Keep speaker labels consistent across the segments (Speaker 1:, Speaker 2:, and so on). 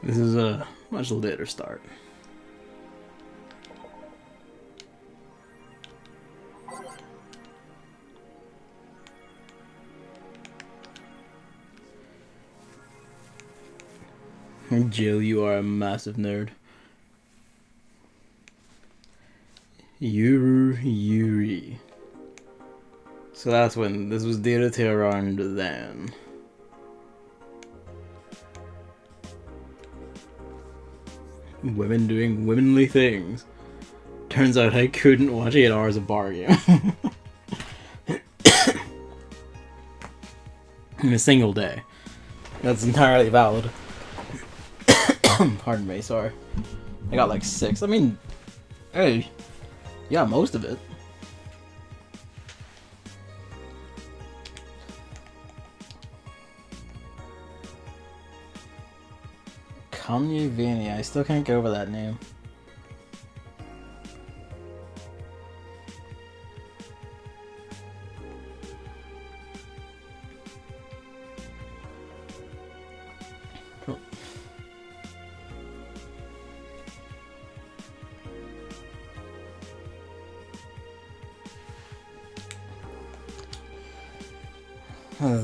Speaker 1: This is a much later start. Jill, you are a massive nerd. Yuri. So that's when this was dated to around then. Women doing womanly things. Turns out I couldn't watch 8 hours of bar game. In a single day. That's entirely valid. Pardon me, sorry. I got like 6. I mean, hey, yeah, most of it. Kanye Vinny, I still can't get over that name.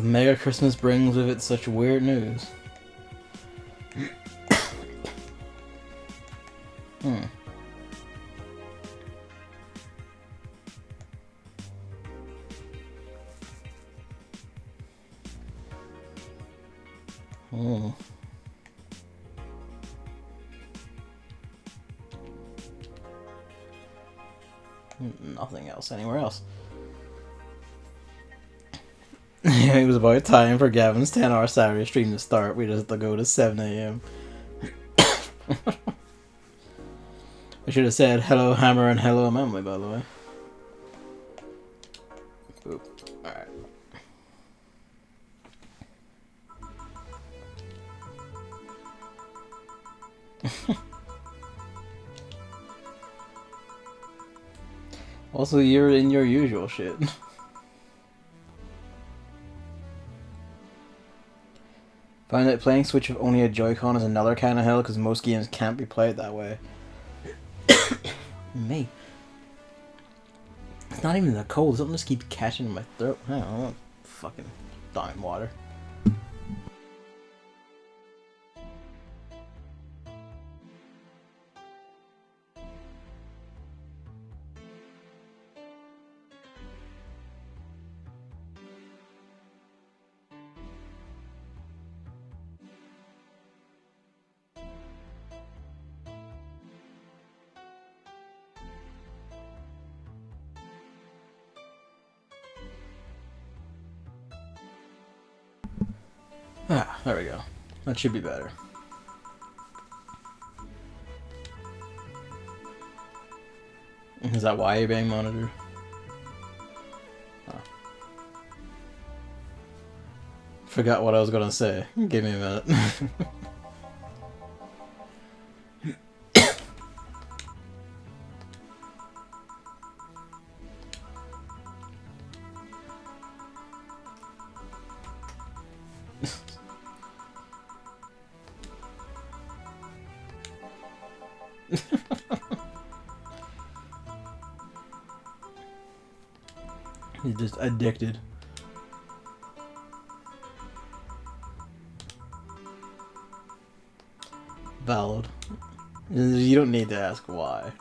Speaker 1: Mega Christmas brings with it such weird news. Nothing else anywhere else. It was about time for Gavin's 10-hour Saturday stream to start. We just had to go to 7 a.m. I should have said hello Hammer and hello Emily, by the way. Oop. Alright. Also, you're in your usual shit. Find that playing Switch with only a Joy-Con is another kind of hell because most games can't be played that way. Me. It's not even the cold, something just keeps catching in my throat. I don't know, fucking dying water. Ah, there we go. That should be better. Is that why you're being monitored? Oh. Forgot what I was gonna say. Give me a minute. He's just addicted. Valid. You don't need to ask why.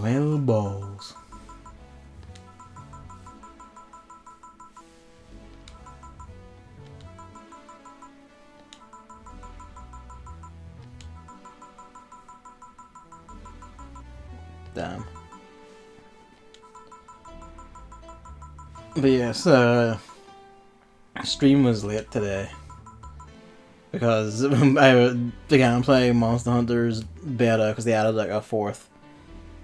Speaker 1: Well, balls. Damn. But yes, stream was late today because I began playing Monster Hunter's beta because they added like a 4th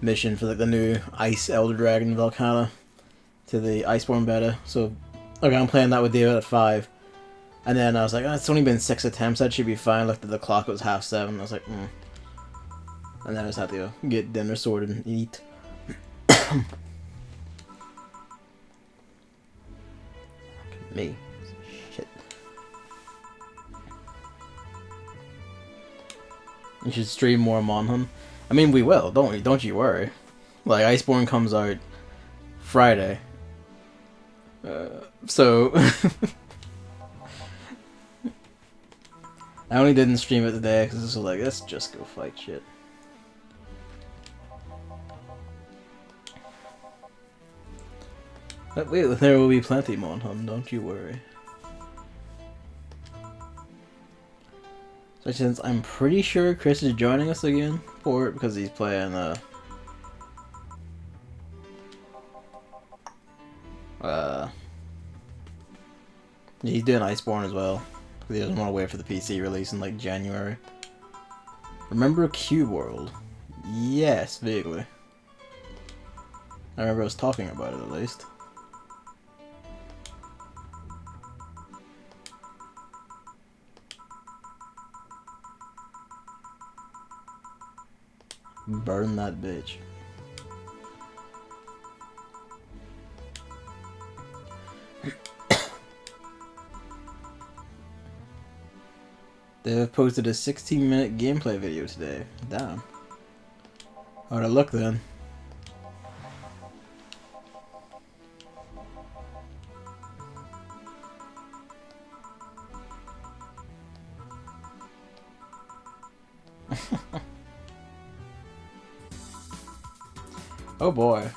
Speaker 1: mission for like the new Ice Elder Dragon Volcana to the Iceborne beta. So okay, I'm playing that with David at 5, and then I was like, oh, it's only been 6 attempts. That should be fine. Looked at the clock; it was 7:30. I was like, and then I just had to go get dinner sorted and eat. Me. Shit. You should stream more Monhunt. I mean, we will. Don't you worry. Like, Iceborne comes out Friday. So... I only didn't stream it today because this was like, let's just go fight shit. But wait, there will be plenty, Monhunt, don't you worry. So since I'm pretty sure Chris is joining us again for it because he's playing he's doing Iceborne as well. Because he doesn't want to wait for the PC release in like January. Remember Cube World? Yes, vaguely. I remember us talking about it at least. Burn that bitch. They have posted a 16-minute gameplay video today. Damn. How'd it look then? Oh boy.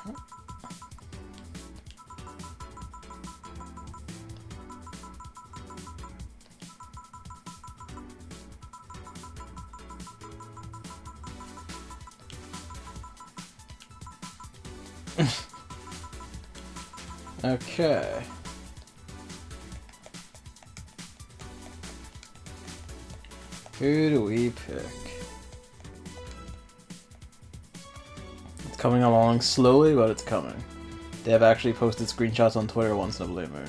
Speaker 1: Okay. Who do we pick? It's coming along slowly, but it's coming. They have actually posted screenshots on Twitter once in a blue moon.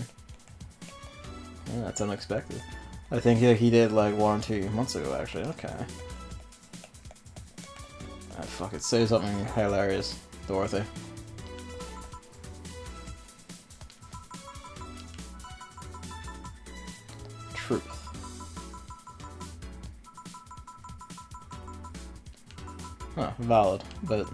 Speaker 1: Yeah, that's unexpected. I think he did like 1 or 2 months ago, actually. Okay. Ah, fuck it. Say something hilarious, Dorothy. Truth. Huh, valid, but...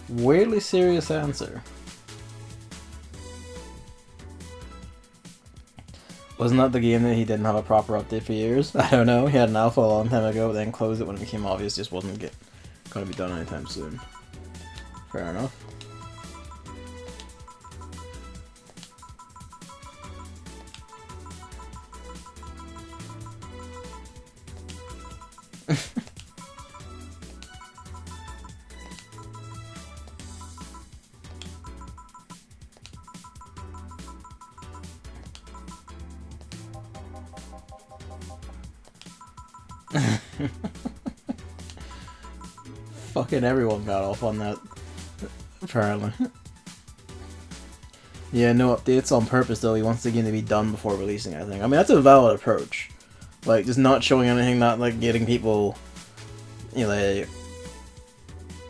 Speaker 1: weirdly serious answer. Wasn't that the game that he didn't have a proper update for years? I don't know. He had an alpha a long time ago, then closed it when it became obvious just wasn't gonna be done anytime soon. Fair enough. Fucking everyone got off on that, apparently. Yeah, no updates on purpose though. He wants the game to be done before releasing, I think. I mean, that's a valid approach. Like, just not showing anything, not like getting people, you know, like,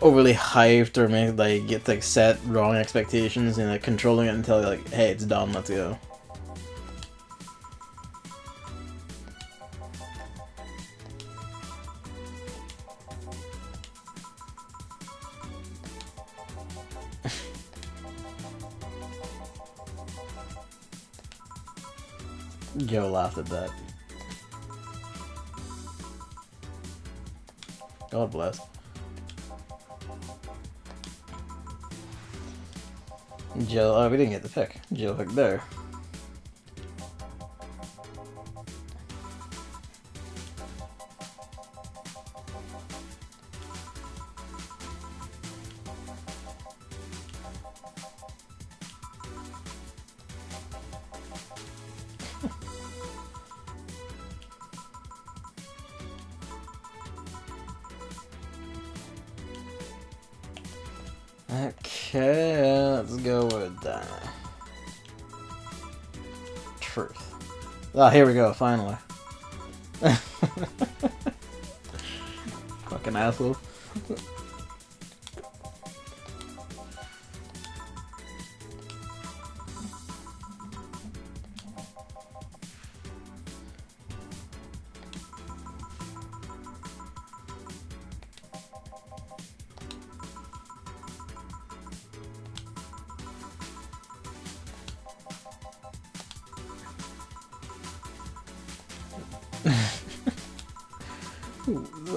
Speaker 1: overly hyped or make like get like set wrong expectations and like controlling it until like, hey, it's done, let's go. Joe laughed at that. God bless. Jill, oh, we didn't get the pick. Jill picked there. Okay, let's go with that. Truth. Oh, here we go, finally. Fucking asshole.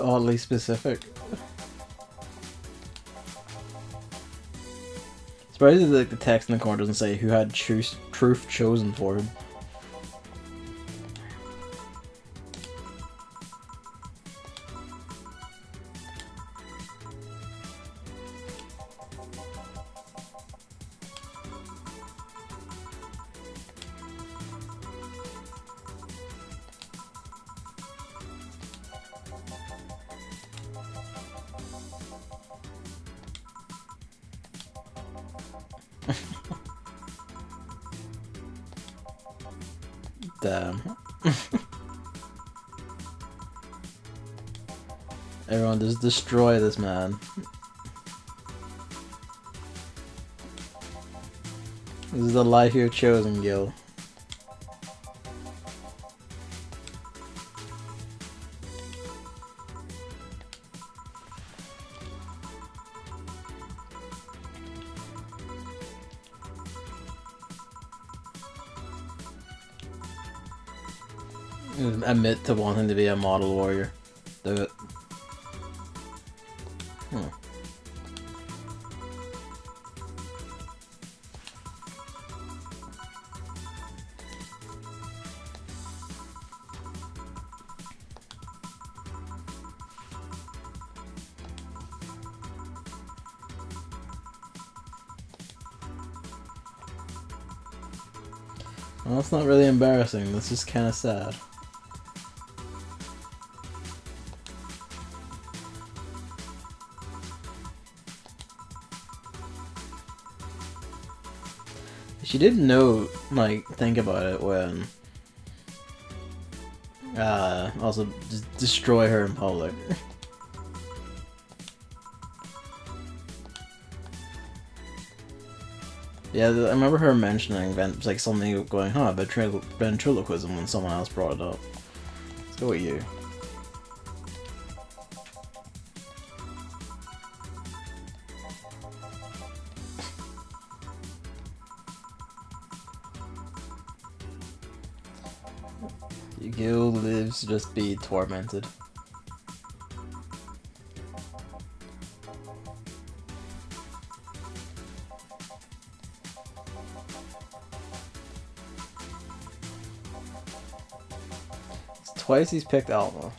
Speaker 1: Oddly specific. Surprised that the text in the corner doesn't say who had truth chosen for him. Damn. Everyone just destroy this man. This is the life you've chosen, Gil. Admit to wanting to be a model warrior. Do it. Well, that's not really embarrassing, that's just kind of sad. She didn't know, like, think about it when, also just destroy her in public. Yeah, I remember her mentioning, like, something going, huh, ventriloquism when someone else brought it up. Let's go with you. Gil lives to just be tormented. It's twice he's picked Alma.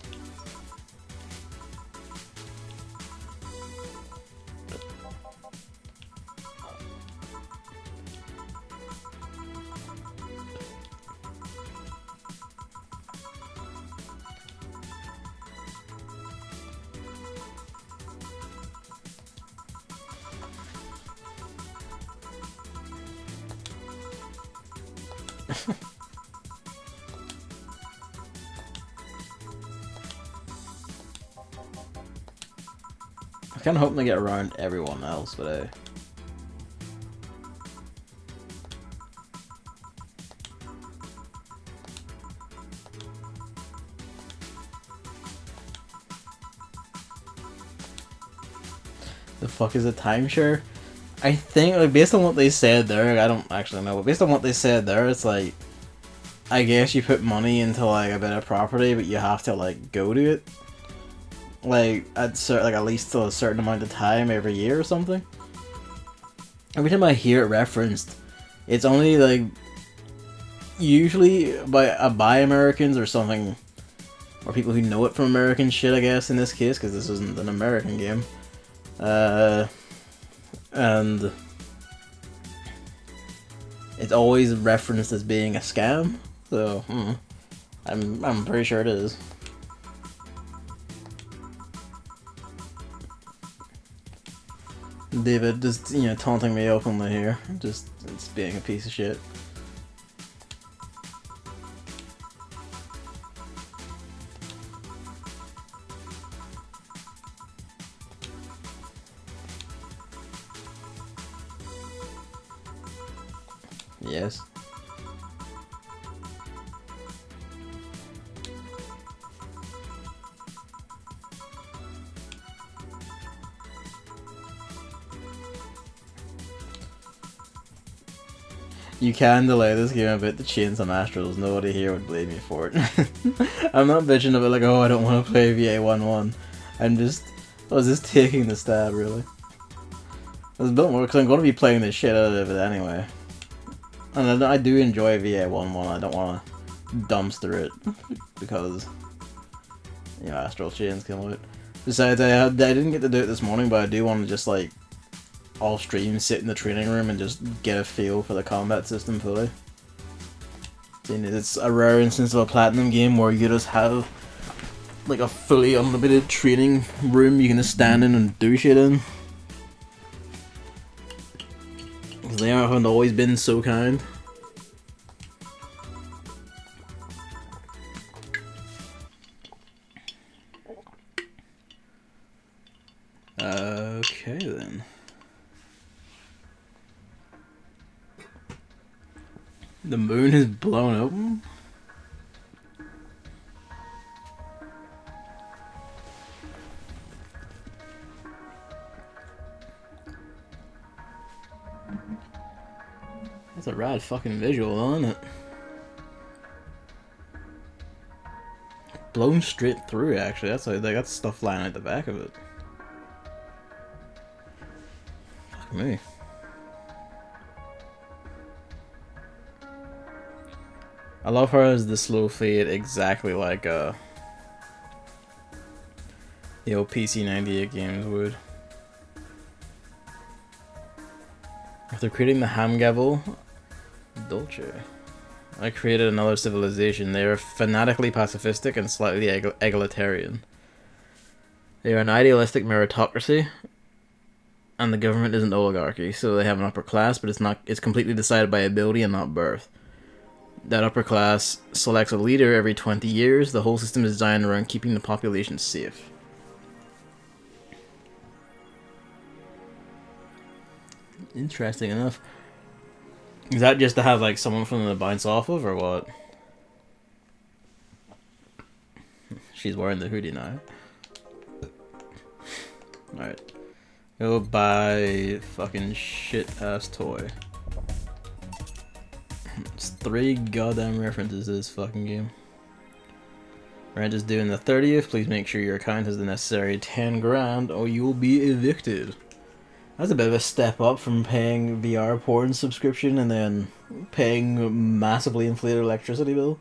Speaker 1: I'm kinda hoping to get around everyone else, but the fuck is a timeshare? I think, like, based on what they said there, I don't actually know, but based on what they said there, it's like, I guess you put money into, like, a bit of property, but you have to, like, go to it. Like, at least till a certain amount of time every year or something. every time I hear it referenced, it's only like usually by Americans or something, or people who know it from American shit, I guess, in this case, because this isn't an American game. And it's always referenced as being a scam, so I'm pretty sure it is. David just, you know, taunting me openly here, just being a piece of shit. Yes. You can delay this game a bit to chain some Astrals. Nobody here would blame you for it. I'm not bitching about like, oh, I don't want to play VA-11. I'm just, I was just taking the stab, really. Don't worry, because I'm going to be playing the shit out of it anyway. And I do enjoy VA-11. I don't want to dumpster it because, you know, Astral Chains come out. Besides, I didn't get to do it this morning, but I do want to just like off stream, sit in the training room and just get a feel for the combat system fully. It's a rare instance of a platinum game where you just have like a fully unlimited training room you can just stand in and do shit in. Because they haven't always been so kind. Okay then. The moon is blown open? That's a rad fucking visual, isn't it? Blown straight through, actually. That's like, they got stuff lying at the back of it. Fuck me. I love her as the slow fade, exactly like the old PC98 games would. After creating the Hamgavel, Dolce, I created another civilization. They are fanatically pacifistic and slightly egalitarian. They are an idealistic meritocracy, and the government is an oligarchy, so they have an upper class, but it's completely decided by ability and not birth. That upper class selects a leader every 20 years. The whole system is designed around keeping the population safe. Interesting enough. Is that just to have like someone from them to bounce off of, or what? She's wearing the hoodie now. Alright. Go buy fucking shit ass toy. It's 3 goddamn references to this fucking game. Rent is due in the 30th. Please make sure your account has the necessary 10 grand or you will be evicted. That's a bit of a step up from paying VR porn subscription and then paying massively inflated electricity bill.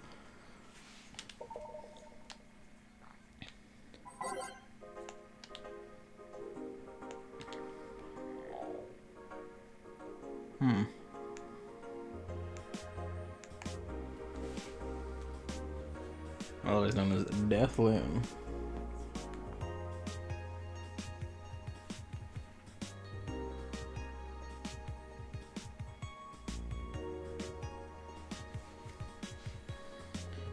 Speaker 1: Otherwise known as Death Limb.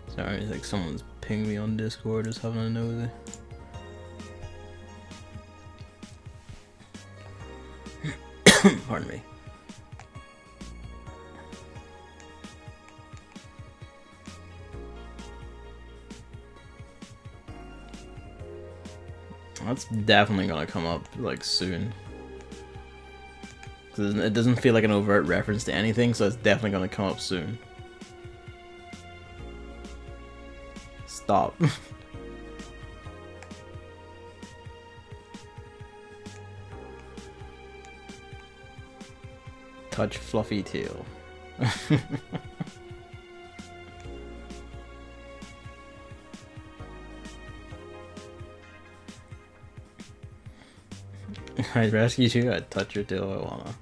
Speaker 1: Sorry, it's like someone's pinged me on Discord, just having a nosy. Pardon me. That's definitely gonna come up like soon. It doesn't feel like an overt reference to anything, so it's definitely gonna come up soon. Stop. Touch fluffy tail. I'd rescue you, I'd touch your tail, I wanna.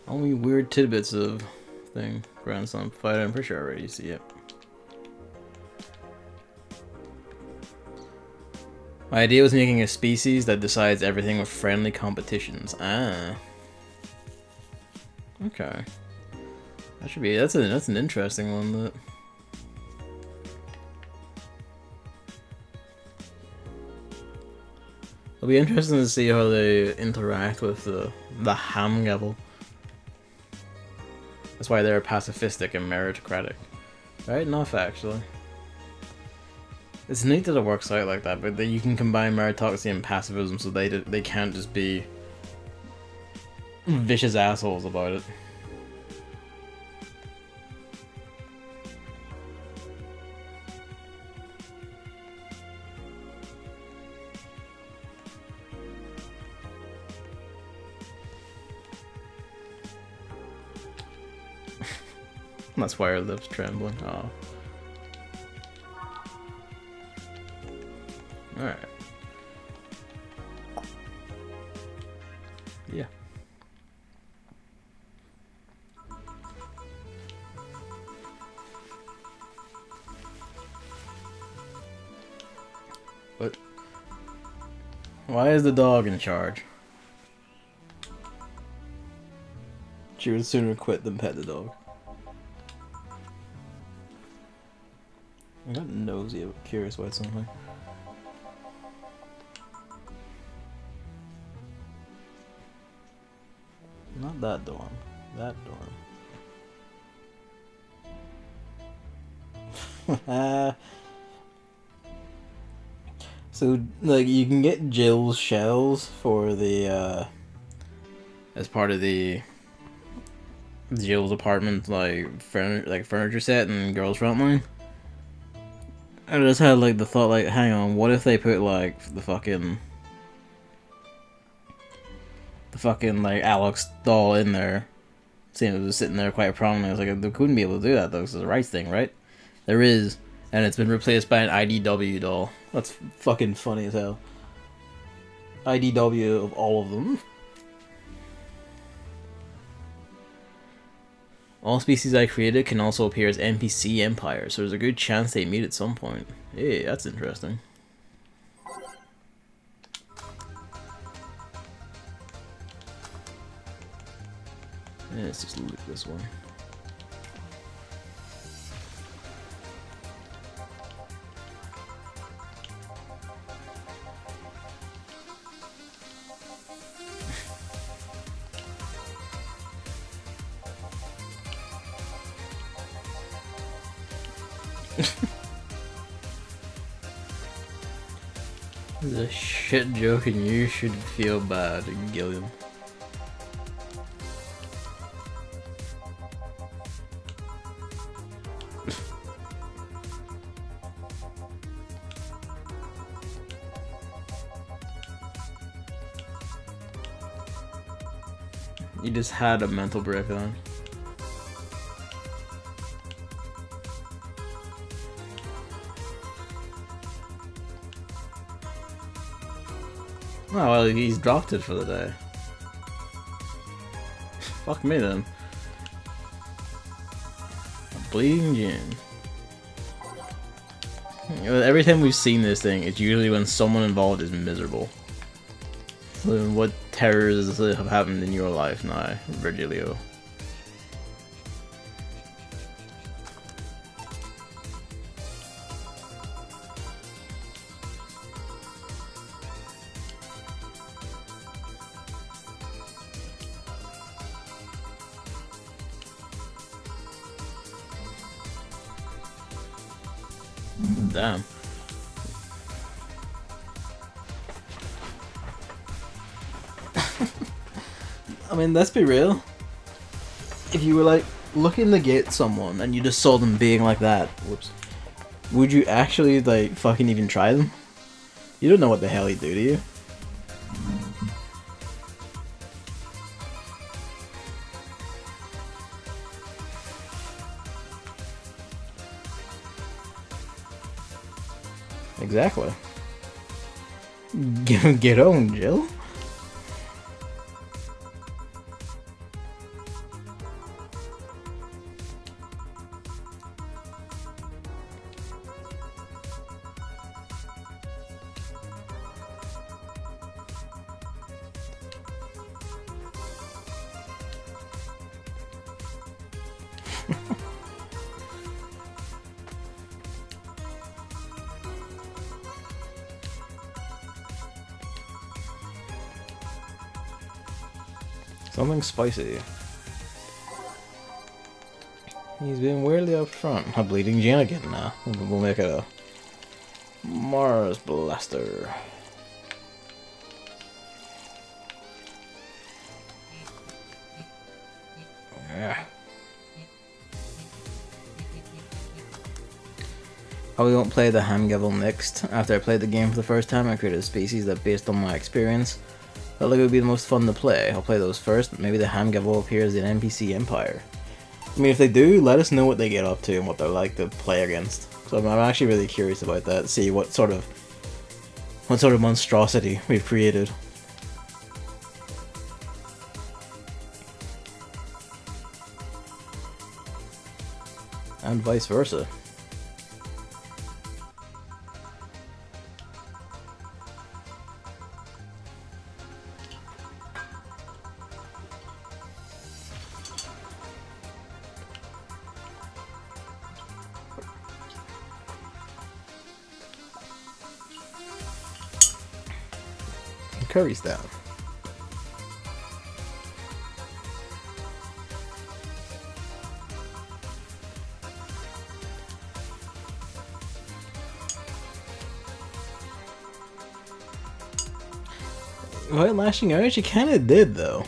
Speaker 1: Only weird tidbits of thing. Grandson fighter, I'm pretty sure I already see it. My idea was making a species that decides everything with friendly competitions. Ah. Okay. That should be that's an interesting one that it'll be interesting to see how they interact with the ham level. That's why they're pacifistic and meritocratic. Right? Enough, actually. It's neat that it works out like that, but that you can combine meritocracy and pacifism so they can't just be vicious assholes about it. That's why her lips trembling. Oh. Alright. Yeah. What? Why is the dog in charge? She would sooner quit than pet the dog. I got nosy, I'm curious about something. Not that dorm. That dorm. So, like, you can get Jill's shells for the, as part of the Jill's apartment, like, furniture set and girls' front line. I just had, like, the thought, like, hang on, what if they put, like, the fucking, like, Alex doll in there? Seeing it was sitting there quite prominently. I was like, they couldn't be able to do that, though, because it's the right thing, right? There is, and it's been replaced by an IDW doll. That's fucking funny as hell. IDW of all of them. All species I created can also appear as NPC empires, so there's a good chance they meet at some point. Hey, that's interesting. Yeah, let's just loot this one. This is a shit joke and you should feel bad, Gilliam. You just had a mental breakdown. Oh, well, he's dropped it for the day. Fuck me then. A bleeding gin. Every time we've seen this thing, it's usually when someone involved is miserable. So what terrors have happened in your life now, Virgilio? Damn. I mean, let's be real. If you were like looking to get someone and you just saw them being like that, whoops, would you actually like fucking even try them? You don't know what the hell he'd do to you. Exactly. Get on, Jill. Something spicy. He's been weirdly up front. A bleeding Jane again now. We'll make it a Mars Blaster. Yeah. Probably won't play the Hamgavel next. After I played the game for the first time, I created a species that, based on my experience, felt like it would be the most fun to play. I'll play those first, but maybe the Hamgavel appears in NPC Empire. I mean, if they do, let us know what they get up to and what they're like to play against. So I'm actually really curious about that. See what sort of monstrosity we've created. And vice versa. Curry's down. Well, lashing out, she kinda did though.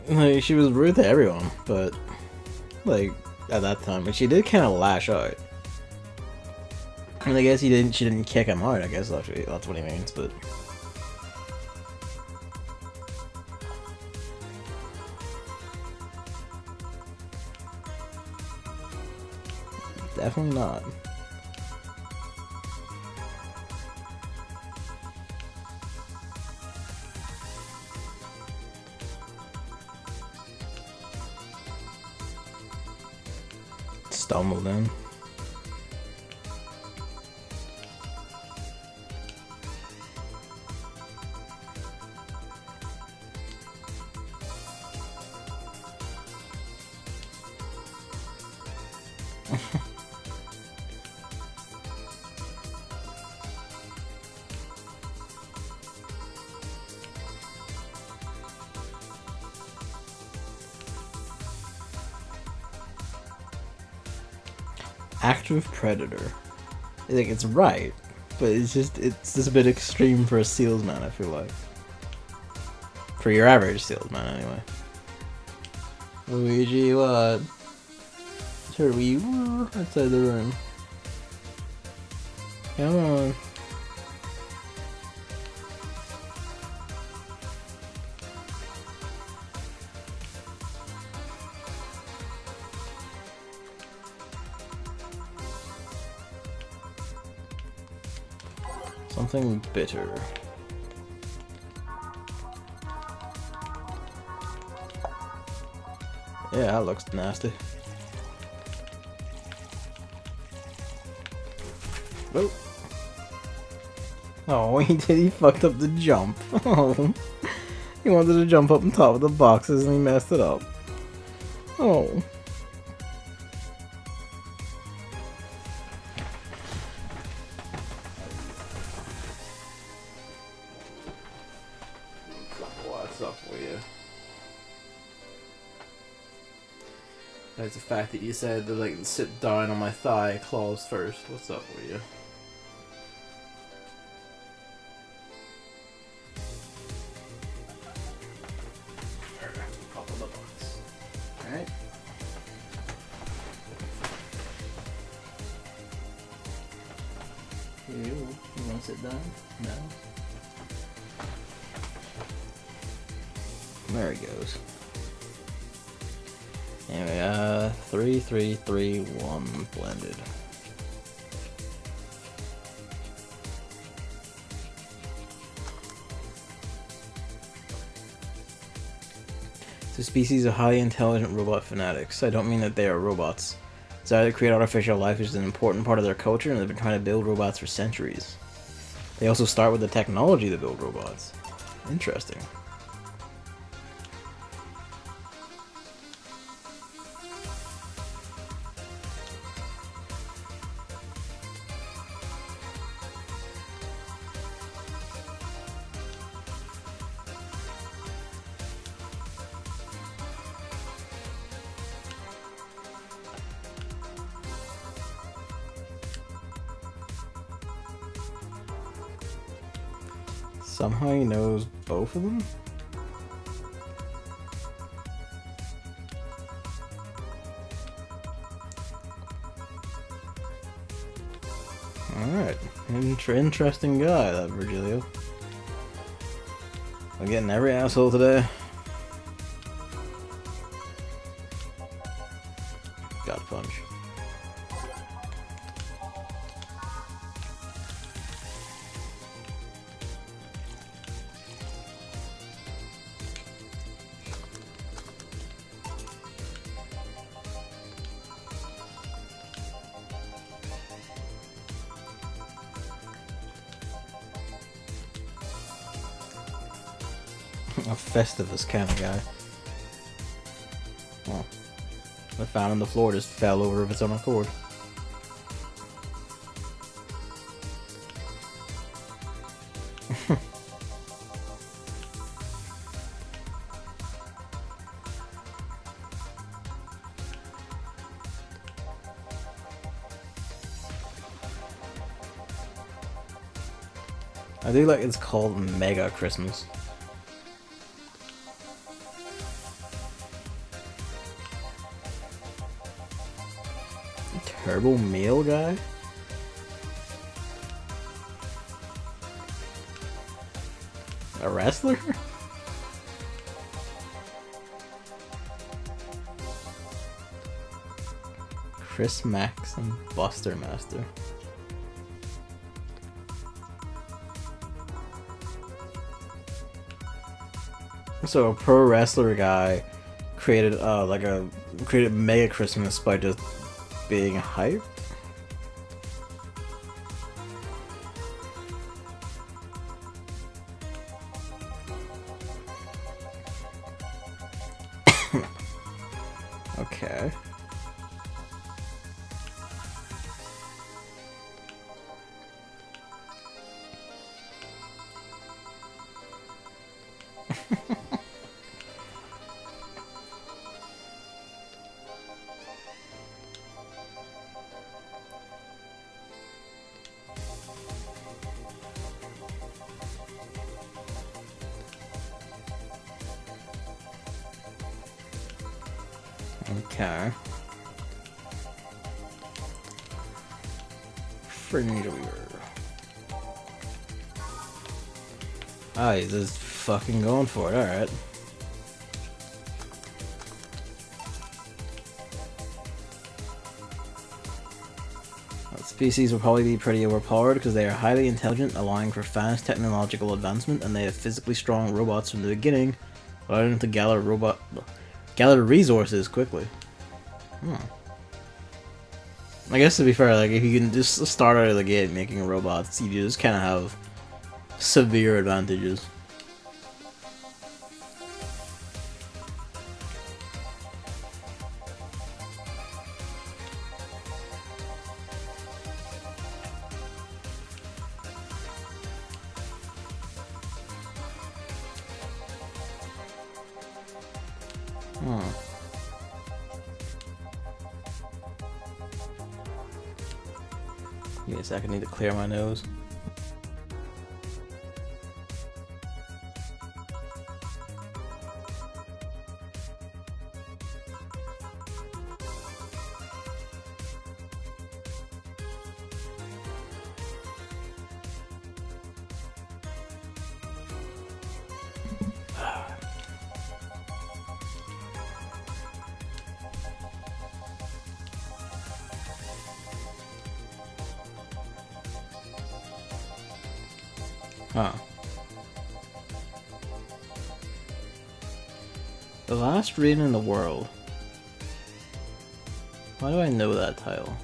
Speaker 1: Like, she was rude to everyone, but like at that time, but she did kinda lash out. I mean, I guess she didn't kick him out, I guess that's what he means, but definitely not. Stumbled in. Active predator. Like, it's right, but it's just a bit extreme for a salesman, I feel like. For your average salesman, anyway. Luigi, what? Sure, we were outside the room. Come on. Something bitter. Yeah, that looks nasty. Oh. Oh, he fucked up the jump. Oh. He wanted to jump up on top of the boxes and he messed it up. Oh. What's up with you? Besides the fact that you said to like sit down on my thigh claws first. What's up with you? Pop on the box. Alright. You wanna sit down? No. There he goes. Anyway, 3, 3, 3, 1 blended. It's a species of highly intelligent robot fanatics. I don't mean that they are robots. Desire to create artificial life is an important part of their culture, and they've been trying to build robots for centuries. They also start with the technology to build robots. Interesting. Somehow he knows both of them? Alright. Interesting guy, that Virgilio. I'm getting every asshole today. God punch. A Festivus kind of guy. Oh. I found on the floor just fell over of its own accord. I do like it's called Mega Christmas. Turbo male guy? A wrestler? Chris Max and Buster Master. So a pro wrestler guy created created Mega Christmas by just being hyped? Okay. Okay. Fringe Weaver. Ah, he's just fucking going for it, alright. Species will probably be pretty overpowered because they are highly intelligent, allowing for fast technological advancement, and they have physically strong robots from the beginning, allowing them to gather resources quickly. I guess to be fair, like if you can just start out of the gate making robots, you just kind of have severe advantages. Give me a second, I need to clear my nose. Huh. The Last Rain in the World. Why do I know that title?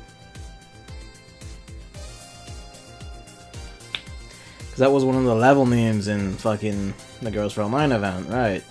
Speaker 1: Because that was one of the level names in fucking the Girls for Online event, right?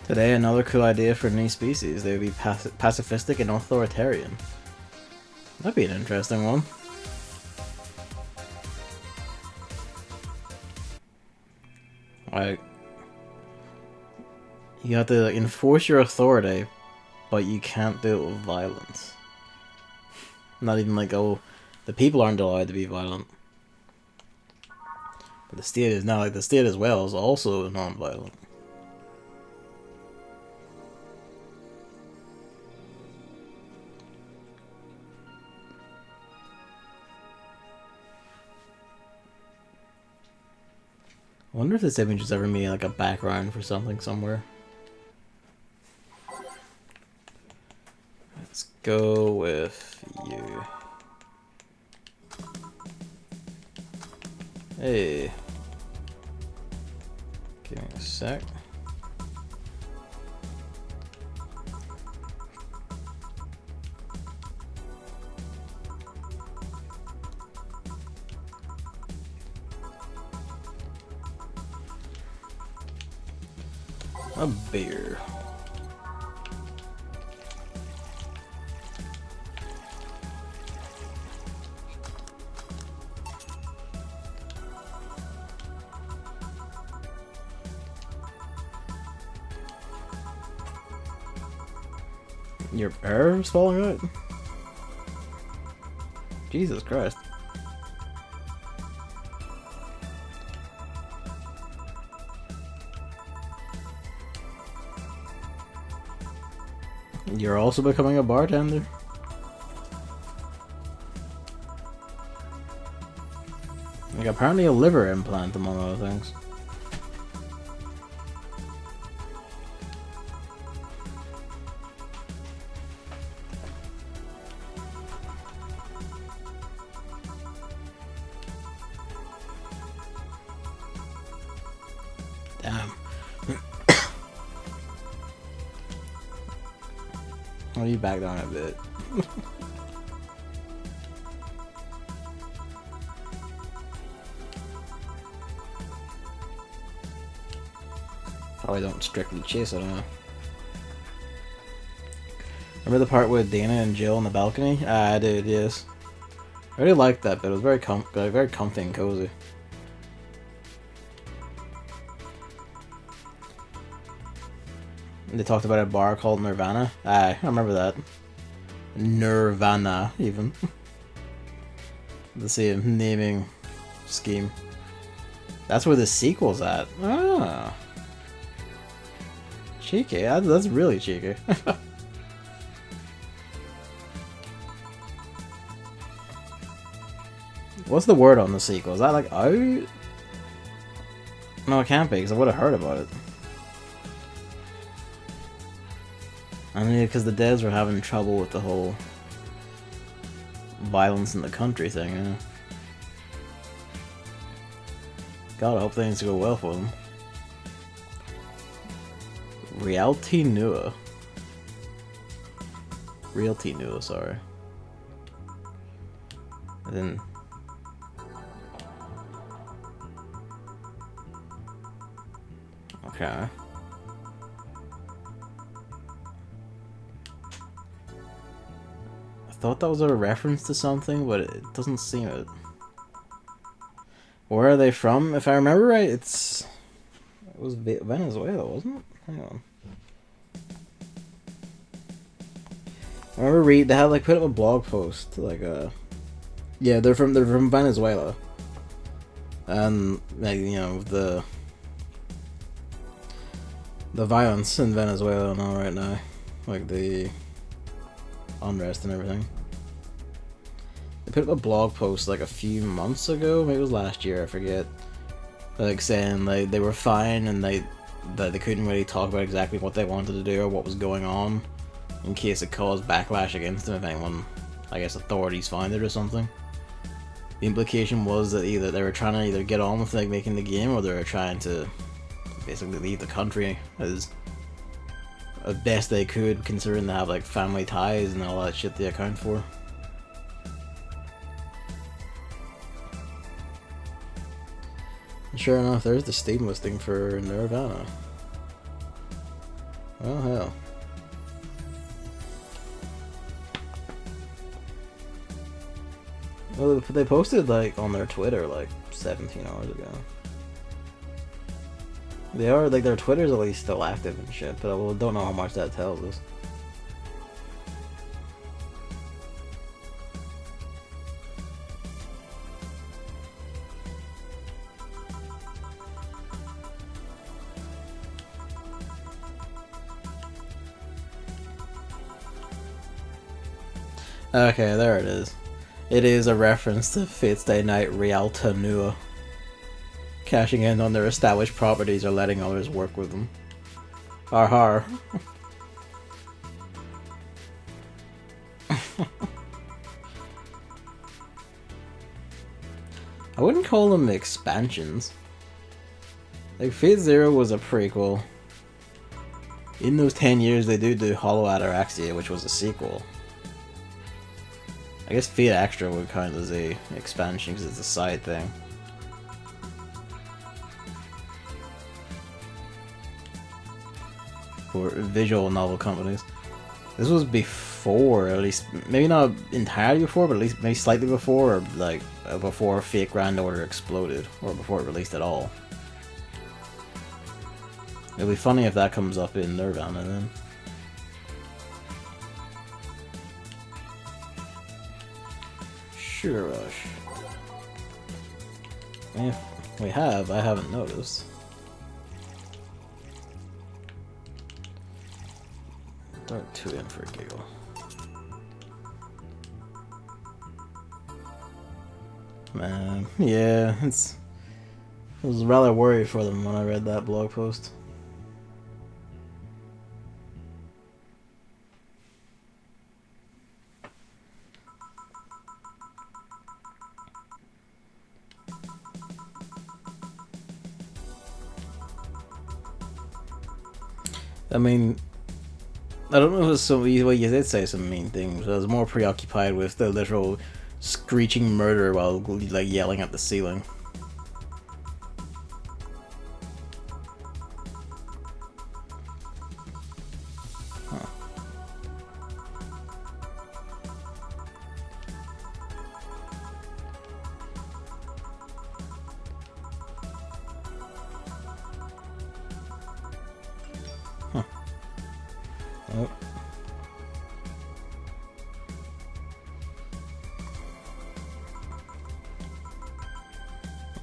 Speaker 1: Today, another cool idea for a new species. They would be pacifistic and authoritarian. That'd be an interesting one. Like, you have to enforce your authority, but you can't do it with violence. Not even like, oh, the people aren't allowed to be violent. But the state is now, like, the state as well is also non-violent. I wonder if this image is ever made like a background for something somewhere. Let's go with you. Hey. Give me a sec. A bear. Your hair's falling out? Jesus Christ. You're also becoming a bartender? Like, apparently a liver implant, among other things. Damn. I'll you back down a bit. Probably don't strictly chase it, huh? Remember the part with Dana and Jill on the balcony? Ah, I did, yes. I really liked that bit. It was very comfy and cozy. They talked about a bar called Nirvana. Ah, I remember that. Nirvana, even. The same naming scheme. That's where the sequel's at. Ah. Cheeky. That's really cheeky. What's the word on the sequel? Is that like out? No, it can't be, because I would have heard about it. I mean, because the devs were having trouble with the whole violence in the country thing, yeah. God, I hope things go well for them. Realty Nua. Realty Nua, sorry. And then... Okay. thought that was a reference to something, but it doesn't seem it. Where are they from? If I remember right, it was Venezuela, wasn't it? Hang on. I remember they had like put up a blog post like yeah, they're from Venezuela. And like, you know, the violence in Venezuela and all right now, like the unrest and everything. They put up a blog post like a few months ago, maybe it was last year, I forget. Like saying like they were fine and that they couldn't really talk about exactly what they wanted to do or what was going on, in case it caused backlash against them if anyone, I guess, authorities find it or something. The implication was that either they were trying to either get on with like making the game, or they were trying to basically leave the country as best they could, considering they have like family ties and all that shit they account for. And sure enough, there's the Steam listing for Nirvana. Well, hell. Well, they posted like on their Twitter like 17 hours ago. They are like, their Twitter's at least still active and shit, but I don't know how much that tells us. Okay, there it is. It is a reference to Fate's Day Night Rialta Nua, cashing in on their established properties or letting others work with them. Har har. I wouldn't call them expansions. Like, Fate Zero was a prequel. In those 10 years they do Hollow Ataraxia, which was a sequel. I guess Fate Extra would count as a expansion because it's a side thing. For visual novel companies. This was before, at least, maybe not entirely before, but at least maybe slightly before, or like before Fate Grand Order exploded, or before it released at all. It'll be funny if that comes up in Nirvana then. Sugar Rush. If we have, I haven't noticed. Throw 2 in for a giggle. Man, yeah, I was rather worried for them when I read that blog post. I mean, I don't know if it was so easy. Well, you did say some mean things. I was more preoccupied with the literal screeching murder while like yelling at the ceiling. Huh. Huh. Oh.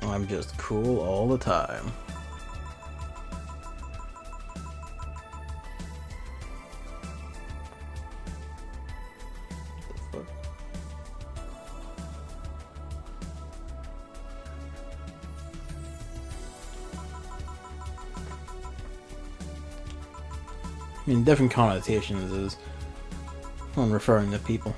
Speaker 1: I'm just cool all the time. The fuck? I mean, different connotations is when referring to people.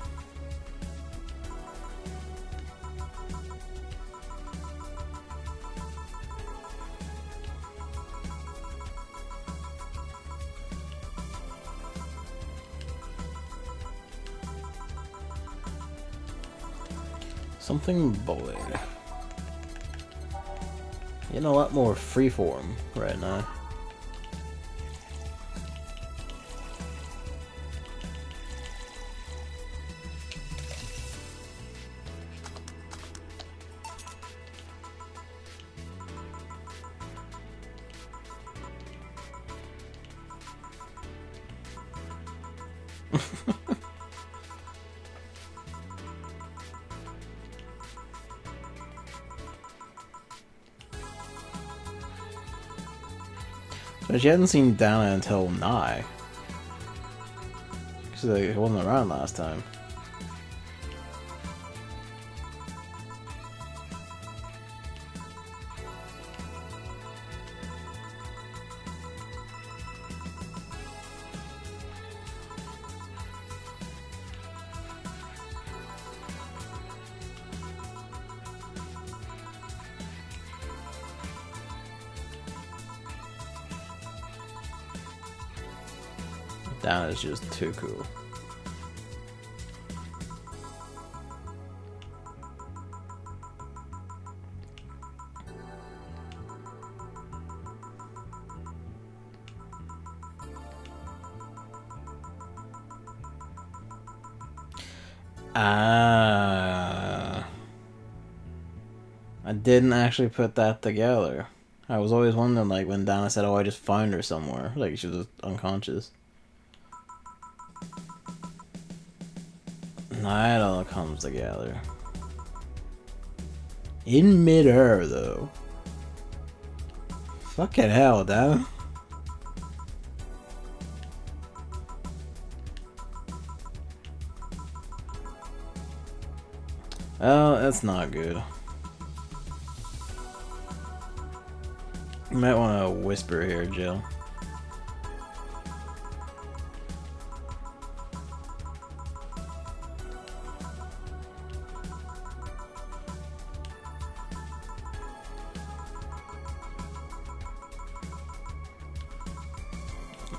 Speaker 1: Something bullied. Getting a lot more freeform right now. But she hadn't seen Dana until Nye. Because it wasn't around last time. Dana's just too cool. I didn't actually put that together. I was always wondering, like, when Dana said, oh, I just found her somewhere. Like, she was unconscious. Nah, it all comes together. In mid-air, though. Fucking hell, Dana. Oh, that's not good. You might want to whisper here, Jill.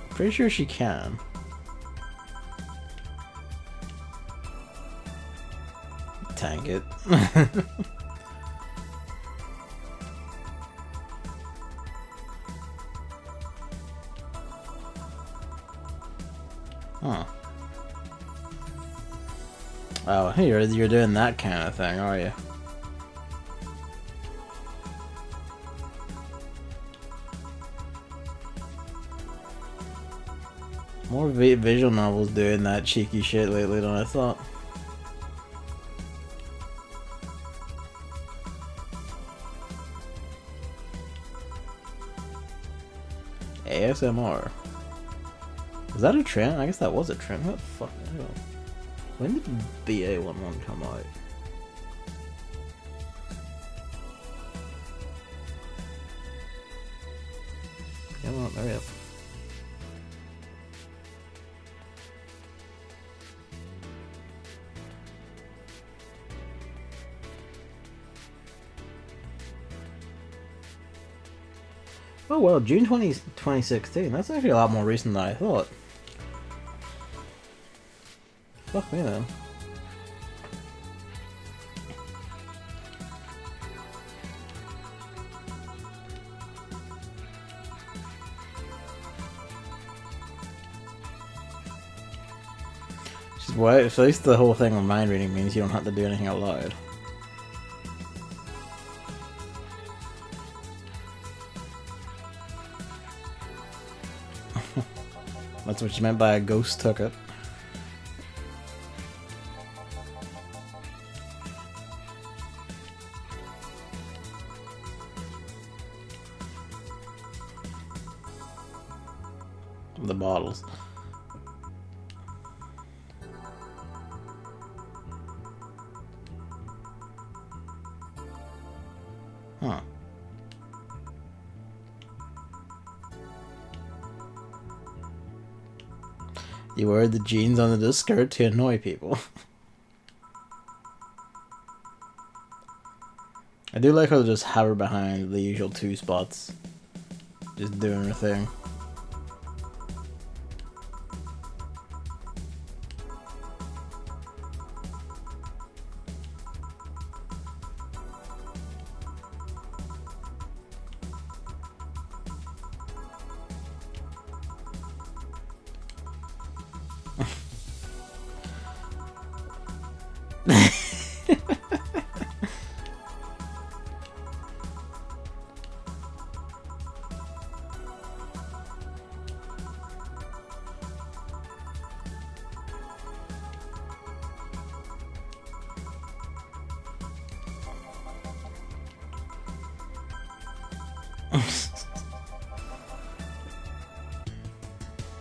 Speaker 1: Pretty sure she can. Tank it. Huh. Oh, hey, you're doing that kind of thing, are you? More visual novels doing that cheeky shit lately than I thought. ASMR. Was that a trend? I guess that was a trend. What the fuck? When did VA-11 come out? Come on, hurry up. Oh well, June 2016. That's actually a lot more recent than I thought. Fuck me then. Well, at least the whole thing of mind reading means you don't have to do anything out loud. That's what you meant by a ghost took it. The bottles. Huh. You wear the jeans under the skirt to annoy people. I do like how they just hover behind the usual two spots. Just doing their thing.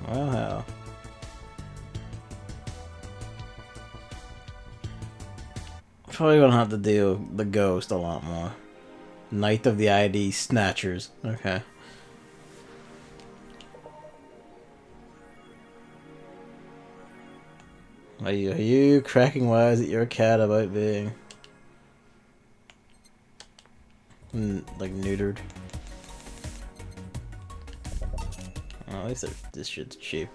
Speaker 1: Well, hell. Probably gonna have to do the ghost a lot more. Night of the ID Snatchers. Okay. Are you cracking wise at your cat about being like neutered? Oh, at least this shit's cheap.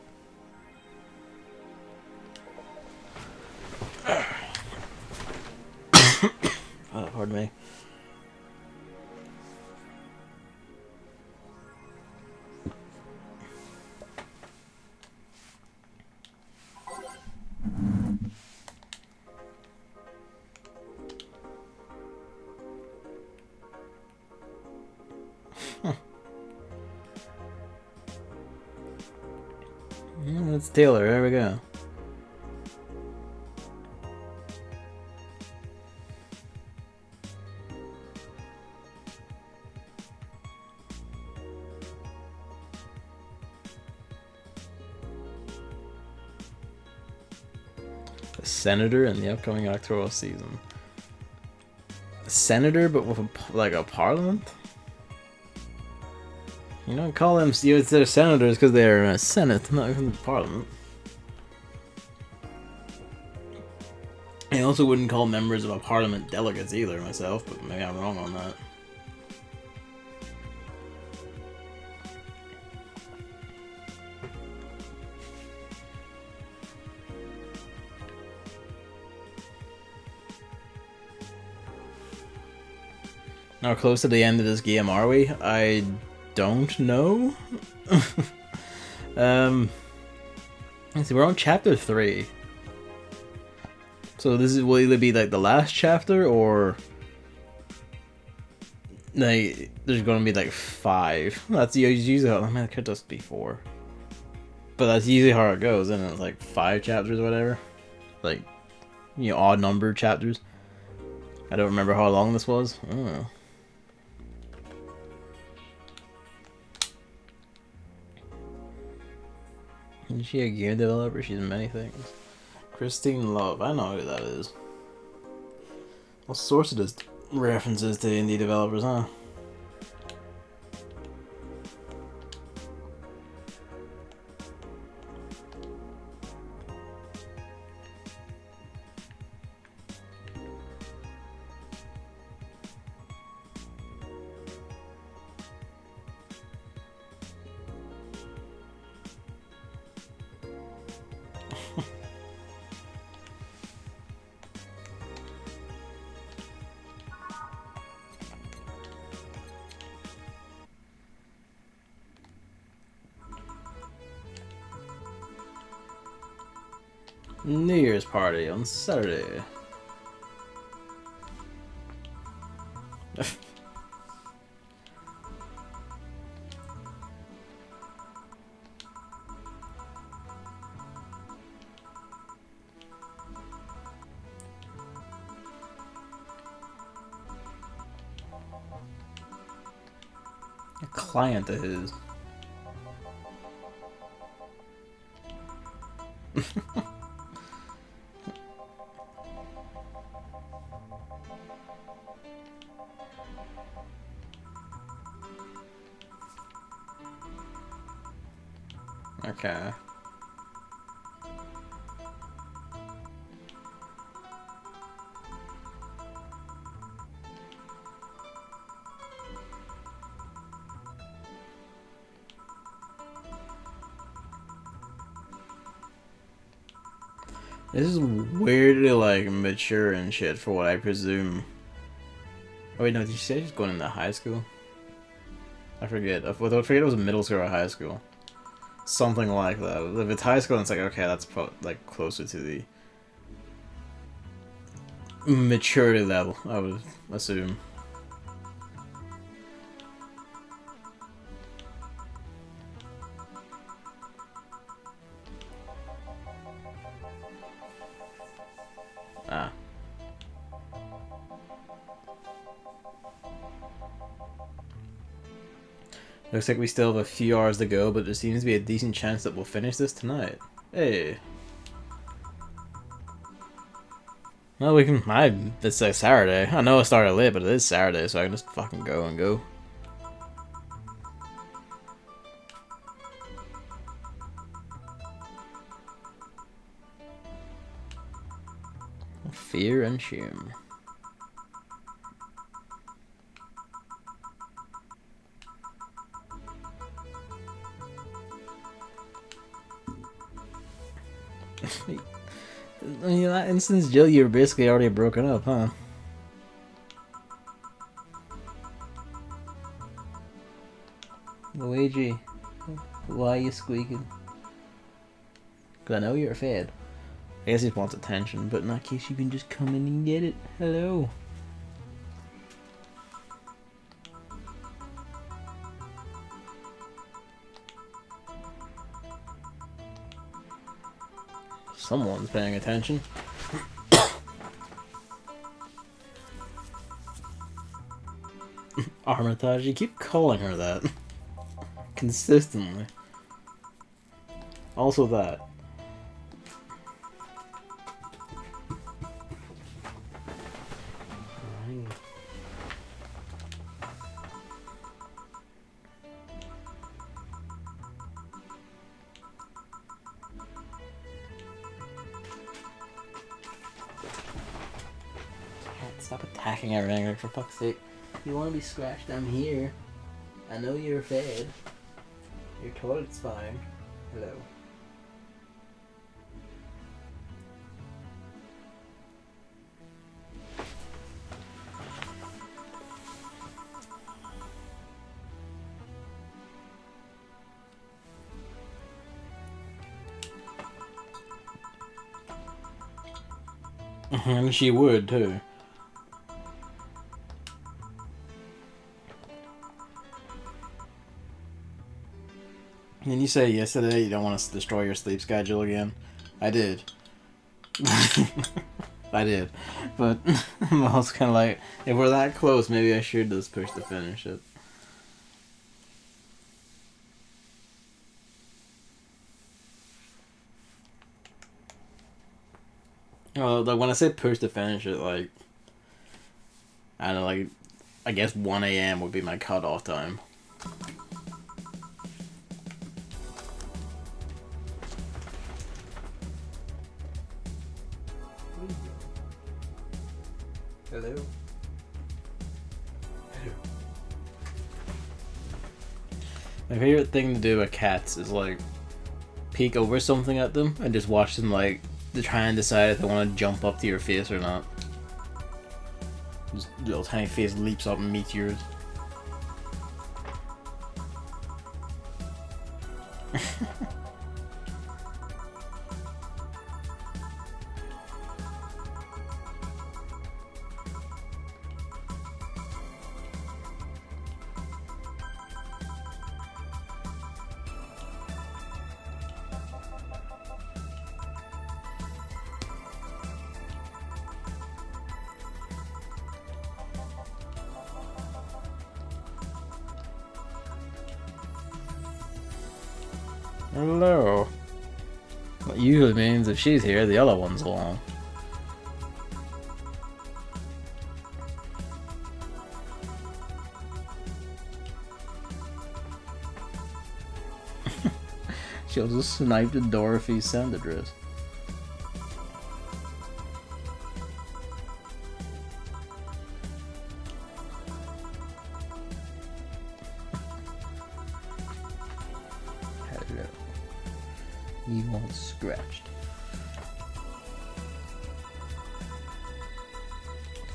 Speaker 1: Oh, pardon me. It's Taylor, there we go. A senator in the upcoming electoral season. A senator, but with a parliament? You don't call them they're senators because they're in a senate, not in the parliament. I also wouldn't call members of a parliament delegates either myself, but maybe I'm wrong on that. How close to the end of this game are we? I don't know. Let's see, we're on chapter 3. So this will either be like the last chapter or like there's gonna be like 5. That's usually how, I mean, it could just be 4. But that's usually how it goes, and it's like 5 chapters or whatever. Like, you know, odd numbered chapters. I don't remember how long this was. I don't know. Is she a game developer? She's in many things. Christine Love. I know who that is. What source of this references to indie developers, huh? New Year's party on Saturday. A client of his. Okay. This is weirdly like mature and shit for what I presume. Oh wait, no, did you say she's going into high school? I forget. I forget it was middle school or high school. Something like that. If it's high school, it's like, okay, that's like closer to the maturity level, I would assume. Ah. Looks like we still have a few hours to go, but there seems to be a decent chance that we'll finish this tonight. Hey. Well, we can. It's like Saturday. I know I started late, but it is Saturday, so I can just fucking go and go. Fear and shame. In that instance, Jill, you were basically already broken up, huh? Luigi, why are you squeaking? Because I know you're fed. I guess he wants attention, but in that case, you can just come in and get it. Hello. Someone's paying attention. Armitage, you keep calling her that. Consistently. Also that. Stop attacking everything, like, for fuck's sake. You want to be scratched, I'm here. I know you're fed. Your toilet's fine. Hello. And she would too. And you say yesterday you don't want to destroy your sleep schedule again. I did. I did. But I'm also kind of like, if we're that close, maybe I should just push to finish it. Well, like when I say push to finish it, like, I don't know, like, I guess 1 a.m. would be my cutoff time. Hello? Hello. My favorite thing to do with cats is, like, peek over something at them and just watch them, like, to try and decide if they want to jump up to your face or not. Just little tiny face leaps up and meets yours. Hello. What usually means if she's here, the other one's along. She'll just snipe Dorothy's send address. Hello. You want scratched.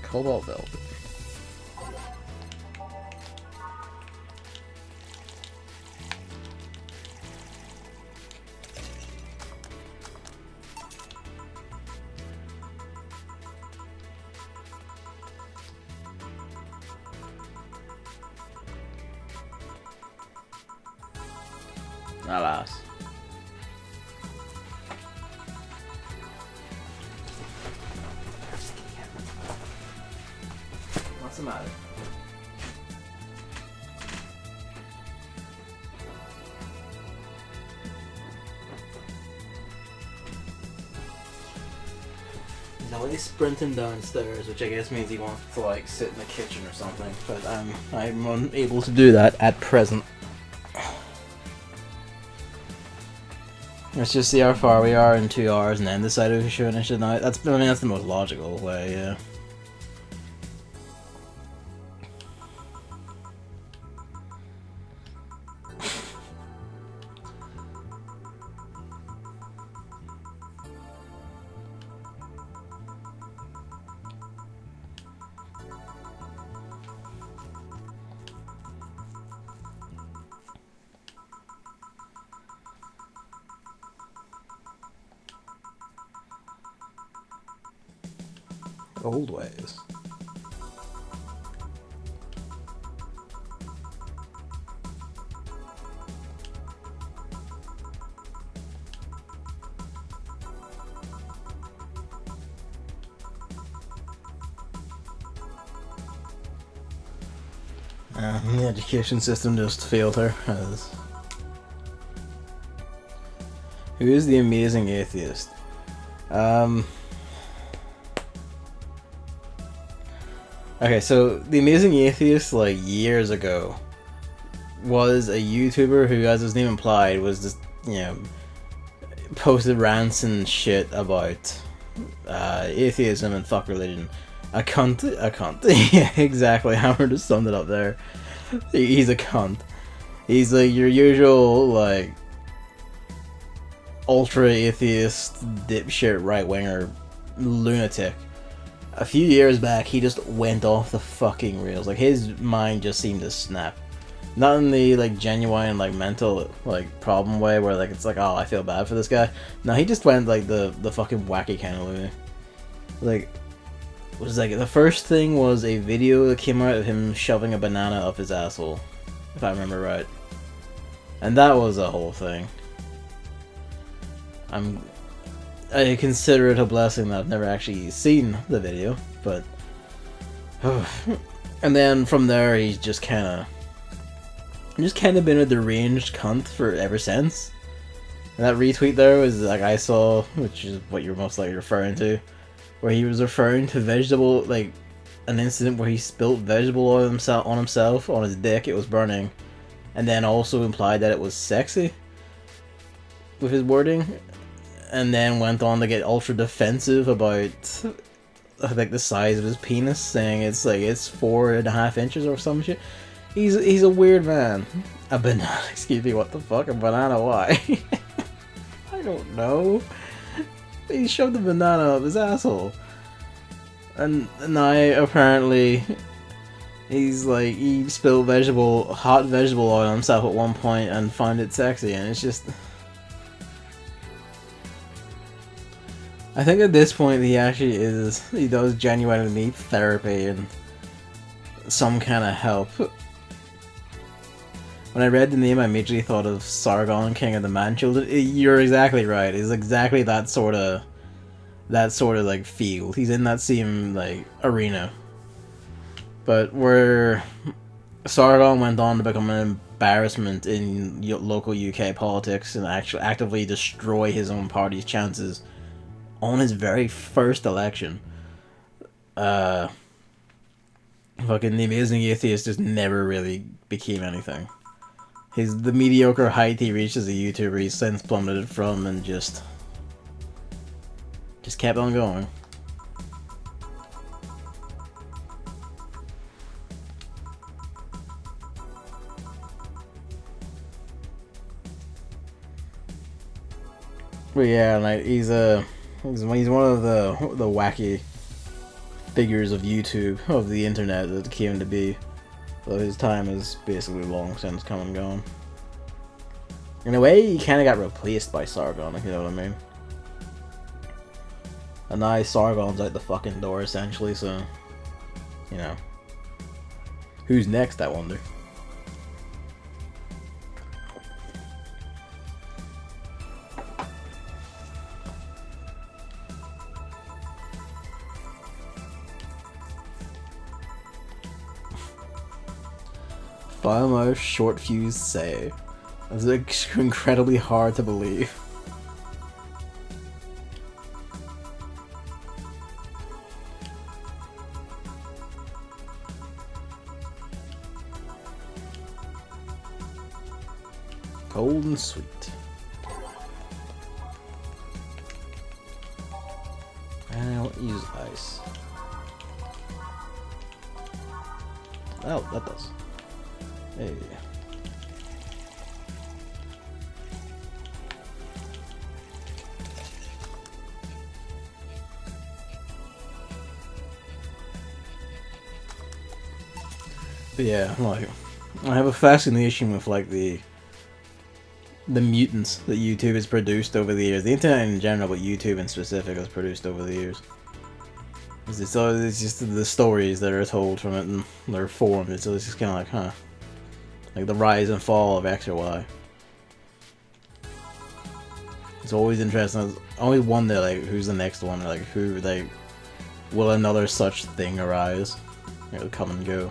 Speaker 1: Cobalt velvet. Alas. What's the matter? Now he's sprinting downstairs, which I guess means he wants to like sit in the kitchen or something. But I'm unable to do that at present. Let's just see how far we are in 2 hours and then decide if we should finish it now. That's the most logical way, yeah. Old ways. The education system just failed her. Who is the amazing atheist? Okay, so the Amazing Atheist, like, years ago, was a YouTuber who, as his name implied, was just, you know, posted rants and shit about atheism and fuck religion. A cunt. Yeah, exactly. Hammer just summed it up there. He's a cunt. He's like your usual, like, ultra atheist, dipshit, right winger lunatic. A few years back, he just went off the fucking rails. Like, his mind just seemed to snap. Not in the, like, genuine, like, mental, like, problem way where, like, it's like, oh, I feel bad for this guy. No, he just went, like, the fucking wacky kind of loony. Like, it was like, the first thing was a video that came out of him shoving a banana up his asshole, if I remember right. And that was a whole thing. I consider it a blessing that I've never actually seen the video, but... And then from there, he's just kind of been a deranged cunt for ever since. And that retweet there was, like, I saw, which is what you're most likely referring to, where he was referring to vegetable, like, an incident where he spilt vegetable oil on himself, on his dick, it was burning, and then also implied that it was sexy with his wording. And then went on to get ultra defensive about, like, the size of his penis, saying it's 4.5 inches or some shit. He's a weird man. A banana, excuse me, what the fuck? A banana, why? I don't know. He shoved the banana up his asshole. And now, apparently, he's like, he spilled hot vegetable oil on himself at one point and found it sexy, and it's just... I think at this point he does genuinely need therapy and some kind of help. When I read the name, I immediately thought of Sargon, King of the Man-Children. You're exactly right. It's exactly that sort of like field. He's in that same like arena. But where Sargon went on to become an embarrassment in local UK politics and actually actively destroy his own party's chances on his very first election. Fucking the Amazing Atheist just never really became anything. The mediocre height he reached as a YouTuber he's since plummeted from and just kept on going. But yeah, like, he's one of the wacky figures of YouTube, of the internet that came to be. Though his time is basically long since come and gone. In a way, he kind of got replaced by Sargon, if you know what I mean. And now Sargon's out the fucking door, essentially, so... You know. Who's next, I wonder? Foul-mouthed, short-fused say. That's incredibly hard to believe. Cold and sweet. And I don't use ice. Oh, that does. Hey. But yeah, like, I have a fascination with like the mutants that YouTube has produced over the years. The internet in general, but YouTube in specific has produced over the years. It's just the stories that are told from it and they're formed. It's just kind of like, huh. Like the rise and fall of X or Y. It's always interesting. I always wonder, like, who's the next one? Or, like, who, like, will another such thing arise? It'll come and go.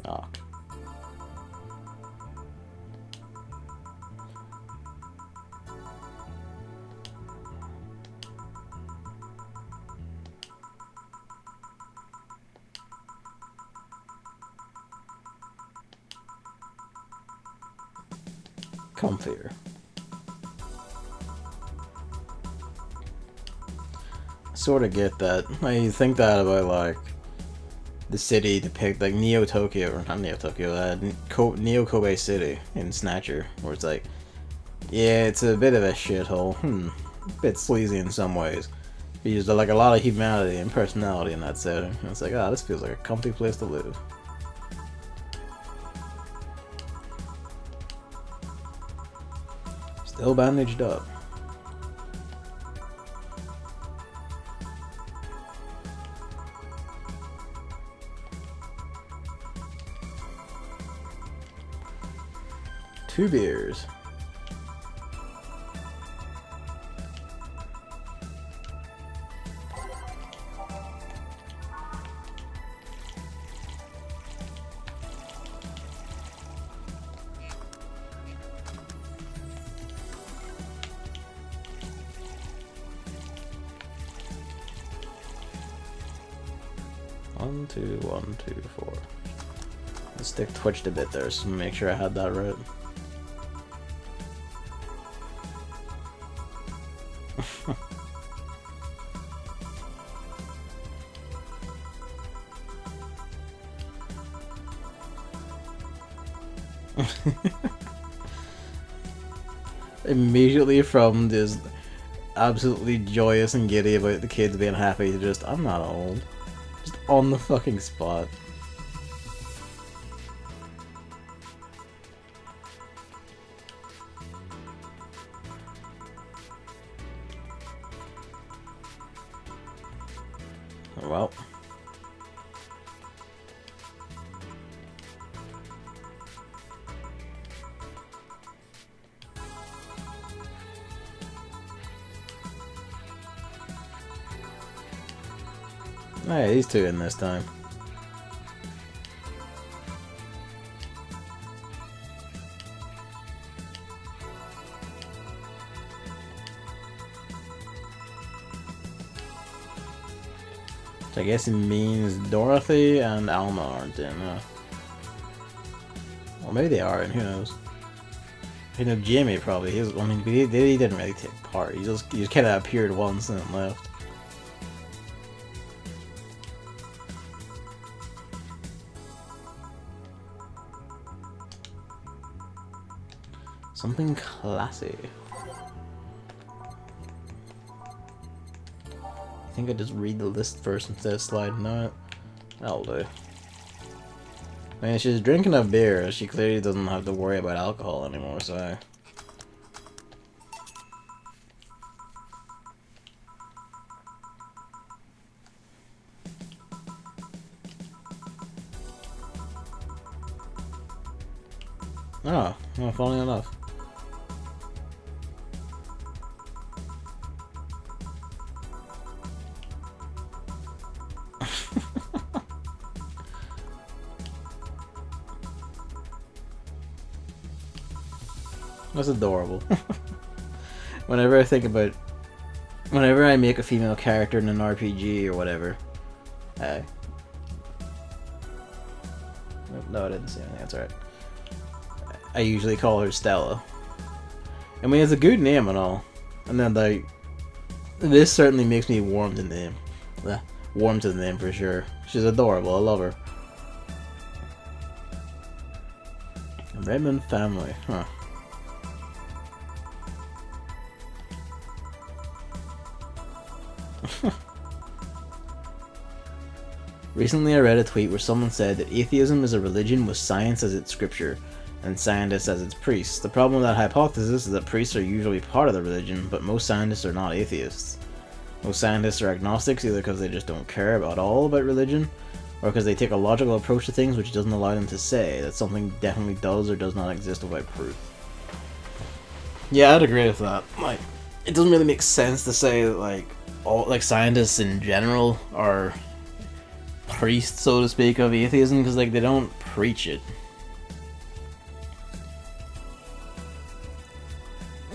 Speaker 1: Arc. Comfier. Sort of get that. I think that about like the city depict like Neo Tokyo or not Neo Tokyo, Neo Kobe City in Snatcher, where it's like, yeah, it's a bit of a shithole, a bit sleazy in some ways. But there's like a lot of humanity and personality in that setting. And it's like, ah, this feels like a comfy place to live. Still bandaged up. Two beers. One, two, 1, 2, 4. The stick twitched a bit there, so make sure I had that right. Immediately from this absolutely joyous and giddy about the kids being happy to just, I'm not old. Just on the fucking spot. Well. Hey, these two in this time. So I guess it means Dorothy and Alma aren't in, well, maybe they are, and who knows? You know, Jimmy probably. He didn't really take part. He just kind of appeared once and then left. Something classy. I think I just read the list first instead of sliding on it. That'll do. I mean, she's drinking a beer. She clearly doesn't have to worry about alcohol anymore, so... Oh, well, funny enough. That's adorable. Whenever I think about, whenever I make a female character in an RPG or whatever, no, I didn't say anything. That's alright. I usually call her Stella. I mean, it's a good name and all, and then like, this certainly makes me warm to the name. Warm to the name for sure. She's adorable. I love her. Redmond family, huh? Recently I read a tweet where someone said that atheism is a religion with science as its scripture, and scientists as its priests. The problem with that hypothesis is that priests are usually part of the religion, but most scientists are not atheists. Most scientists are agnostics either because they just don't care at all about religion, or because they take a logical approach to things which doesn't allow them to say that something definitely does or does not exist without proof. Yeah, I'd agree with that. Like, it doesn't really make sense to say that, like, all, like, scientists in general are priests, so to speak, of atheism, because, like, they don't preach it.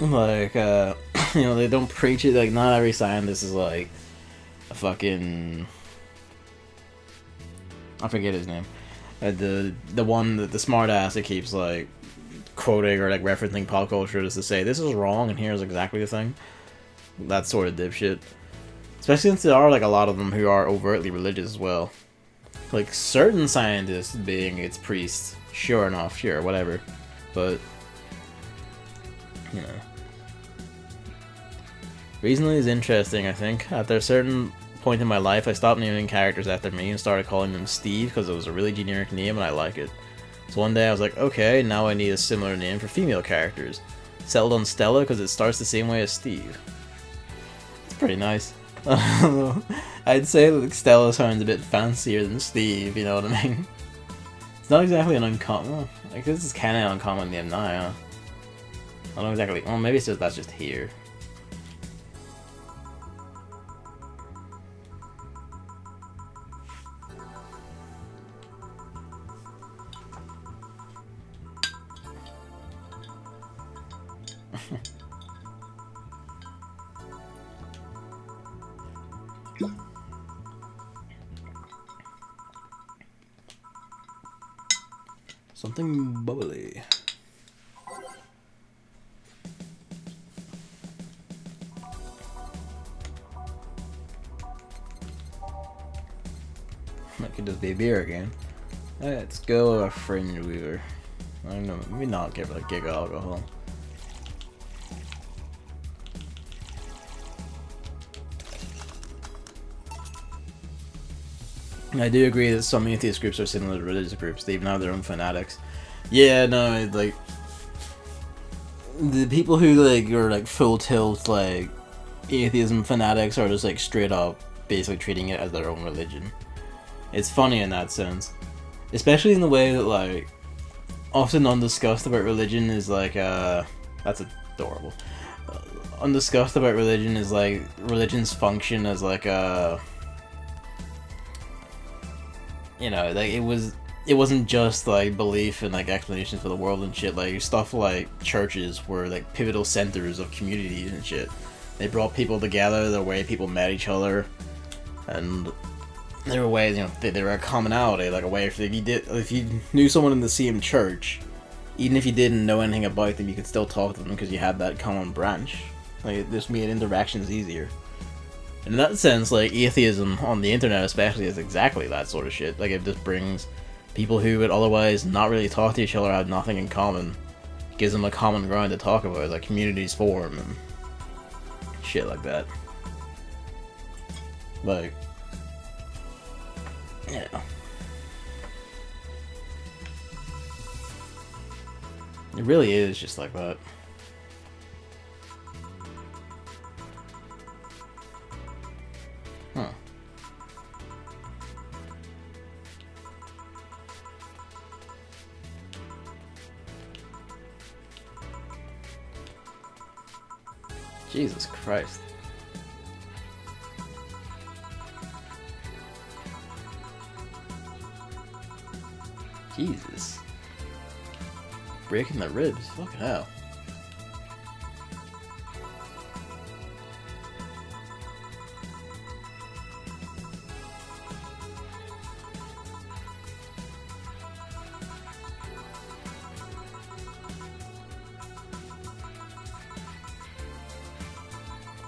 Speaker 1: Like, you know, they don't preach it. Like, not every scientist is, like, a fucking... I forget his name. The one, the smart ass that keeps, like, quoting or, like, referencing pop culture just to say, this is wrong and here's exactly the thing. That sort of dipshit. Especially since there are, like, a lot of them who are overtly religious as well. Like, certain scientists being its priests, sure enough, sure, whatever. But, you know. Recently is interesting, I think. At a certain point in my life, I stopped naming characters after me and started calling them Steve because it was a really generic name and I like it. So one day I was like, okay, now I need a similar name for female characters. Settled on Stella because it starts the same way as Steve. It's pretty nice. I'd say that Stella sounds a bit fancier than Steve, you know what I mean? It's not exactly an uncommon... Like, this is kind of uncommon name now, huh? I don't know exactly... Well, maybe it's just that's just here. Something bubbly. That could just be a beer again. Let's go with a fringe weaver. I don't know, maybe not get like gig alcohol. I do agree that some atheist groups are similar to religious groups. They even have their own fanatics. Yeah, no, like the people who like are like full tilt like atheism fanatics are just like straight up basically treating it as their own religion. It's funny in that sense, especially in the way that like often undiscussed about religion is like that's adorable. Undiscussed about religion is like religion's function as like you know, like it wasn't just like belief and like explanations for the world and shit. Like stuff like churches were like pivotal centers of communities and shit. They brought people together, the way people met each other, and there were ways, you know, they were a commonality, like a way if you knew someone in the same church, even if you didn't know anything about them, you could still talk to them because you had that common branch. Like it just made interactions easier. In that sense, like, atheism on the internet especially is exactly that sort of shit. Like, it just brings people who would otherwise not really talk to each other, have nothing in common, gives them a common ground to talk about, like communities form and shit like that. Like, yeah. It really is just like that. Huh. Jesus Christ. Jesus. Breaking the ribs, fucking hell.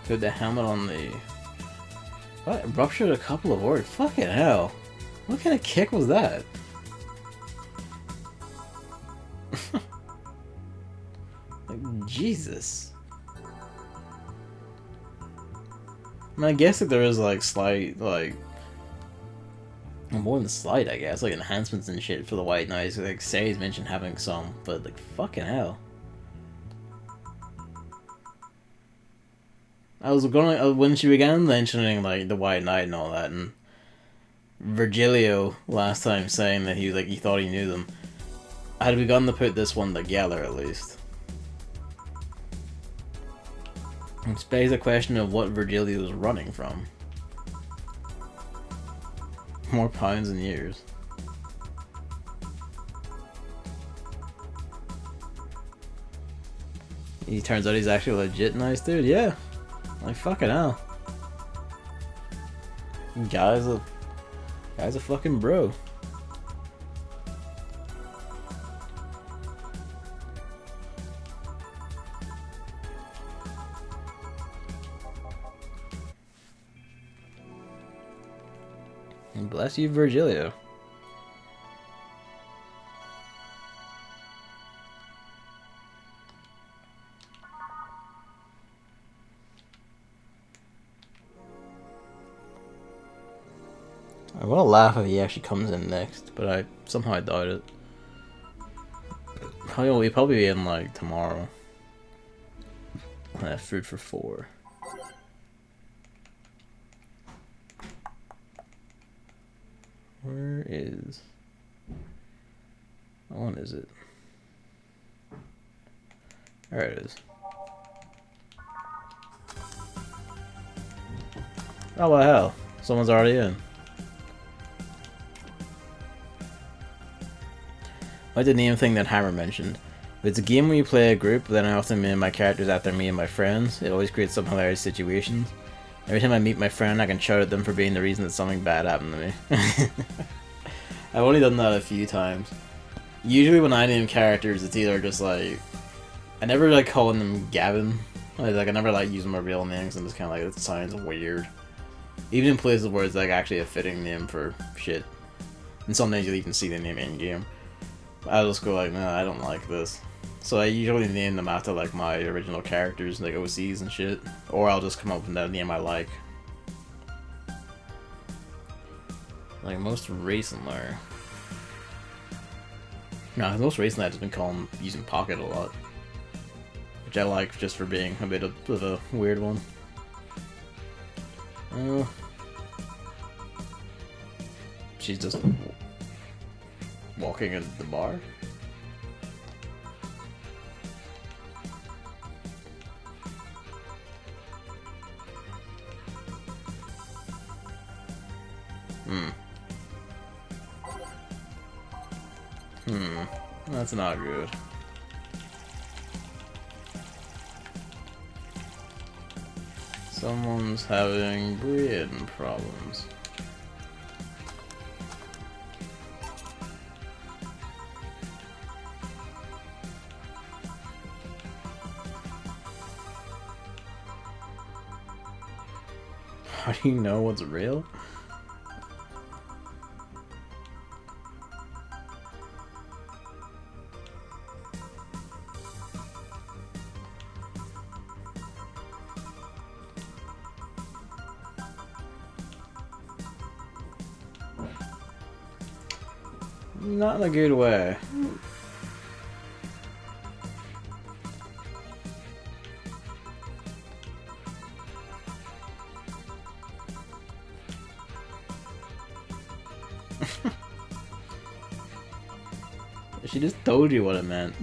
Speaker 1: Put the helmet on the... What? Ruptured a couple of organs? Fucking hell. What kind of kick was that? Like, Jesus. I mean, I guess like, there is like slight, like... more than slight, I guess. Like enhancements and shit for the White Knights. Like, Say's mentioned having some, but like, fucking hell. I was gonna when she began mentioning like the White Knight and all that, and Virgilio last time saying that he thought he knew them. I had begun to put this one together at least. It's basically a question of what Virgilio was running from. More pounds and years. He turns out he's actually a legit nice dude, yeah. Like fucking hell. Guy's a fucking bro. And bless you, Virgilio. I want to laugh if he actually comes in next, but somehow I doubt it. He'll probably be in like tomorrow. I have food for 4. Where is... What one is it? There it is. Oh, what the hell? Someone's already in. Like the name thing that Hammer mentioned. If it's a game where you play a group, then I often name my characters after me and my friends. It always creates some hilarious situations. Every time I meet my friend, I can shout at them for being the reason that something bad happened to me. I've only done that a few times. Usually when I name characters, it's either just like... I never like calling them Gavin. Like I never like using my real names, and it's kind of like, it sounds weird. Even in places where it's like actually a fitting name for shit. And sometimes you'll even see the name in-game. I'll just go like, nah, I don't like this. So I usually name them after like my original characters, like OCs and shit. Or I'll just come up with that name I like. Like most recently... No, most recently I've just been using Pocket a lot. Which I like just for being a bit of a weird one. She's just walking in the bar. That's not good. Someone's having breathing problems. How do you know what's real? Not in a good way. She just told you what it meant.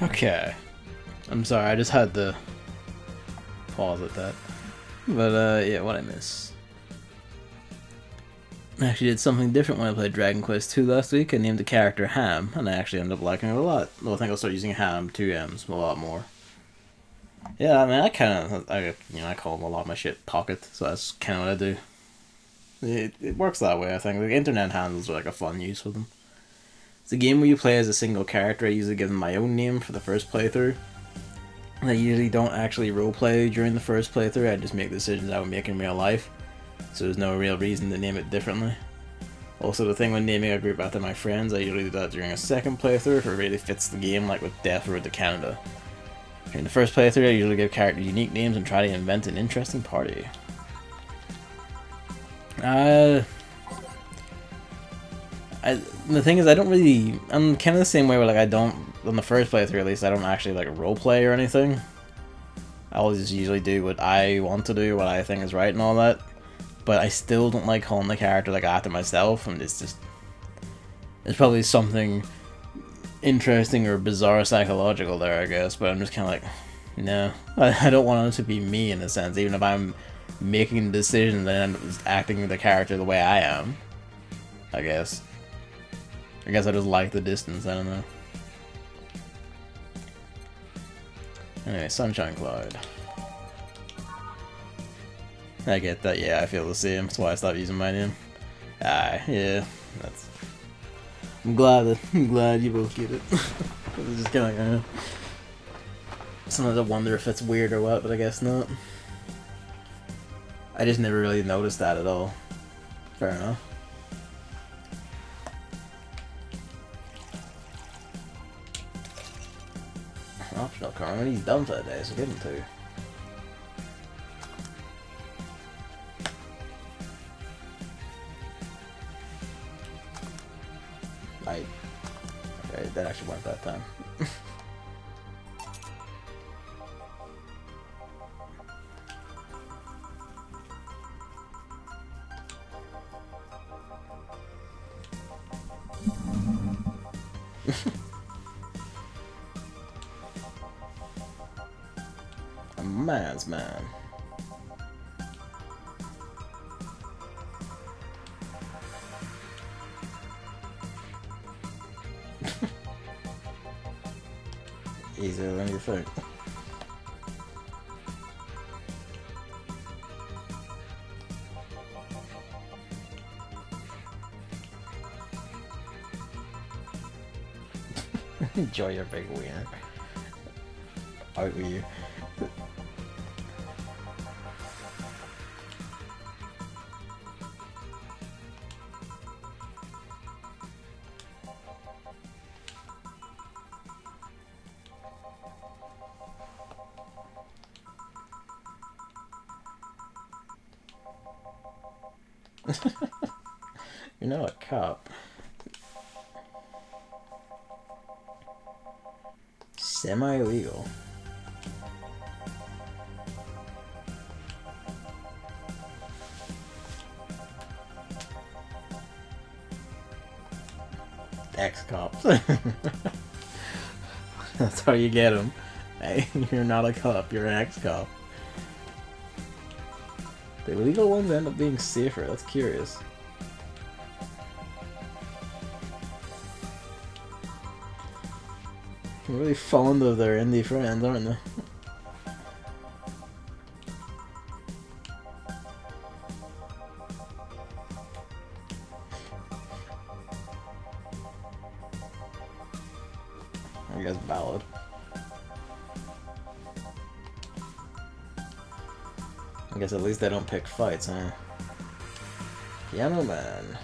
Speaker 1: Okay. I'm sorry, I just had to pause at that. But, yeah, what I miss. I actually did something different when I played Dragon Quest II last week. I named the character Ham, and I actually ended up liking it a lot. Well, I think I'll start using Ham, 2Ms, a lot more. Yeah, I mean, I call them a lot of my shit Pocket, so that's kind of what I do. It works that way, I think. The internet handles are like a fun use for them. It's a game where you play as a single character. I usually give them my own name for the first playthrough. I usually don't actually roleplay during the first playthrough. I just make decisions I would make in real life, so there's no real reason to name it differently. Also, the thing when naming a group after my friends, I usually do that during a second playthrough if it really fits the game, like with Death Road to Canada. In the first playthrough, I usually give characters unique names and try to invent an interesting party. The thing is, I don't really... I'm kind of the same way where, like, I don't... On the first playthrough, at least, I don't actually, like, roleplay or anything. I always just usually do what I want to do, what I think is right and all that. But I still don't like calling the character, like, after myself, and it's just... There's probably something interesting or bizarre psychological there, I guess, but I'm just kind of like... No. I don't want it to be me, in a sense, even if I'm making decisions and end up acting the character the way I am. I guess I just like the distance, I don't know. Anyway, Sunshine Cloud. I get that, yeah, I feel the same. That's why I stopped using my name. Yeah, that's... I'm glad you both get it. It's just kinda like, sometimes I wonder if it's weird or what, but I guess not. I just never really noticed that at all. Fair enough. Optional Carmen, he's done for the day, so give him 2. Okay, that actually worked that time. A man's man. Easier than you think. Enjoy your big wiener. Out with you. You're not a cop. Semi-illegal. Ex-cops. That's how you get them. Hey, you're not a cop, you're an ex-cop. The illegal ones end up being safer, that's curious. They're really fond of their indie friends, aren't they? I guess valid. I guess at least they don't pick fights, huh? Piano Man.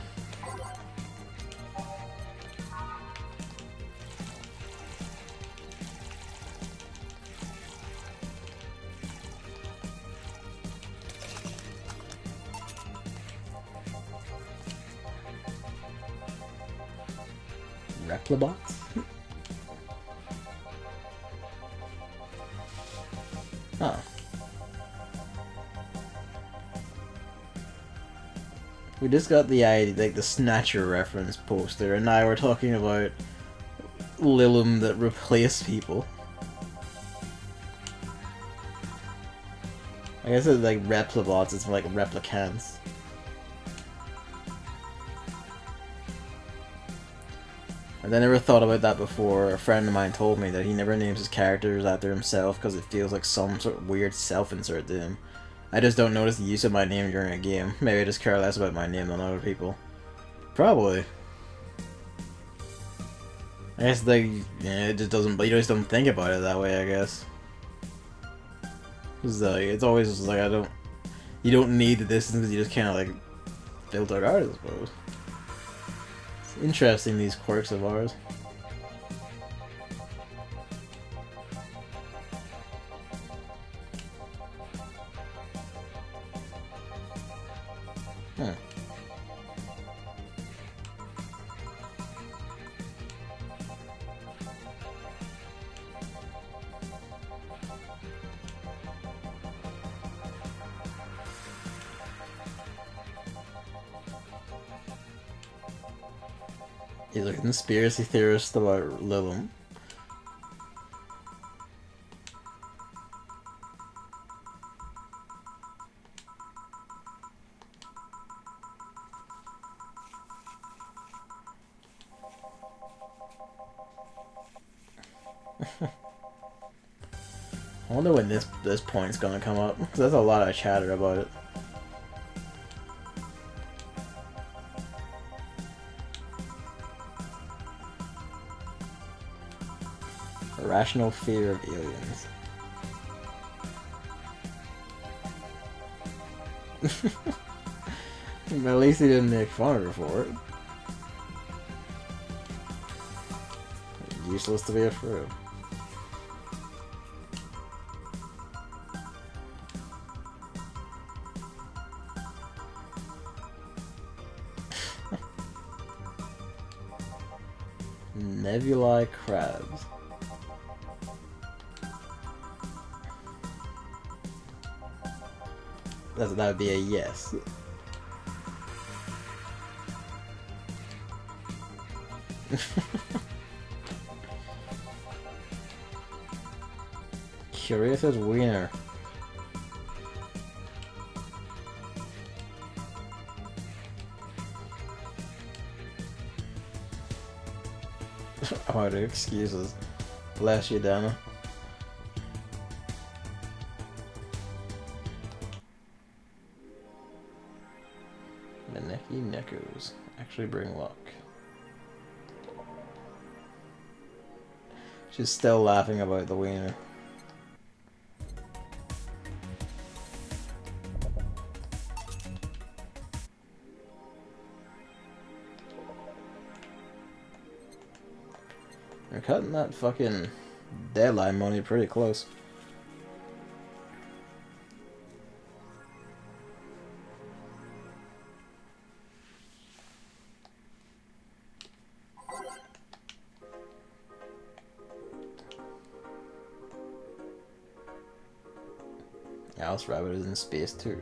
Speaker 1: Replibots? Huh. We just got the idea, like the Snatcher reference poster, and now we're talking about Lilum that replace people. I guess it's like Replibots, it's like replicants. And I never thought about that before. A friend of mine told me that he never names his characters after himself because it feels like some sort of weird self-insert to him. I just don't notice the use of my name during a game. Maybe I just care less about my name than other people. Probably. I guess like, yeah, it just doesn't, but you just don't think about it that way, I guess. It's always just like, you don't need the distance, you just kind of like filter it out, I suppose. It's interesting, these quirks of ours. Hmm. He's a conspiracy theorist about Lilum. I wonder when this point's gonna come up, because there's a lot of chatter about it. Irrational fear of aliens. At least he didn't make fun of her for it. Useless to be afraid. Nebulae crabs. That would be a yes. Curious as wiener. Oh, the excuses. Bless you, Dana. The necky neckos actually bring luck. She's still laughing about the wiener. They're cutting that fucking deadline money pretty close. Alice Rabbit is in space too.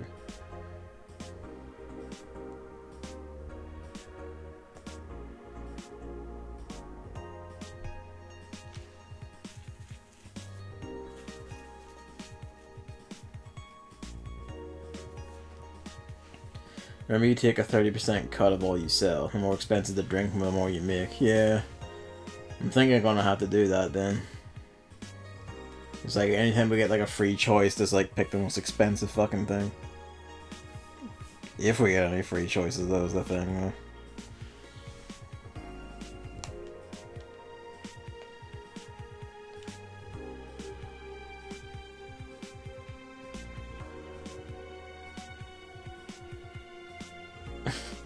Speaker 1: Remember, you take a 30% cut of all you sell. The more expensive the drink, the more you make. Yeah. I'm thinking I'm gonna have to do that then. It's like anytime we get like a free choice, just like pick the most expensive fucking thing. If we get any free choices, that was the thing.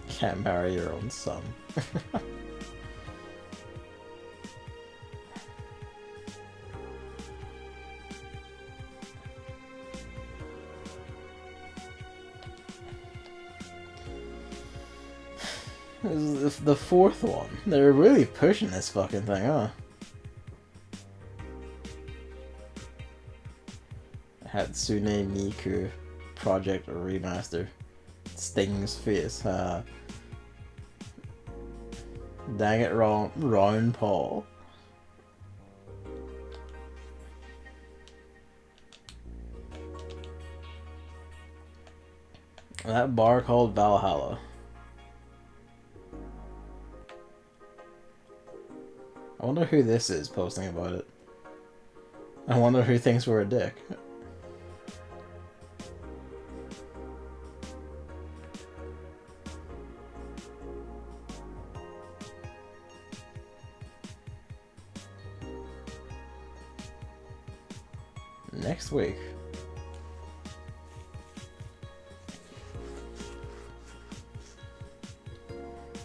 Speaker 1: Can't marry your own son. This is the fourth one. They're really pushing this fucking thing, huh? Hatsune Miku Project Remaster. Sting's face. Dang it, Ron Paul. That bar called Valhalla. I wonder who this is posting about it. I wonder who thinks we're a dick. Next week.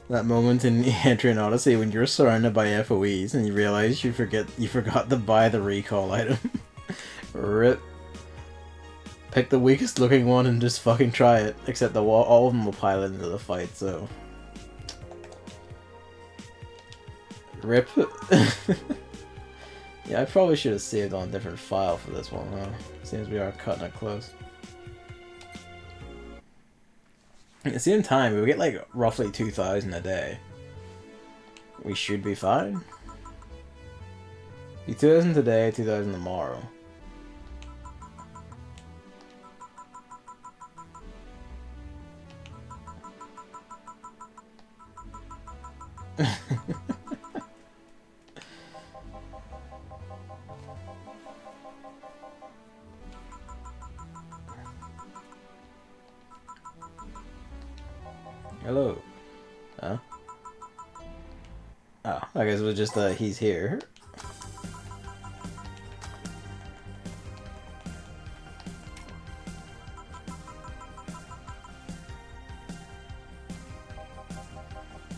Speaker 1: That moment in Etrian Odyssey when you're surrounded by FOEs and you realize you forgot to buy the recall item. Rip. Pick the weakest looking one and just fucking try it. Except all of them will pilot into the fight, so... Rip. Yeah, I probably should have saved on a different file for this one, huh? Seems we are cutting it close. At the same time, we get like roughly 2,000 a day. We should be fine. Be 2,000 today, 2,000 tomorrow. Hello. Huh? Oh, I guess it was just he's here.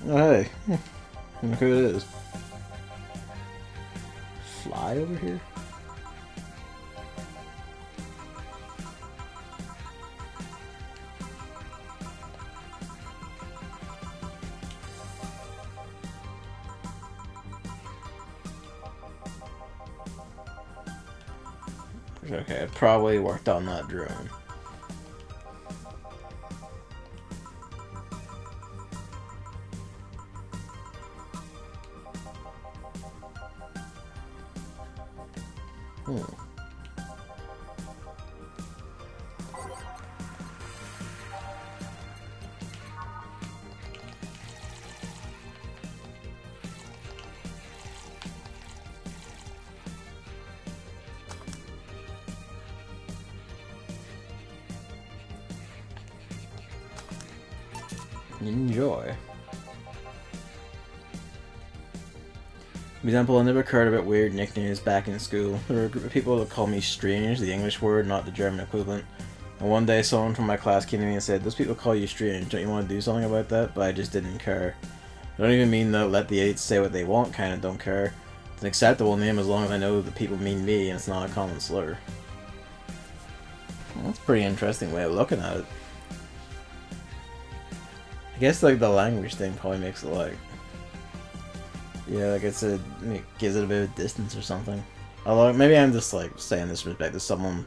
Speaker 1: Oh, hey. Look who it is. Fly over here? Okay, I probably worked on that drone. Enjoy. For example, I never heard about weird nicknames back in school. There were a group of people that called me Strange, the English word, not the German equivalent. And one day someone from my class came to me and said, "Those people call you Strange, don't you want to do something about that?" But I just didn't care. I don't even mean the let the idiots say what they want kind of don't care. It's an acceptable name as long as I know that people mean me and it's not a common slur. Well, that's a pretty interesting way of looking at it. I guess like the language thing probably makes it like, yeah, like it gives it a bit of distance or something. Although maybe I'm just like saying this with respect to someone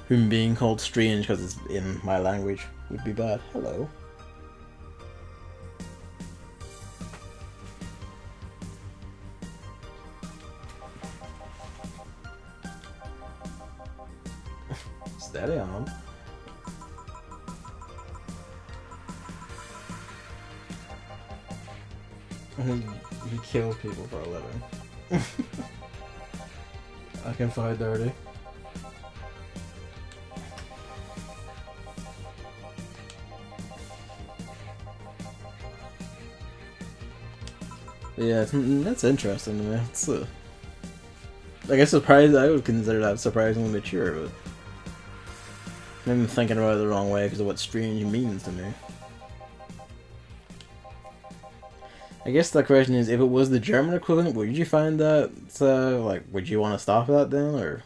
Speaker 1: whom being called strange because it's in my language would be bad. Hello. Steady on. He kills people for a living. I can fight dirty. Yeah, that's interesting to me. It's I guess surprised. I would consider that surprisingly mature, but maybe I'm thinking about it the wrong way because of what strange means to me. I guess the question is, if it was the German equivalent, would you find that, like, would you want to stop that then, or?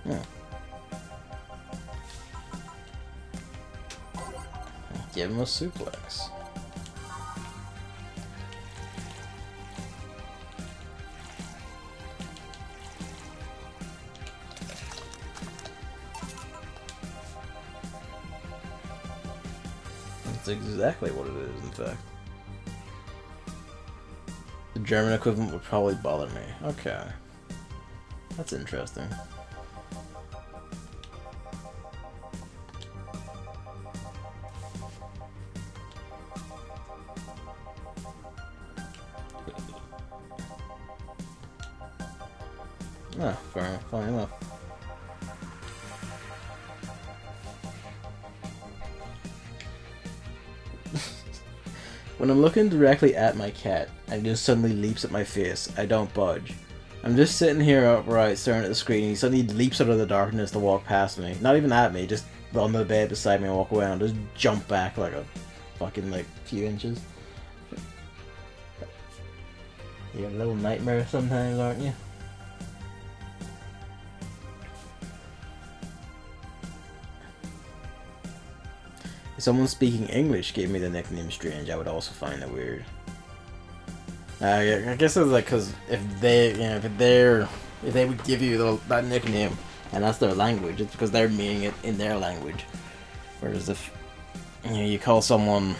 Speaker 1: Yeah. Give him a suplex. That's exactly what it is, in fact. The German equivalent would probably bother me. Okay. That's interesting. Ah, fair enough, fine enough. When I'm looking directly at my cat, and it just suddenly leaps at my face, I don't budge. I'm just sitting here upright, staring at the screen, and he suddenly leaps out of the darkness to walk past me. Not even at me, just on the bed beside me and walk away, and I'll just jump back like a fucking, like, few inches. You're a little nightmare sometimes, aren't you? If someone speaking English gave me the nickname Strange, I would also find it weird. I guess it's like, because if they, if they would give you that nickname and that's their language, it's because they're meaning it in their language. Whereas if you call someone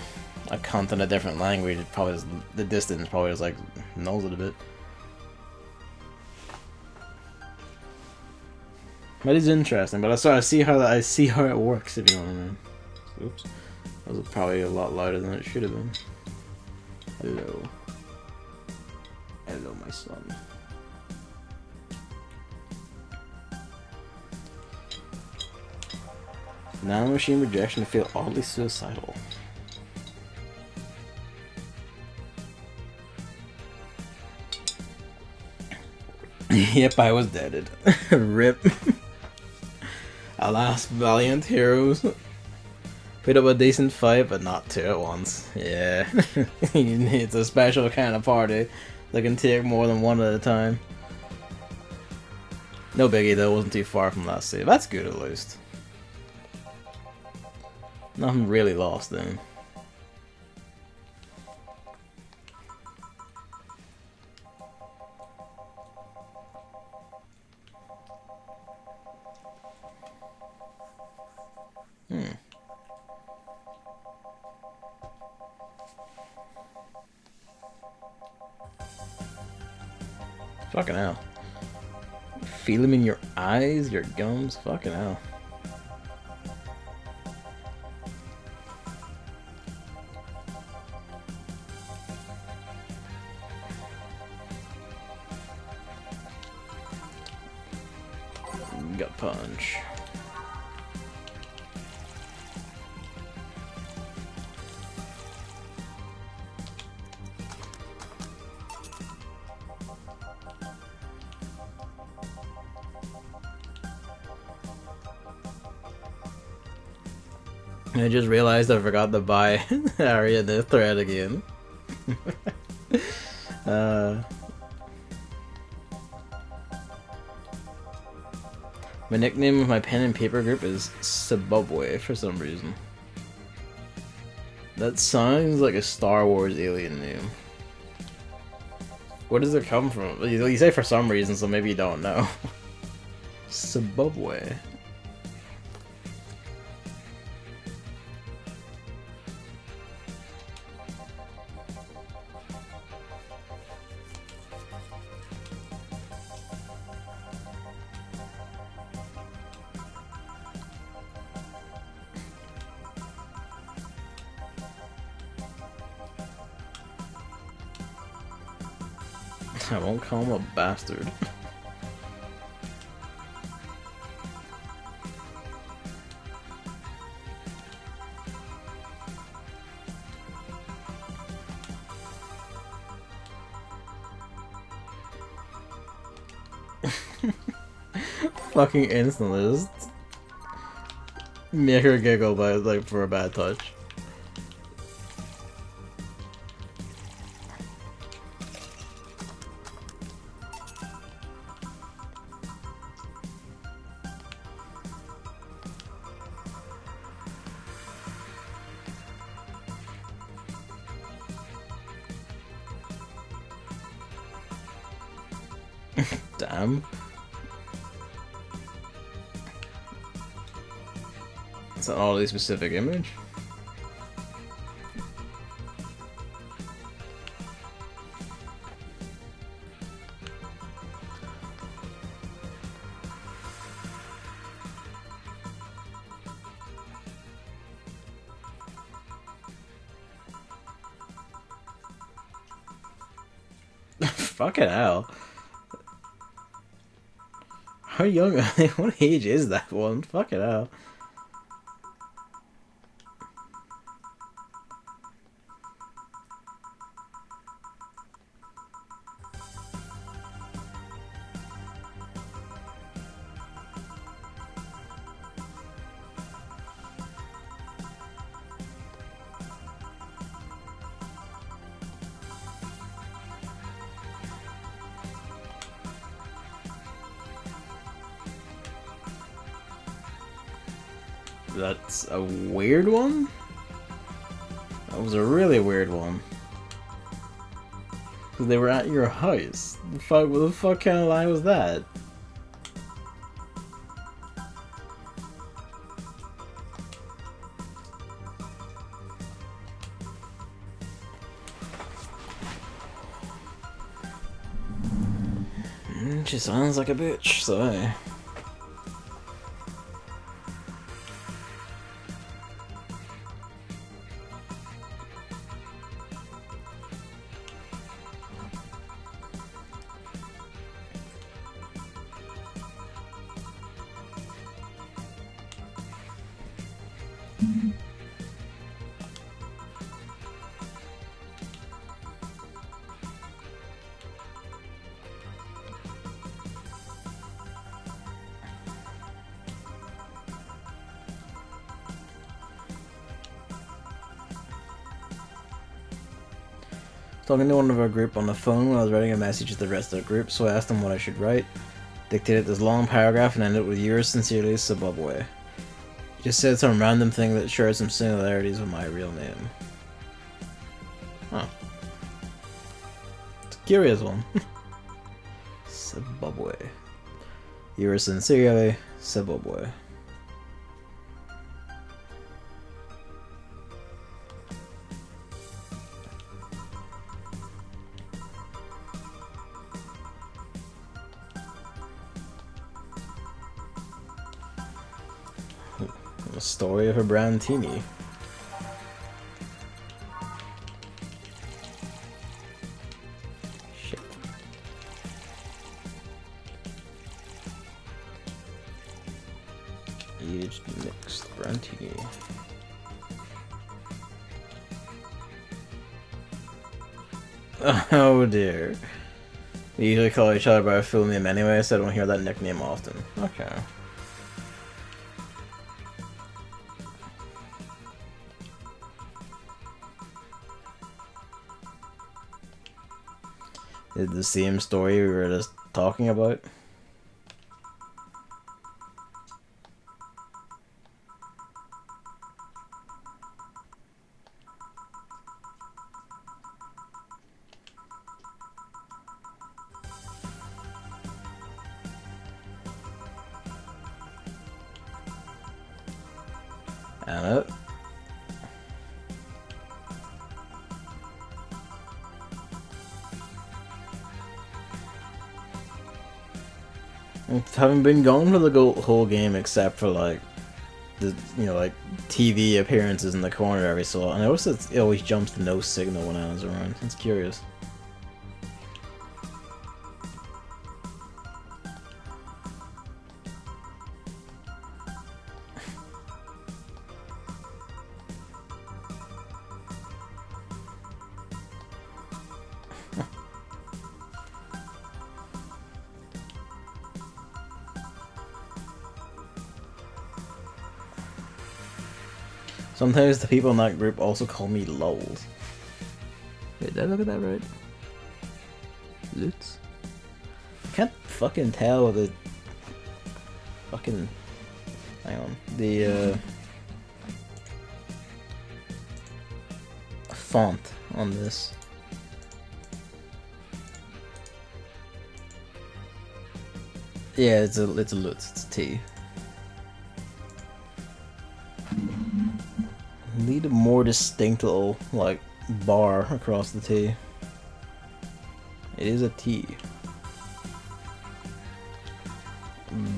Speaker 1: a cunt in a different language, it probably is, the distance probably just like knows it a bit. But it's interesting. But I see how it works. If you know what I mean. Oops, that was probably a lot louder than it should have been. Hello. Hello, my son. Nanomachine rejection to feel oddly suicidal. Yep, I was deaded. Rip. Alas, valiant heroes. Put up a decent fight, but not two at once. Yeah. It's a special kind of party that can take more than one at a time. No biggie though, wasn't too far from last save. That's good at least. Nothing really lost then. Fucking hell. Feel them in your eyes, your gums, fucking hell. Gut punch. I just realized I forgot to buy Arya the thread again. My nickname of my pen and paper group is Zimbabwe for some reason. That sounds like a Star Wars alien name. Where does it come from? You say for some reason, so maybe you don't know. Zimbabwe. I won't call him a bastard. Fucking instantly, just make her giggle by like for a bad touch. Damn. It's an oddly specific image. Fucking hell. How young are they? What age is that one? Fucking hell. That's a weird one? That was a really weird one. Because they were at your house. What the fuck kind of lie was that? She sounds like a bitch, so hey. Talking to one of our group on the phone when I was writing a message to the rest of the group, so I asked them what I should write. Dictated this long paragraph and ended with yours sincerely, Zimbabwe. Just said some random thing that shares some similarities with my real name. Huh. It's a curious one. Zimbabwe. Yours sincerely, Zimbabwe. The story of a Brandtini. Shit. Aged mixed Brandtini. Oh dear. We usually call each other by our full name anyway, so I don't hear that nickname often. Okay. Is it the same story we were just talking about? Anna? Haven't been gone for the whole game except for like the like TV appearances in the corner every so often. I notice it always jumps to no signal when Anna's around. It's curious. Sometimes the people in that group also call me lols. Wait, did I look at that right? Lutz? I can't fucking tell what the fucking... Hang on. The font on this. Yeah, it's a Lutz, it's a T. Need a more distinct little, like, bar across the T. It is a T.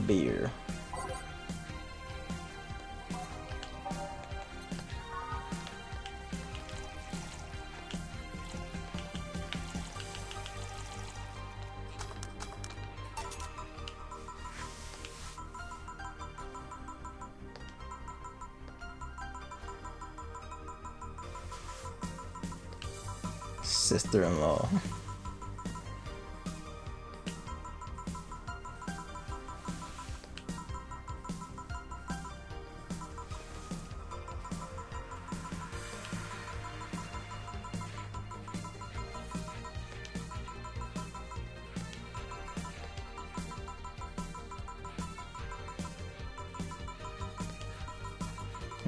Speaker 1: Beer. Sister-in-law.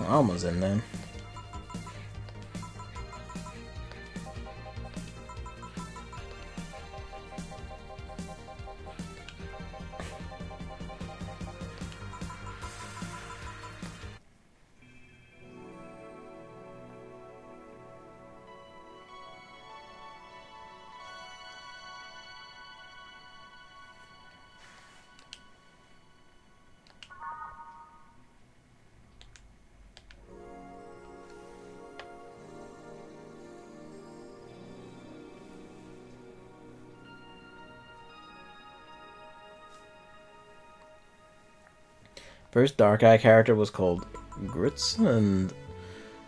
Speaker 1: Alma's in then. First Dark Eye character was called Grits, and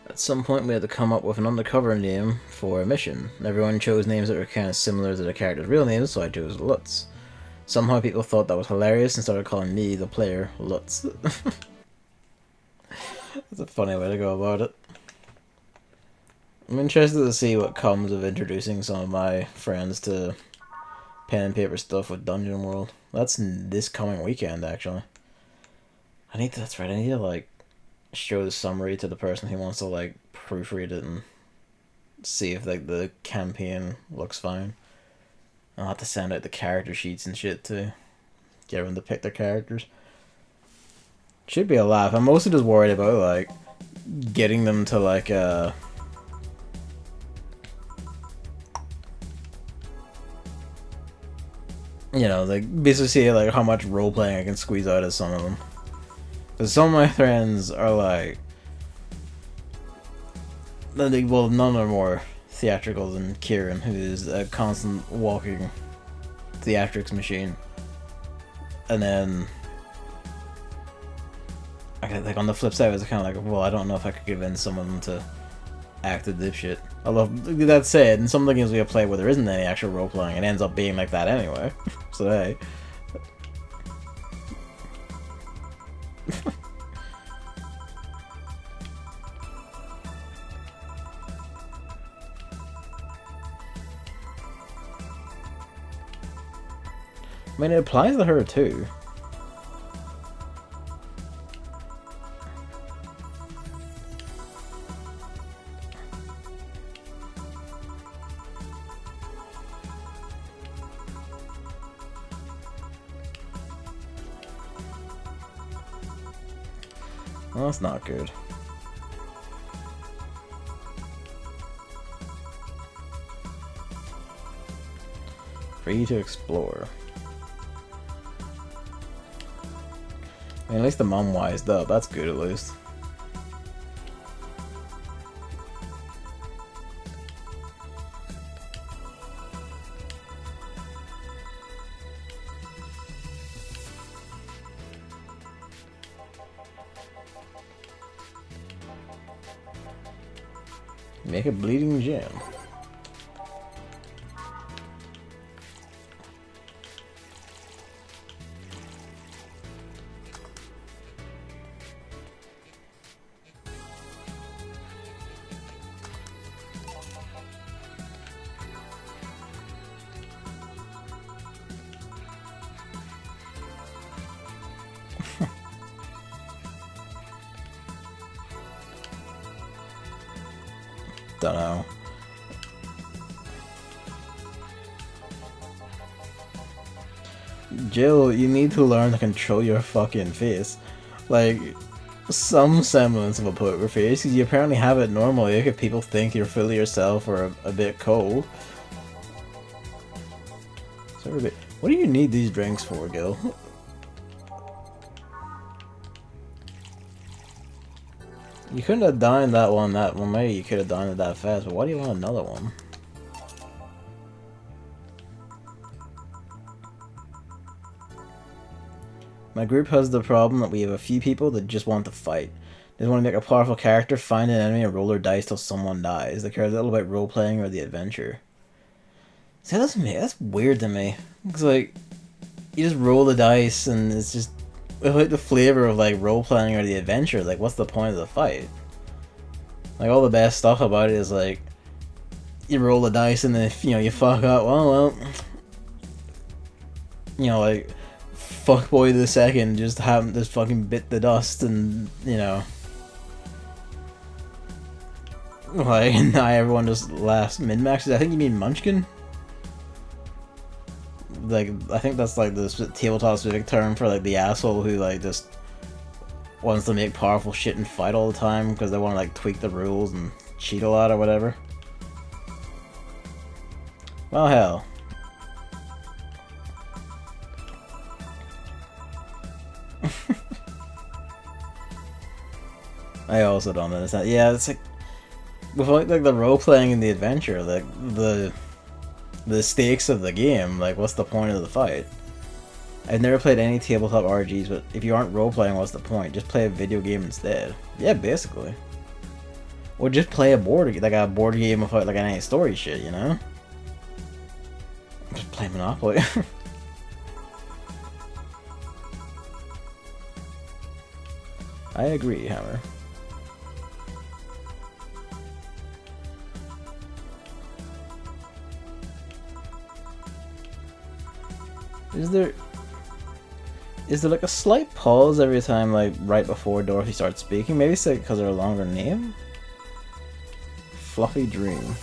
Speaker 1: at some point we had to come up with an undercover name for a mission. Everyone chose names that were kind of similar to the character's real names, so I chose Lutz. Somehow people thought that was hilarious and started calling me, the player, Lutz. That's a funny way to go about it. I'm interested to see what comes of introducing some of my friends to pen and paper stuff with Dungeon World. That's this coming weekend, actually. That's right, I need to, like, show the summary to the person who wants to, like, proofread it and see if, like, the campaign looks fine. I'll have to send out the character sheets and shit, too. Get everyone to pick their characters. Should be a laugh. I'm mostly just worried about, like, getting them to, like, you know, like, basically see, like, how much role-playing I can squeeze out of some of them. Because some of my friends are like, well, none are more theatrical than Kieran, who is a constant walking theatrics machine. And then, like, on the flip side, it was kind of like, well, I don't know if I could convince some of them to act a dipshit. Although, that said, in some of the games we have played where there isn't any actual role-playing, it ends up being like that anyway. So, hey. I mean, it applies to her too. Well, that's not good. Free to explore. I mean, at least the mom wised up. That's good, at least. Make a bleeding gem. Don't know. Jill, you need to learn to control your fucking face. Like, some semblance of a poker face, because you apparently have it normally if people think you're fully yourself or a bit cold. So, what do you need these drinks for, Gil? You couldn't have dined that one maybe you could have dined it that fast, but why do you want another one? My group has the problem that we have a few people that just want to fight. They want to make a powerful character, find an enemy, and roll their dice till someone dies. They care a little about role-playing or the adventure. See, that's weird to me. It's like, you just roll the dice and it's just, without the flavor of like role-playing or the adventure, like what's the point of the fight? Like, all the best stuff about it is like, you roll the dice and then if, you know, you fuck up, well, you know, like, fuckboy the second just fucking bit the dust and, you know, Like, now everyone just laughs min-maxes. I think you mean Munchkin? Like, I think that's like the tabletop specific term for like the asshole who like just wants to make powerful shit and fight all the time because they want to like tweak the rules and cheat a lot or whatever. Well, hell. I also don't understand. Yeah, it's like with like the role playing and the adventure, like the stakes of the game. Like, what's the point of the fight? I've never played any tabletop RPGs, but if you aren't role playing, what's the point? Just play a video game instead. Yeah, basically. Or just play a board game without like any story shit, you know? Just play Monopoly. I agree, Hammer. Is there like a slight pause every time, like right before Dorothy starts speaking? Maybe it's like because of her longer name? Fluffy Dream.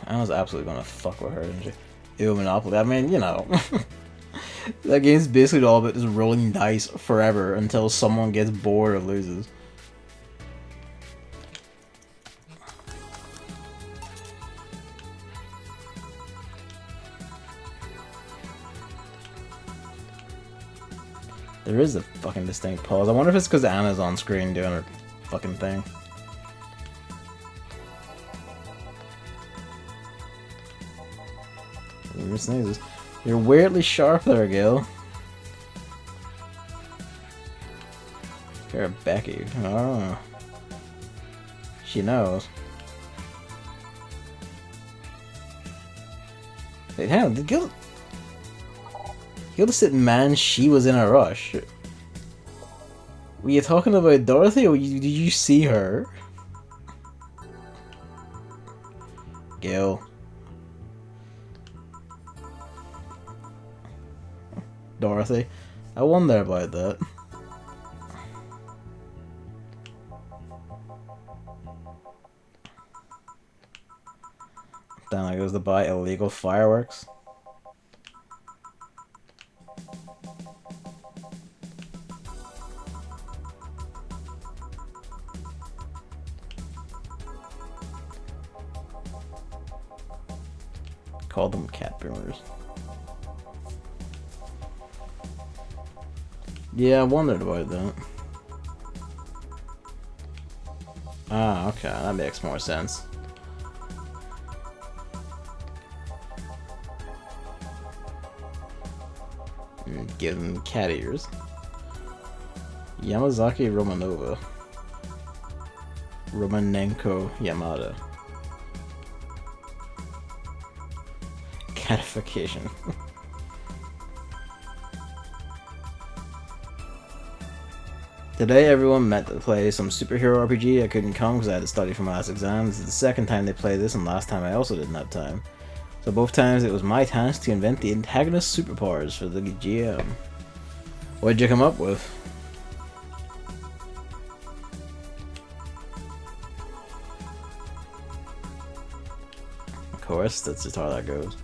Speaker 1: I was absolutely gonna fuck with her, didn't you? Ew, Monopoly. I mean, you know. That game's basically all about just rolling dice forever until someone gets bored or loses. There is a fucking distinct pause. I wonder if it's because Anna's on screen doing her fucking thing. Sneezes. You're weirdly sharp there, Gil. You're a Becky. Oh. She knows. Wait, hang on, did Gil just said, man, she was in a rush. Were you talking about Dorothy, or did you see her? Gil. Dorothy. I wonder about that. Then I goes to buy illegal fireworks. Call them cat boomers. Yeah, I wondered about that. Ah, okay, that makes more sense. Give them cat ears. Yamazaki Romanova. Romanenko Yamada. Catification. Today everyone met to play some superhero RPG. I couldn't come because I had to study for my last exam. This is the second time they played this, and last time I also didn't have time. So both times it was my task to invent the antagonist superpowers for the GM. What'd you come up with? Of course, that's just how that goes.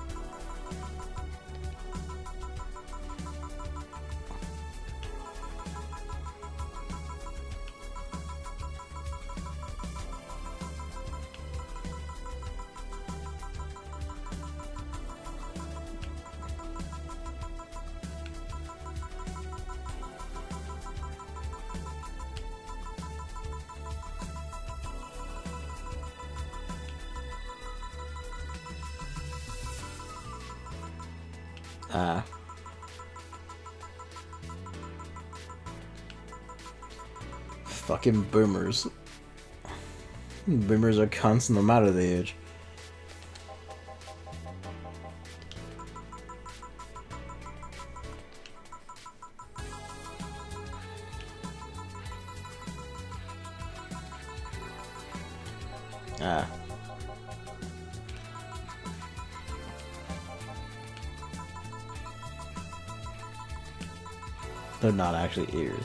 Speaker 1: Ah. Fucking boomers. Boomers are cunts no matter the age. Ah. They're not actually ears.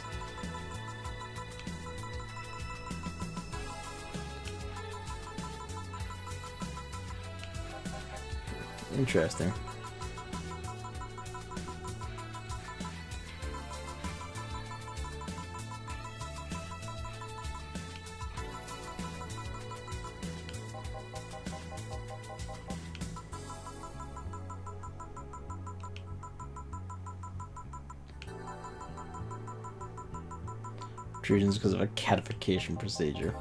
Speaker 1: Interesting. Intrusions because of a catification procedure.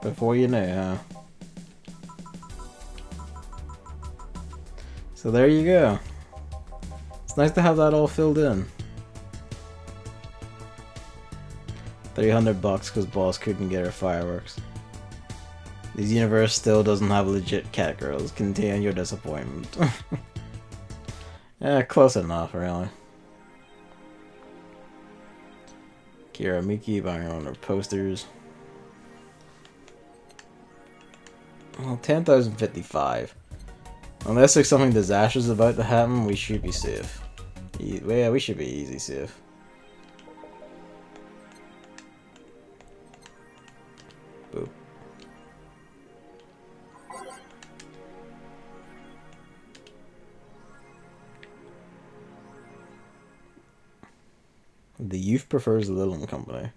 Speaker 1: Before you know, huh? So there you go. It's nice to have that all filled in. $300 because boss couldn't get her fireworks. This universe still doesn't have legit cat girls. Contain your disappointment. Yeah, close enough, really. Kira Miki buying on her posters. Well, 10,055. Unless there's something disastrous about to happen, we should be safe. Yeah, we should be easy safe. Boop. The youth prefers little company.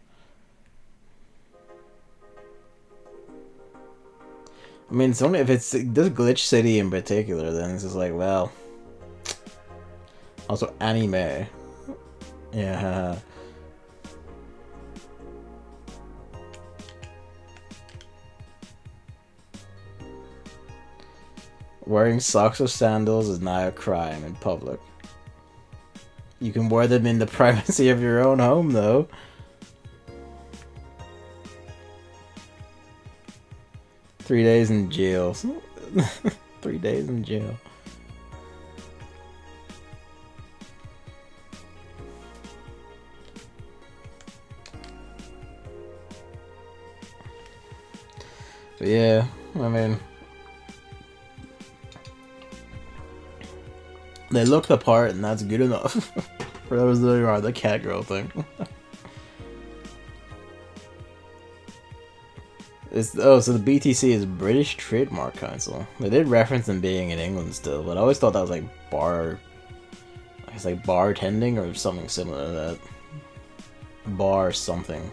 Speaker 1: I mean, it's only if it's this glitch city in particular, then it's just like, well. Also, anime. Yeah. Wearing socks or sandals is now a crime in public. You can wear them in the privacy of your own home, though. Three days in jail. 3 days in jail. But yeah, I mean, they look the part, and that's good enough. For those that are the cat girl thing. So the BTC is British Trademark Council. They did reference them being in England still, but I always thought that was like it's like bartending or something similar to that. Bar something.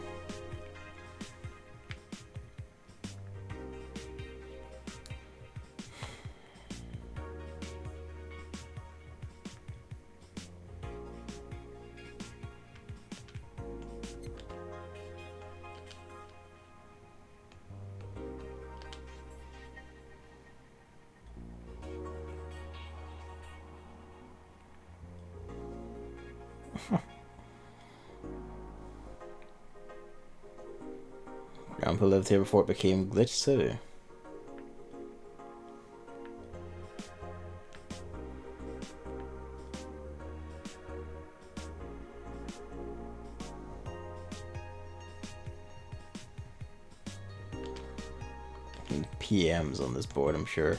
Speaker 1: Grandpa lived here before it became Glitch City. PMs on this board, I'm sure.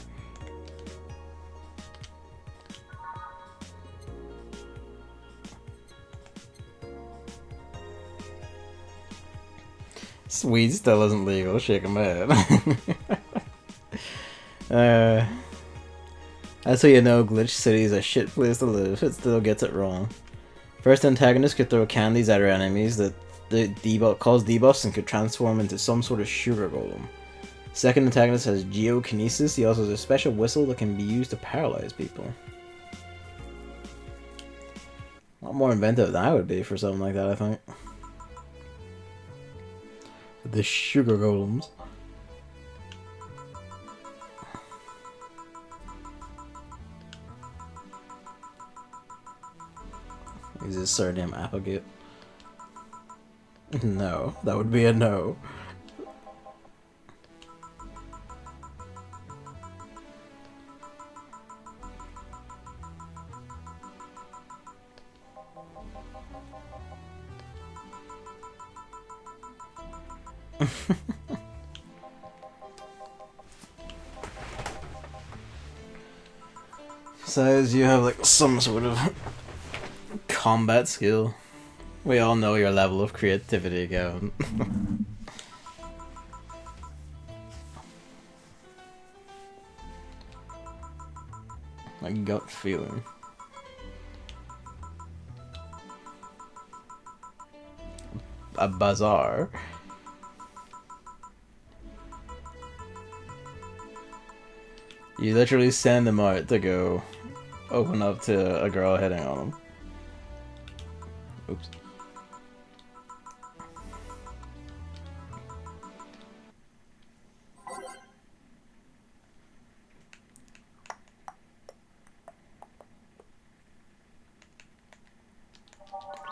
Speaker 1: Weed still isn't legal, shaking my head. That's how you know Glitch City is a shit place to live. It still gets it wrong. First antagonist could throw candies at her enemies that cause debuffs and could transform into some sort of sugar golem. Second antagonist has geokinesis. He also has a special whistle that can be used to paralyze people. A lot more inventive than I would be for something like that, I think. The sugar golems. Is his surname Applegate? No, that would be a no. Says you have like some sort of combat skill. We all know your level of creativity, Gavin. My gut feeling. A bazaar. You literally send them out to go open up to a girl hitting on them. Oops.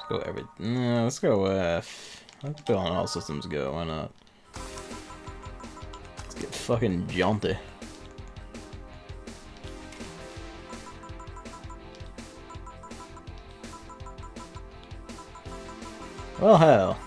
Speaker 1: Let's go no, let's go F. Let's go on all systems go, why not? Let's get fucking jaunty. Well, hell.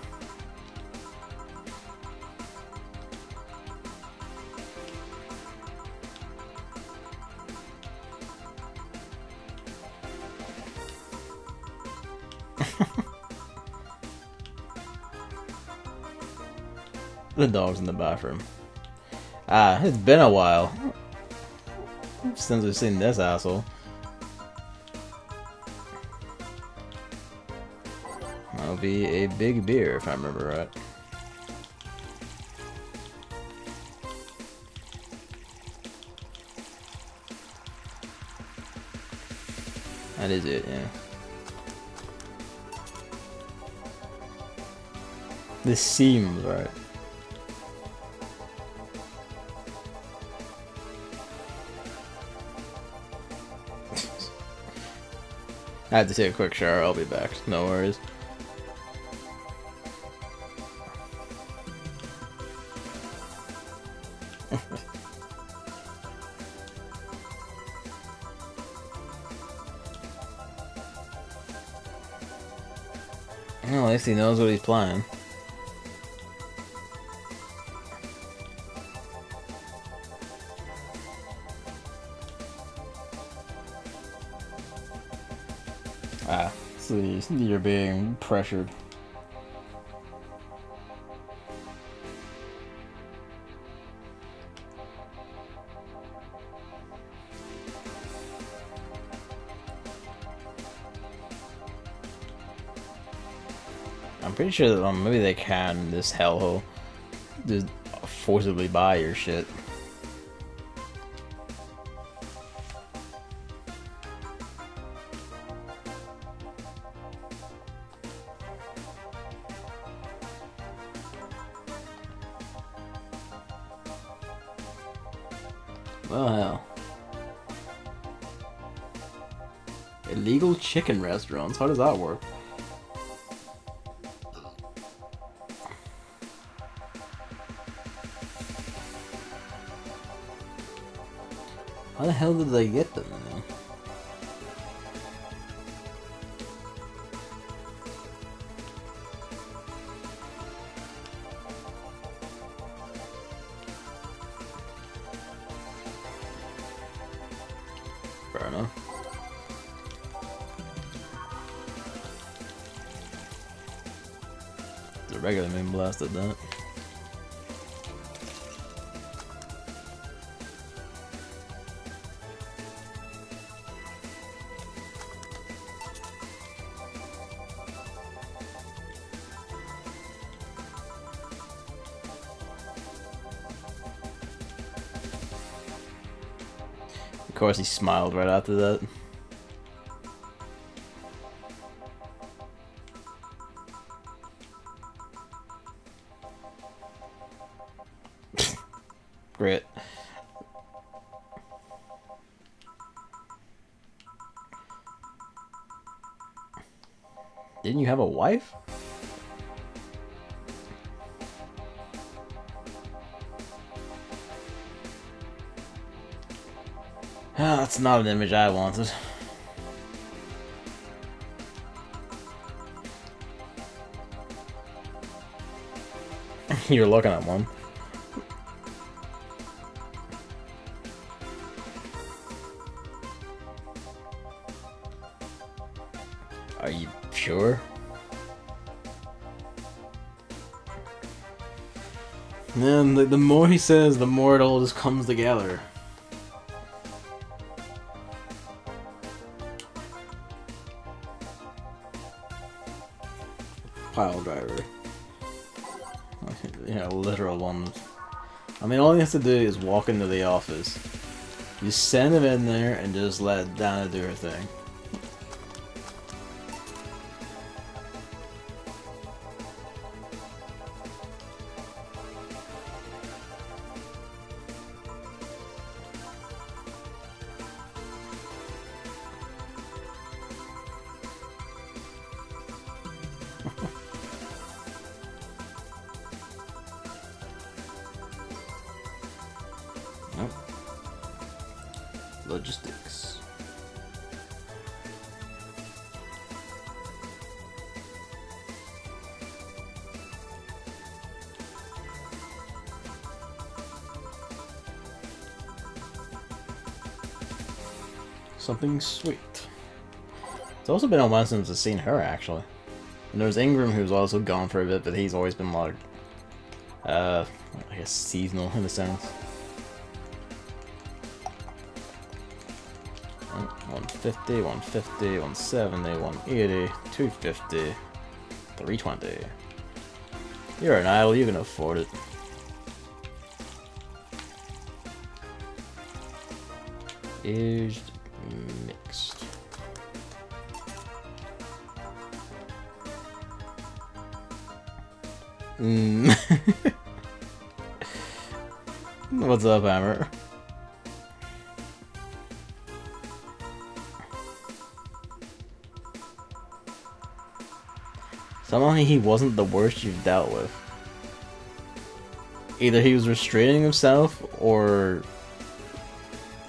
Speaker 1: The dog's in the bathroom. Ah, it's been a while since we've seen this asshole. That'll be a big beer if I remember right. That is it, yeah. This seems right. I had to take a quick shower, I'll be back. No worries. Well, at least he knows what he's playing. Ah, so you're being pressured. I'm pretty sure that maybe they can this hellhole just forcibly buy your shit. Well, hell. Illegal chicken restaurants? How does that work? How the hell did they get them, man? Fair enough. The regular main blast did that. Of course, he smiled right after that. Great. Didn't you have a wife? Ah, that's not an image I wanted. You're looking at one. Are you sure? And the more he says, the more it all just comes together. Pile driver. You know, literal ones. I mean, all he has to do is walk into the office. You send him in there and just let Dana do her thing. Nope. Logistics. Something sweet. It's also been a while since I've seen her, actually. And there's Ingram, who's also gone for a bit, but he's always been like, I guess seasonal in a sense. 150, 150, 170, 180, 250, 320. You're an idol, you can afford it. Aged, mixed. What's up, Hammer? Somehow he wasn't the worst you've dealt with. Either he was restraining himself, or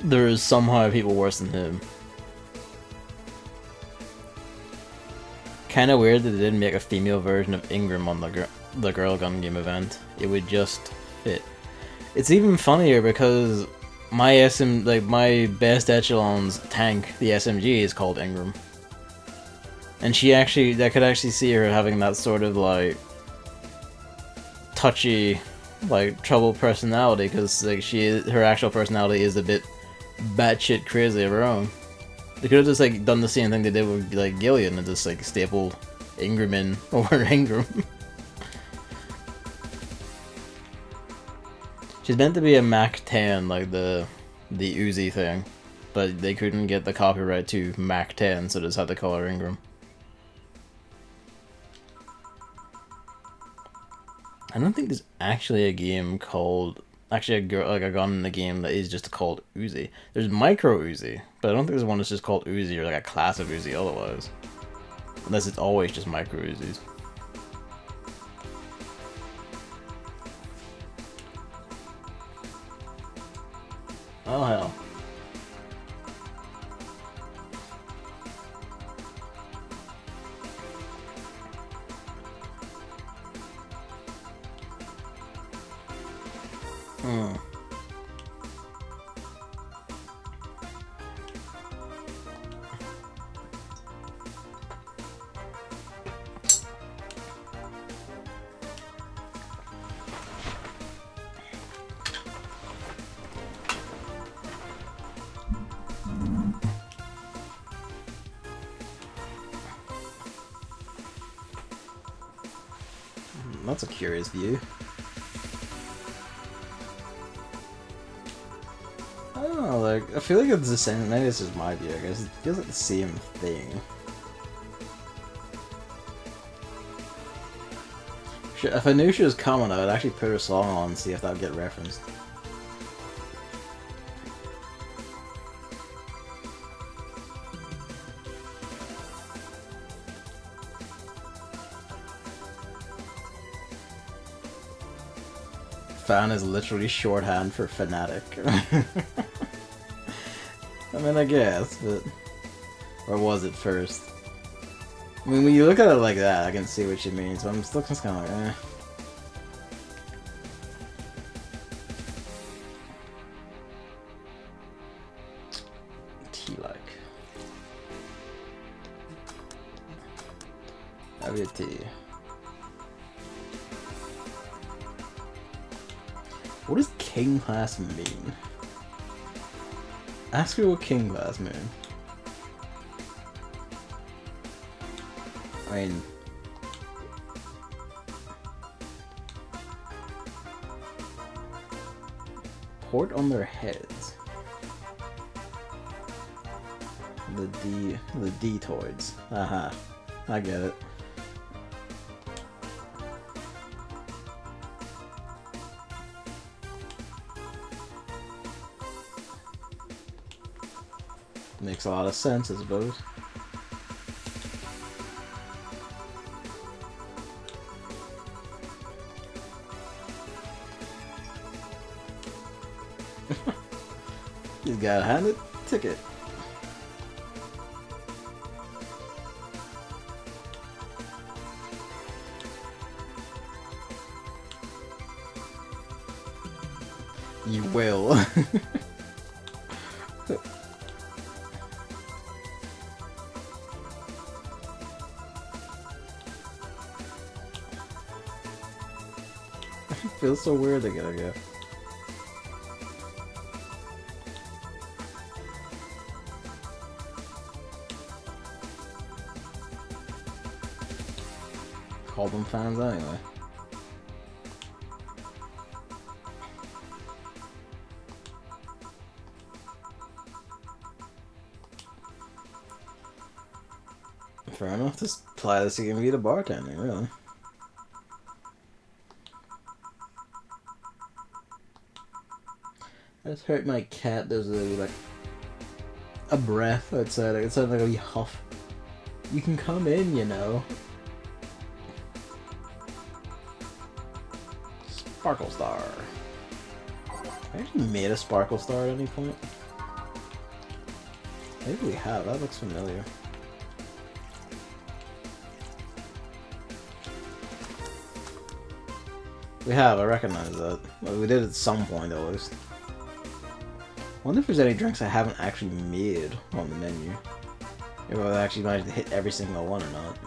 Speaker 1: there's somehow people worse than him. Kinda weird that they didn't make a female version of Ingram on the Girl Gun Game event. It would just fit. It's even funnier because my my best echelon's tank, the SMG, is called Ingram. And I could actually see her having that sort of like touchy, like troubled personality, because like her actual personality is a bit batshit crazy of her own. They could have just like done the same thing they did with like Gillian and just like stapled Ingram in over Ingram. She's meant to be a Mac 10, like the Uzi thing, but they couldn't get the copyright to Mac 10, so they just had to call her Ingram. I don't think there's actually a game called a gun in the game that is just called Uzi. There's Micro Uzi, but I don't think there's one that's just called Uzi or like a class of Uzi otherwise. Unless it's always just Micro Uzis. Oh hell. That's a curious view. I don't know, like, I feel like it's the same, maybe this is my view, I guess. It feels like the same thing. If I knew she was coming, I would actually put her song on and see if that would get referenced. Fan is literally shorthand for fanatic. I mean, I guess, but... Or was it first? I mean, when you look at it like that, I can see what you mean, so I'm still just kind of like, eh. Have your tea. What does king class mean? Ask her what king class means. I mean... Port on their heads. The D-toids. Aha. I get it. Makes a lot of sense, I suppose. He's got a handed ticket. You will. It feels so weird to get a gift. Call them fans anyway. Fair enough, just apply this again via the bartending, really. I just heard my cat, there's like a breath outside, it sounded like a wee huff. You can come in, you know. Sparkle Star. I actually made a Sparkle Star at any point. Maybe we have, that looks familiar. We have, I recognize that. Well, we did at some point at least. I wonder if there's any drinks I haven't actually made on the menu. If I actually managed to hit every single one or not.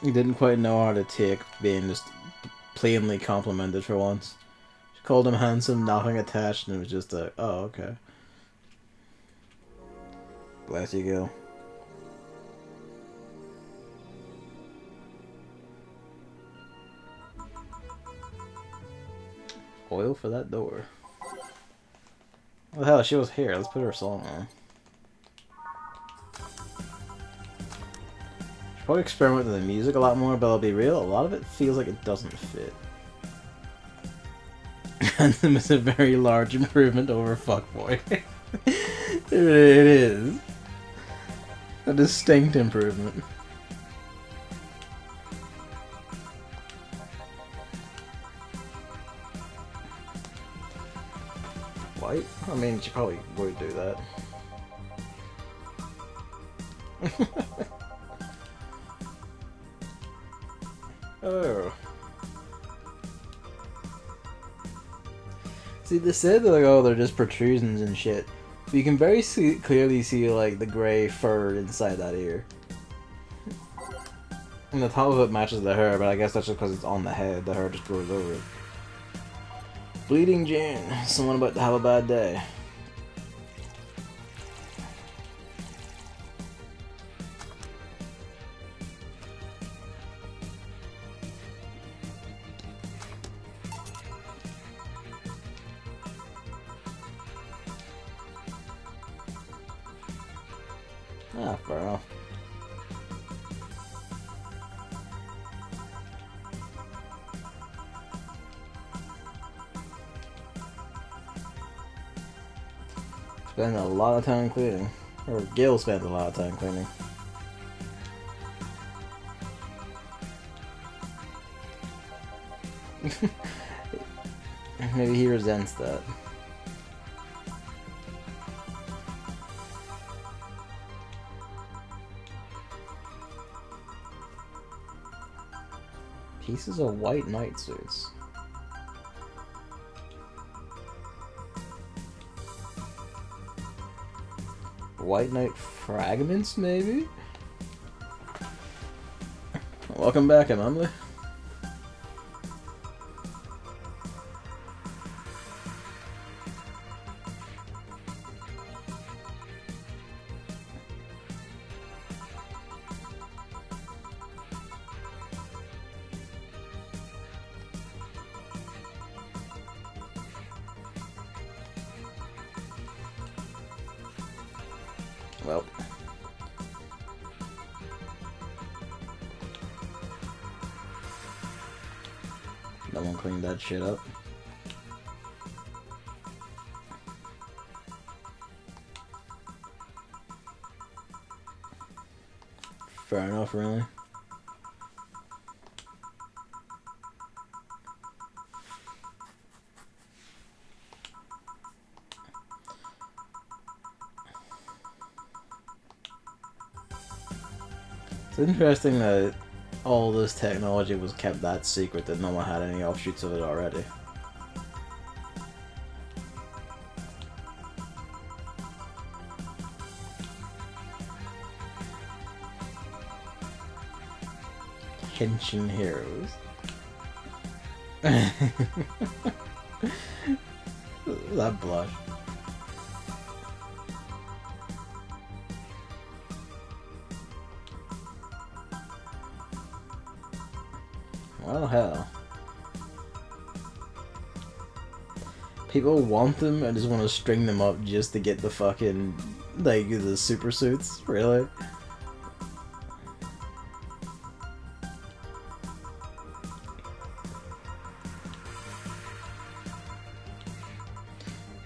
Speaker 1: He didn't quite know how to take being just plainly complimented for once. She called him handsome, nothing attached, and it was just a, oh, okay. Bless you, Gil. Oil for that door. What the hell, she was here. Let's put her song on. Should probably experiment with the music a lot more, but I'll be real, a lot of it feels like it doesn't fit. Anthem is a very large improvement over Fuckboy. It is. A distinct improvement. White? I mean, she probably would do that. Oh. See, they said like, oh, they're just protrusions and shit. But you can very clearly see like the gray fur inside that ear. And the top of it matches the hair, but I guess that's just because it's on the head. The hair just grows over it. Bleeding June. Someone about to have a bad day. Ah, fair enough. Spend a lot of time cleaning. Or Gil spends a lot of time cleaning. Maybe he resents that. Pieces of white knight suits. White knight fragments, maybe? Welcome back, Emily. Well. No one cleaned that shit up. Fair enough, really. It's interesting that all this technology was kept that secret that no one had any offshoots of it already. Henshin heroes. That blush. Well, hell. People want them and just want to string them up just to get the fucking, like, the super suits, really?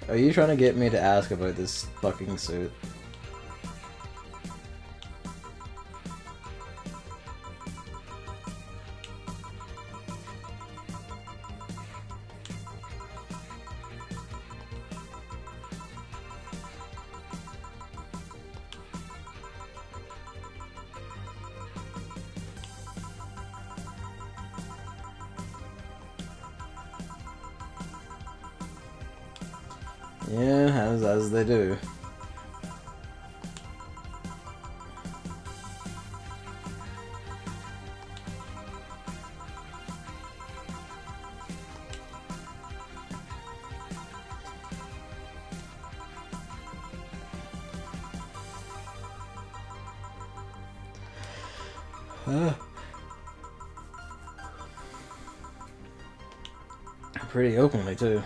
Speaker 1: Are you trying to get me to ask about this fucking suit? Yeah, as they do. Pretty openly, too.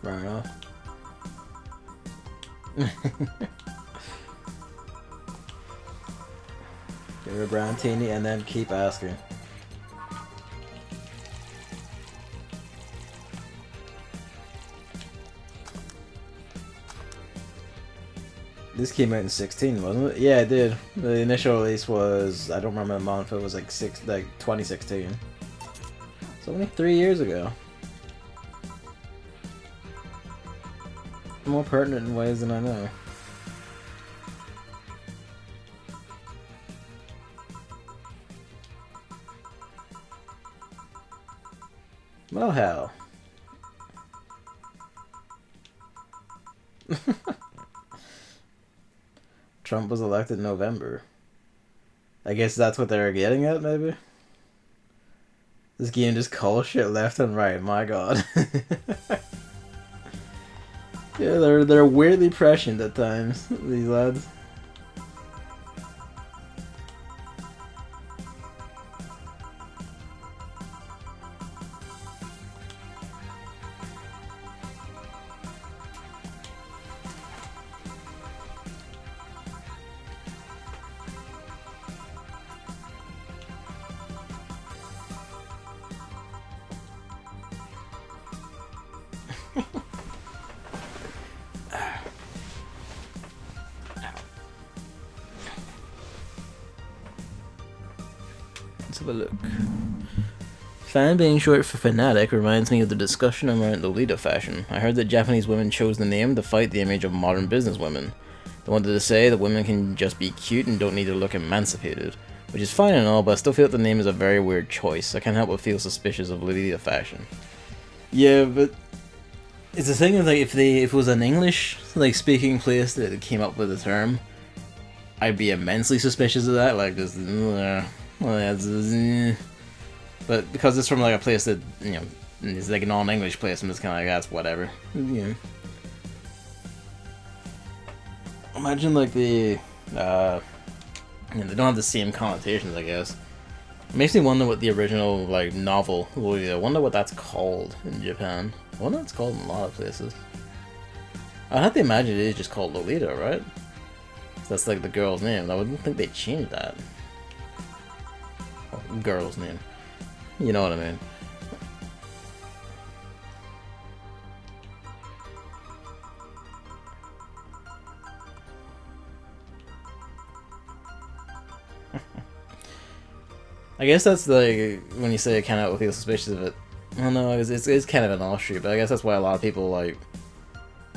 Speaker 1: Fair enough. Give her a brown teeny and then keep asking. This came out in 16, wasn't it? Yeah, it did. The initial release was, I don't remember the month, it was like 2016. It's only 3 years ago. More pertinent in ways than I know. Well, hell. Trump was elected in November. I guess that's what they were getting at, maybe? This game just calls shit left and right, my god. Yeah, they're weirdly prescient at times, these lads. Let's have a look. Fan being short for fanatic reminds me of the discussion around Lolita fashion. I heard that Japanese women chose the name to fight the image of modern businesswomen. They wanted to say that women can just be cute and don't need to look emancipated. Which is fine and all, but I still feel that the name is a very weird choice. I can't help but feel suspicious of Lolita fashion. Yeah, but it's the thing of like if it was an English like speaking place that came up with the term, I'd be immensely suspicious of that. Like just, but because it's from like a place that is like a non-English place, I'm just kind of like that's whatever. Yeah. Imagine like the they don't have the same connotations, I guess. It makes me wonder what the original like novel Lolita. I wonder what that's called in Japan. I wonder what it's called in a lot of places. I'd have to imagine it is just called Lolita, right? That's like the girl's name. I wouldn't think they'd change that. Oh, girl's name. You know what I mean. I guess that's like when you say I cannot feel suspicious of it. I don't know, it's kind of an offshoot, but I guess that's why a lot of people like.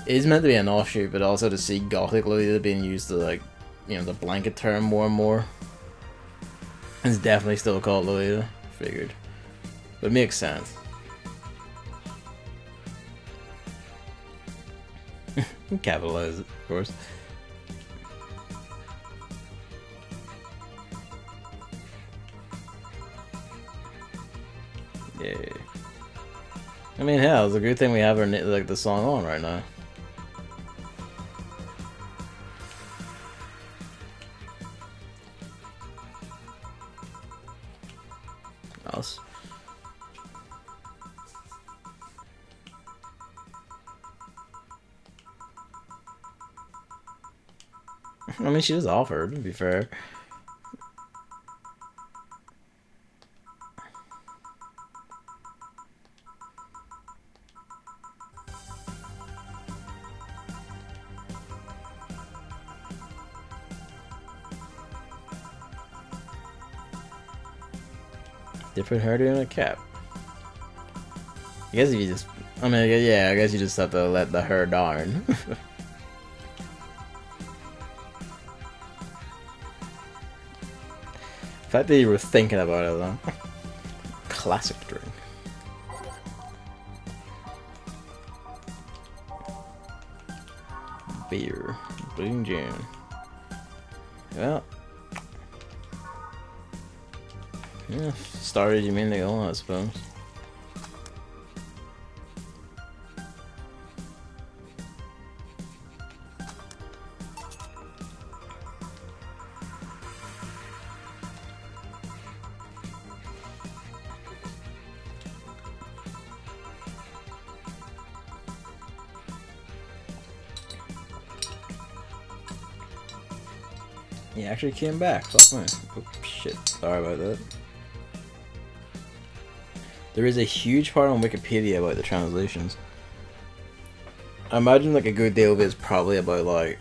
Speaker 1: It is meant to be an offshoot, but also to see Gothic Lolita being used to like, the blanket term more and more. It's definitely still called Lolita. Figured, but it makes sense. Capitalize it, of course. Yeah. I mean, hell, it's a good thing we have our like the song on right now. Us. I mean, she was offered, to be fair. Different hairdo and a cap. I guess if you just, I mean, yeah, I guess you just have to let the hair down. The fact that you were thinking about it, though. Classic drink. Beer. Blue June. Well. Yeah, started you mean to go on, I suppose. He actually came back. Fuck me. Oh, shit. Sorry about that. There is a huge part on Wikipedia about the translations. I imagine like a good deal of it is probably about like,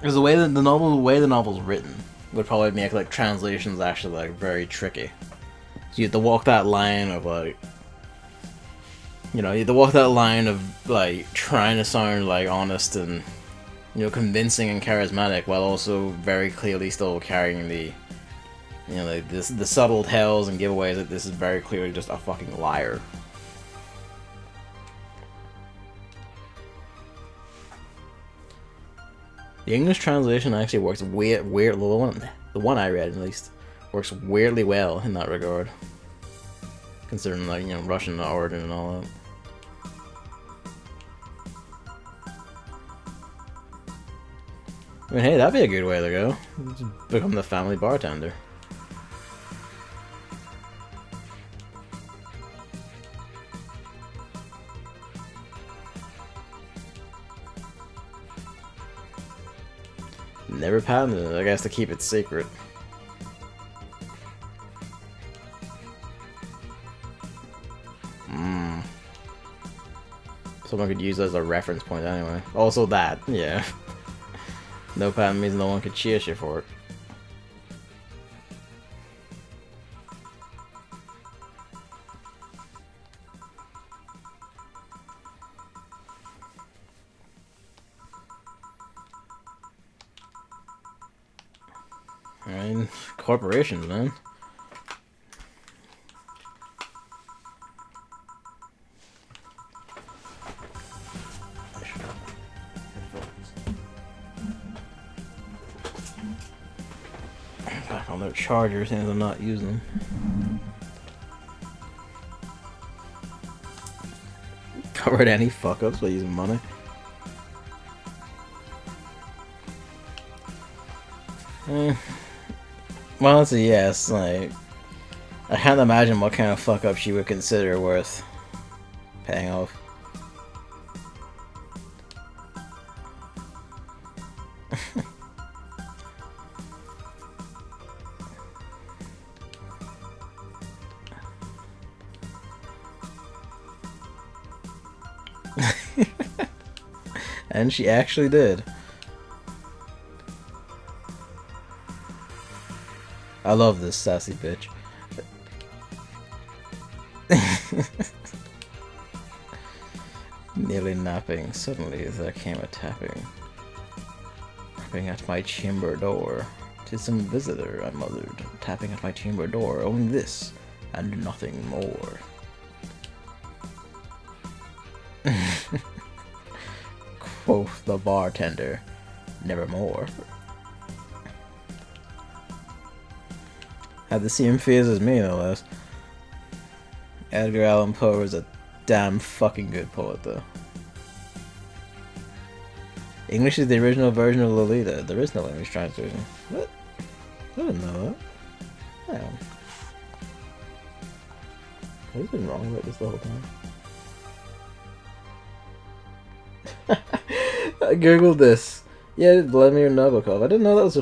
Speaker 1: because the way that the novel's written would probably make like translations actually like very tricky. So you have to walk that line of like, you have to walk that line of like trying to sound like honest and convincing and charismatic while also very clearly still carrying the like the subtle tells and giveaways that this is very clearly just a fucking liar. The English translation actually works weird. The one I read at least works weirdly well in that regard, considering like Russian origin and all that. I mean, hey, that'd be a good way to go. Just become the family bartender. Never patented it, I guess, to keep it secret. Someone could use that as a reference point anyway. Also that, yeah. No patent means no one could chase you for it. mean, corporations, man. Back on their chargers, since I'm not using them. Covered any fuck ups by using money. Well, it's a yes. Like, I can't imagine what kind of fuck up she would consider worth paying off. And she actually did. I love this sassy bitch. Nearly napping, suddenly there came a tapping. Rapping at my chamber door. 'Tis some visitor, I muttered, tapping at my chamber door. Only this, and nothing more. Quoth the bartender, nevermore. Had the same phase as me, no less. Edgar Allan Poe is a damn fucking good poet, though. English is the original version of Lolita. There is no English translation. What? I didn't know that. Damn. I've been wrong about this the whole time. I googled this. Yeah, Vladimir Nabokov. I didn't know that was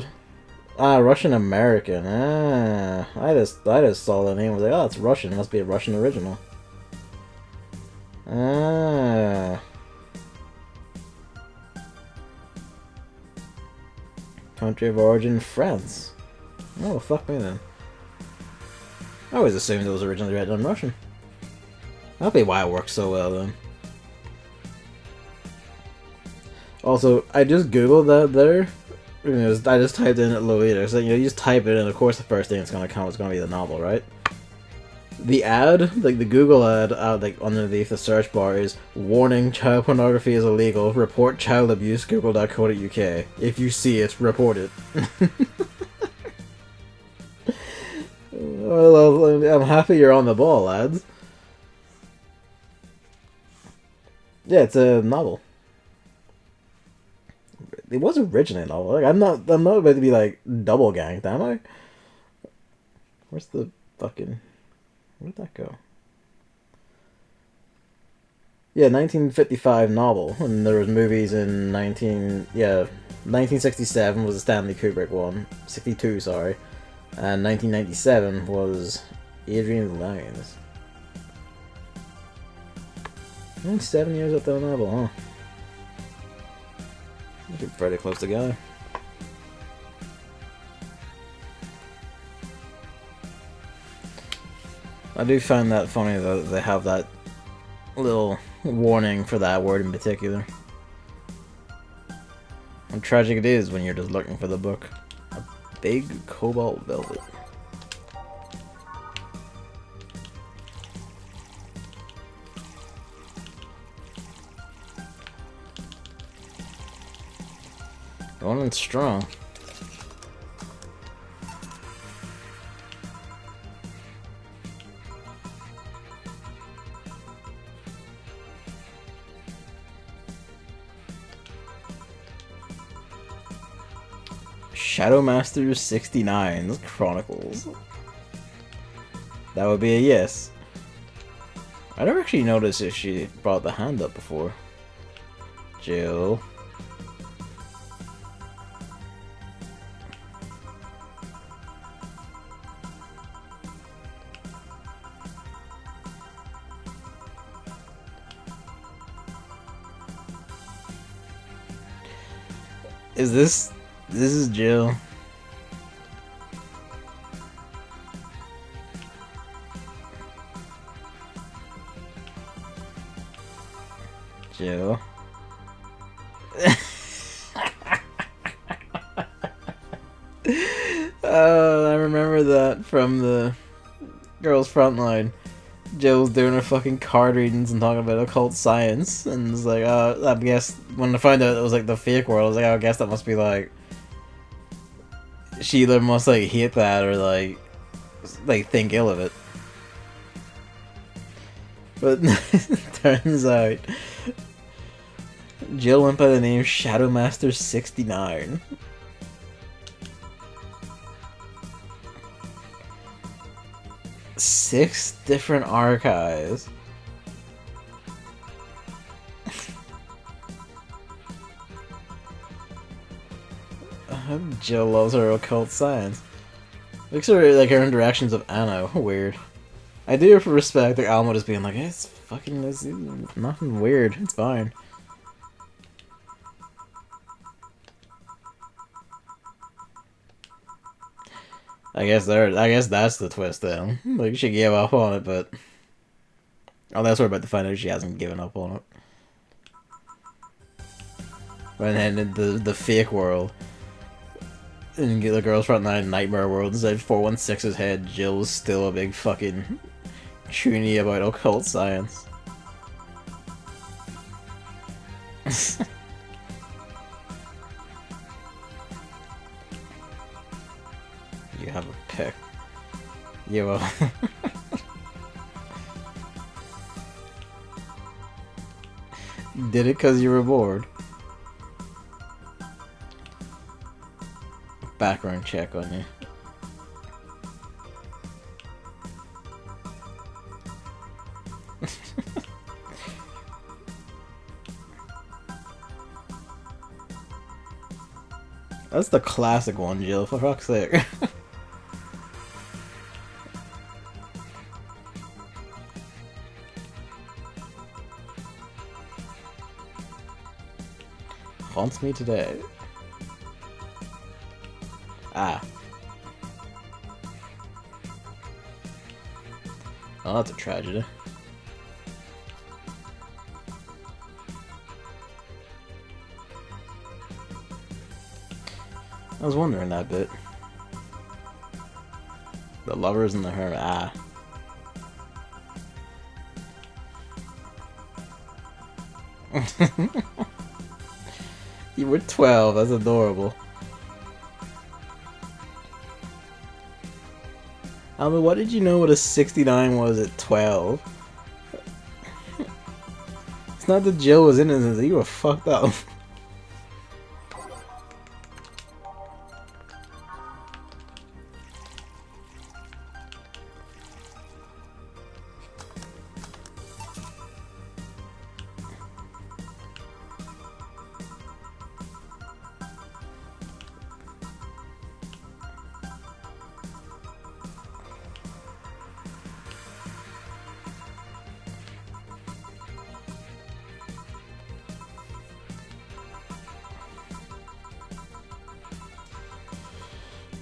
Speaker 1: a Russian American. I just saw the name. I was like, oh, it's Russian. It must be a Russian original. Country of origin, France. Oh, fuck me then. I always assumed it was originally written in Russian. That'll be why it works so well then. Also, I just googled that there. I just typed in Lolita. So, you just type it in, of course the first thing that's gonna come is gonna be the novel, right? The ad, like the Google ad, like underneath the search bar is warning: child pornography is illegal. Report child abuse. Google.co.uk. If you see it, report it. Well, I'm happy you're on the ball, lads. Yeah, it's a novel. It was originally a novel. Like, I'm not about to be like double ganked, am I? Where's the fucking? Where'd that go? Yeah, 1955 novel, and there was movies in 1967 was a Stanley Kubrick one, 62 sorry, and 1997 was Adrian Lyne's. 7 years after the novel, huh? They're pretty close together. I do find that funny that they have that little warning for that word in particular. How tragic it is when you're just looking for the book. A big cobalt velvet. Going in strong. Shadowmasters 69 Chronicles. That would be a yes. I never actually noticed if she brought the hand up before. Jill. This is Jill. Jill. I remember that from the Girls Frontline. Jill's doing her fucking card readings and talking about occult science, and it's like, I guess when I found out it was like the fake world, I was like, I guess that must be like she either must like hate that or like think ill of it. But turns out Jill went by the name Shadowmaster69. Six different archives. Jill loves her occult science. Looks like her interactions with Anno. Weird. I do respect like Alma just being like, it's fucking it's nothing weird. It's fine. I guess that's the twist then. Like she gave up on it, but that's what we're about to find out. She hasn't given up on it. But then in the fake world, in the Girls Frontline Nightmare world, inside 416's head, Jill's still a big fucking chuny about occult science. You have a pick. You will. Did it because you were bored. Background check on you. That's the classic one, Jill, for fuck's sake. Haunts me today. Ah. Oh, that's a tragedy. I was wondering that bit. The lovers and the hermit. Ah. You were 12, that's adorable. I mean, what did you know what a 69 was at 12? It's not that Jill was innocent, you were fucked up.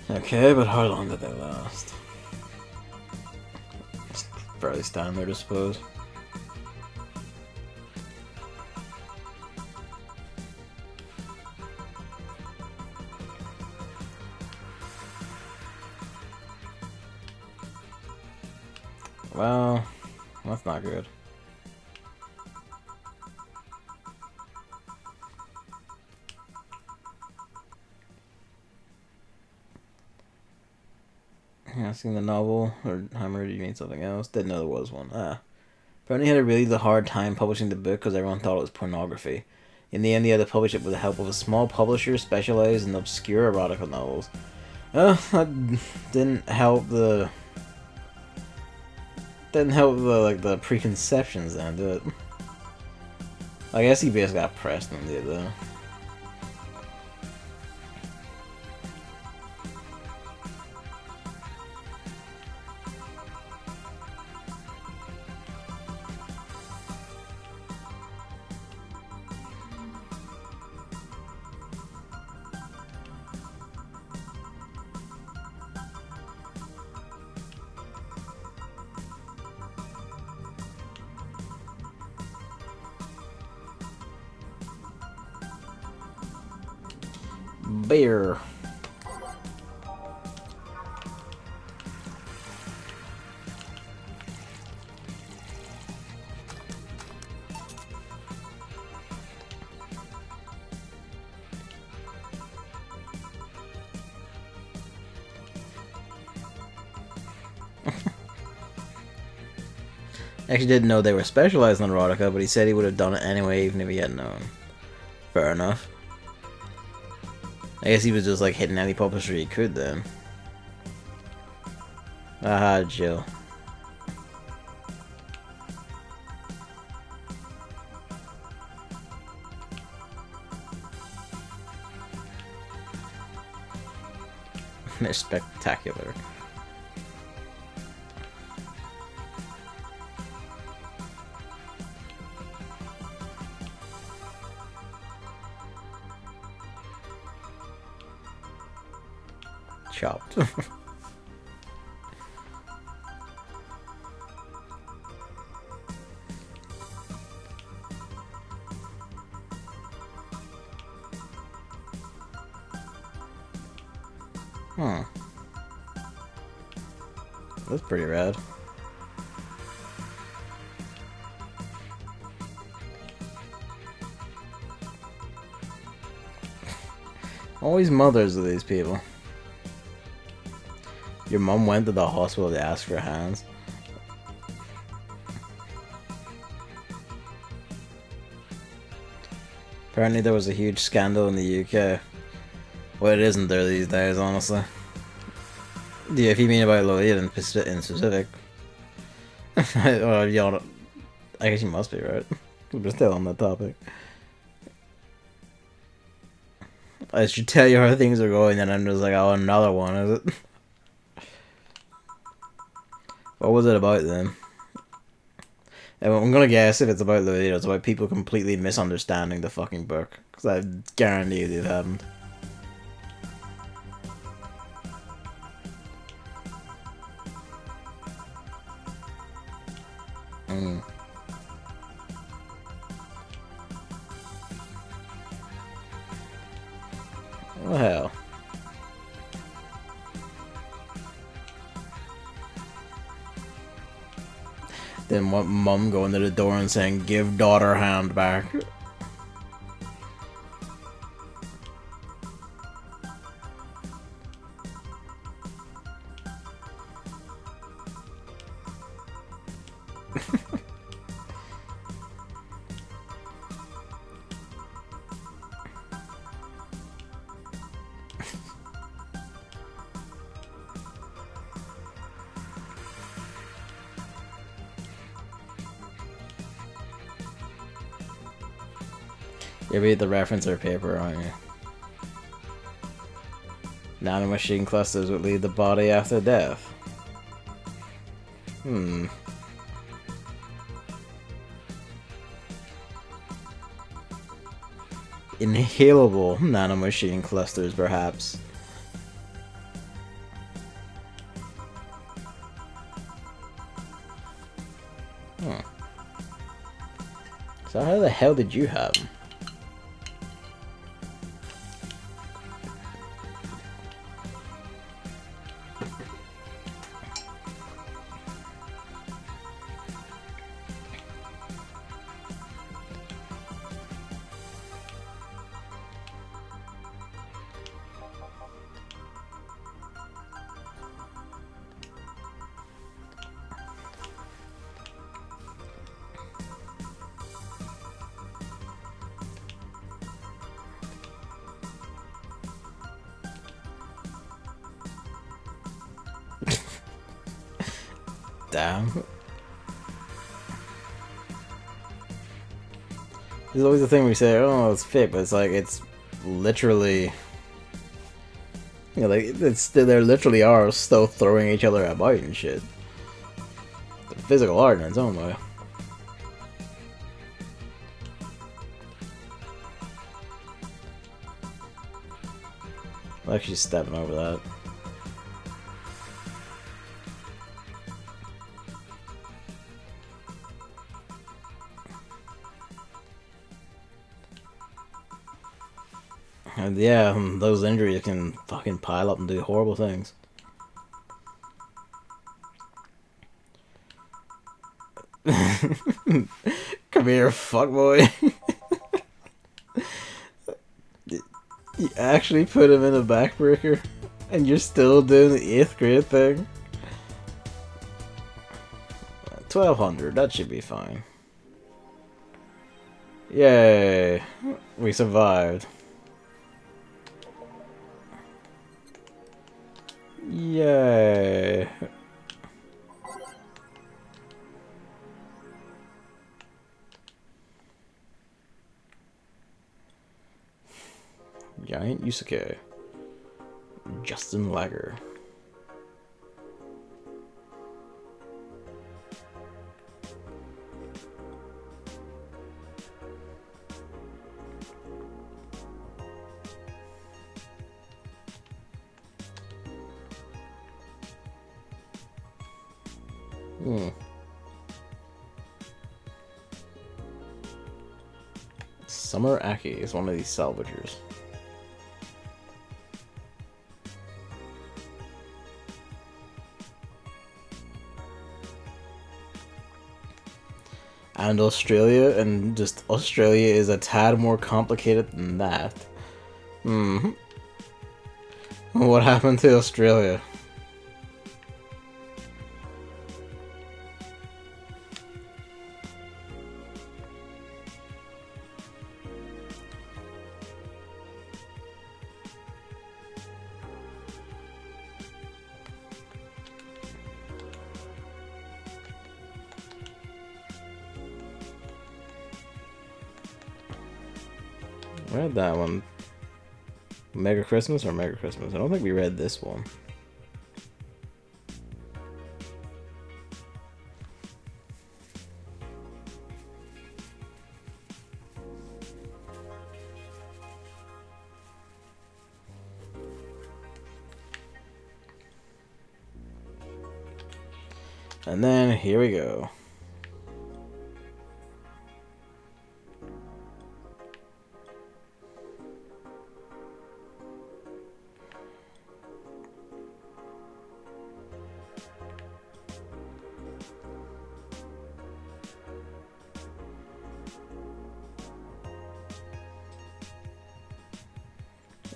Speaker 1: Okay, but how long did they last? It's fairly standard, I suppose. Well, that's not good. Asking the novel, or Hammer, do you mean something else? Didn't know there was one. Ah. Apparently he had a really hard time publishing the book because everyone thought it was pornography. In the end, he had to publish it with the help of a small publisher specialized in obscure erotica novels. Well, that didn't help the the preconceptions then, did it? I guess he basically got pressed and did though. Bear. Actually didn't know they were specialized in erotica, but he said he would have done it anyway even if he hadn't known. Fair enough. I guess he was just like hitting any publisher he could then. Aha, Jill. They're spectacular. Chopped. Huh. That's pretty rad. Always mothers of these people. Your mom went to the hospital to ask for hands. Apparently there was a huge scandal in the UK. Well, it isn't there these days, honestly. Yeah, if you mean about Lolita in specific. Well, I guess you must be right. We're still on that topic. I should tell you how things are going, and I'm just like, oh, another one, is it? What was it about then? And I'm gonna guess if it's about Lolita, it's about people completely misunderstanding the fucking book. Because I guarantee you it happened. Well. Then what mum going to the door and saying, "Give daughter hand back." You read the reference or paper, aren't you? Nanomachine clusters would leave the body after death. Inhalable nanomachine clusters, perhaps. Huh. So how the hell did you have them? Damn. There's always the thing we say, oh, it's fake, but it's like, it's literally... You know, like, they literally are still throwing each other about and shit. It's a physical art in its own way. I'm actually stepping over that. And yeah, those injuries can fucking pile up and do horrible things. Come here, fuckboy. You actually put him in a backbreaker, and you're still doing the 8th grade thing? 1200, that should be fine. Yay! We survived. Yay! Giant Yusuke. Justin Lager. Summer Aki is one of these salvagers. And Australia, and just Australia is a tad more complicated than that. What happened to Australia? I read that one. Mega Christmas or Mega Christmas? I don't think we read this one. And then here we go.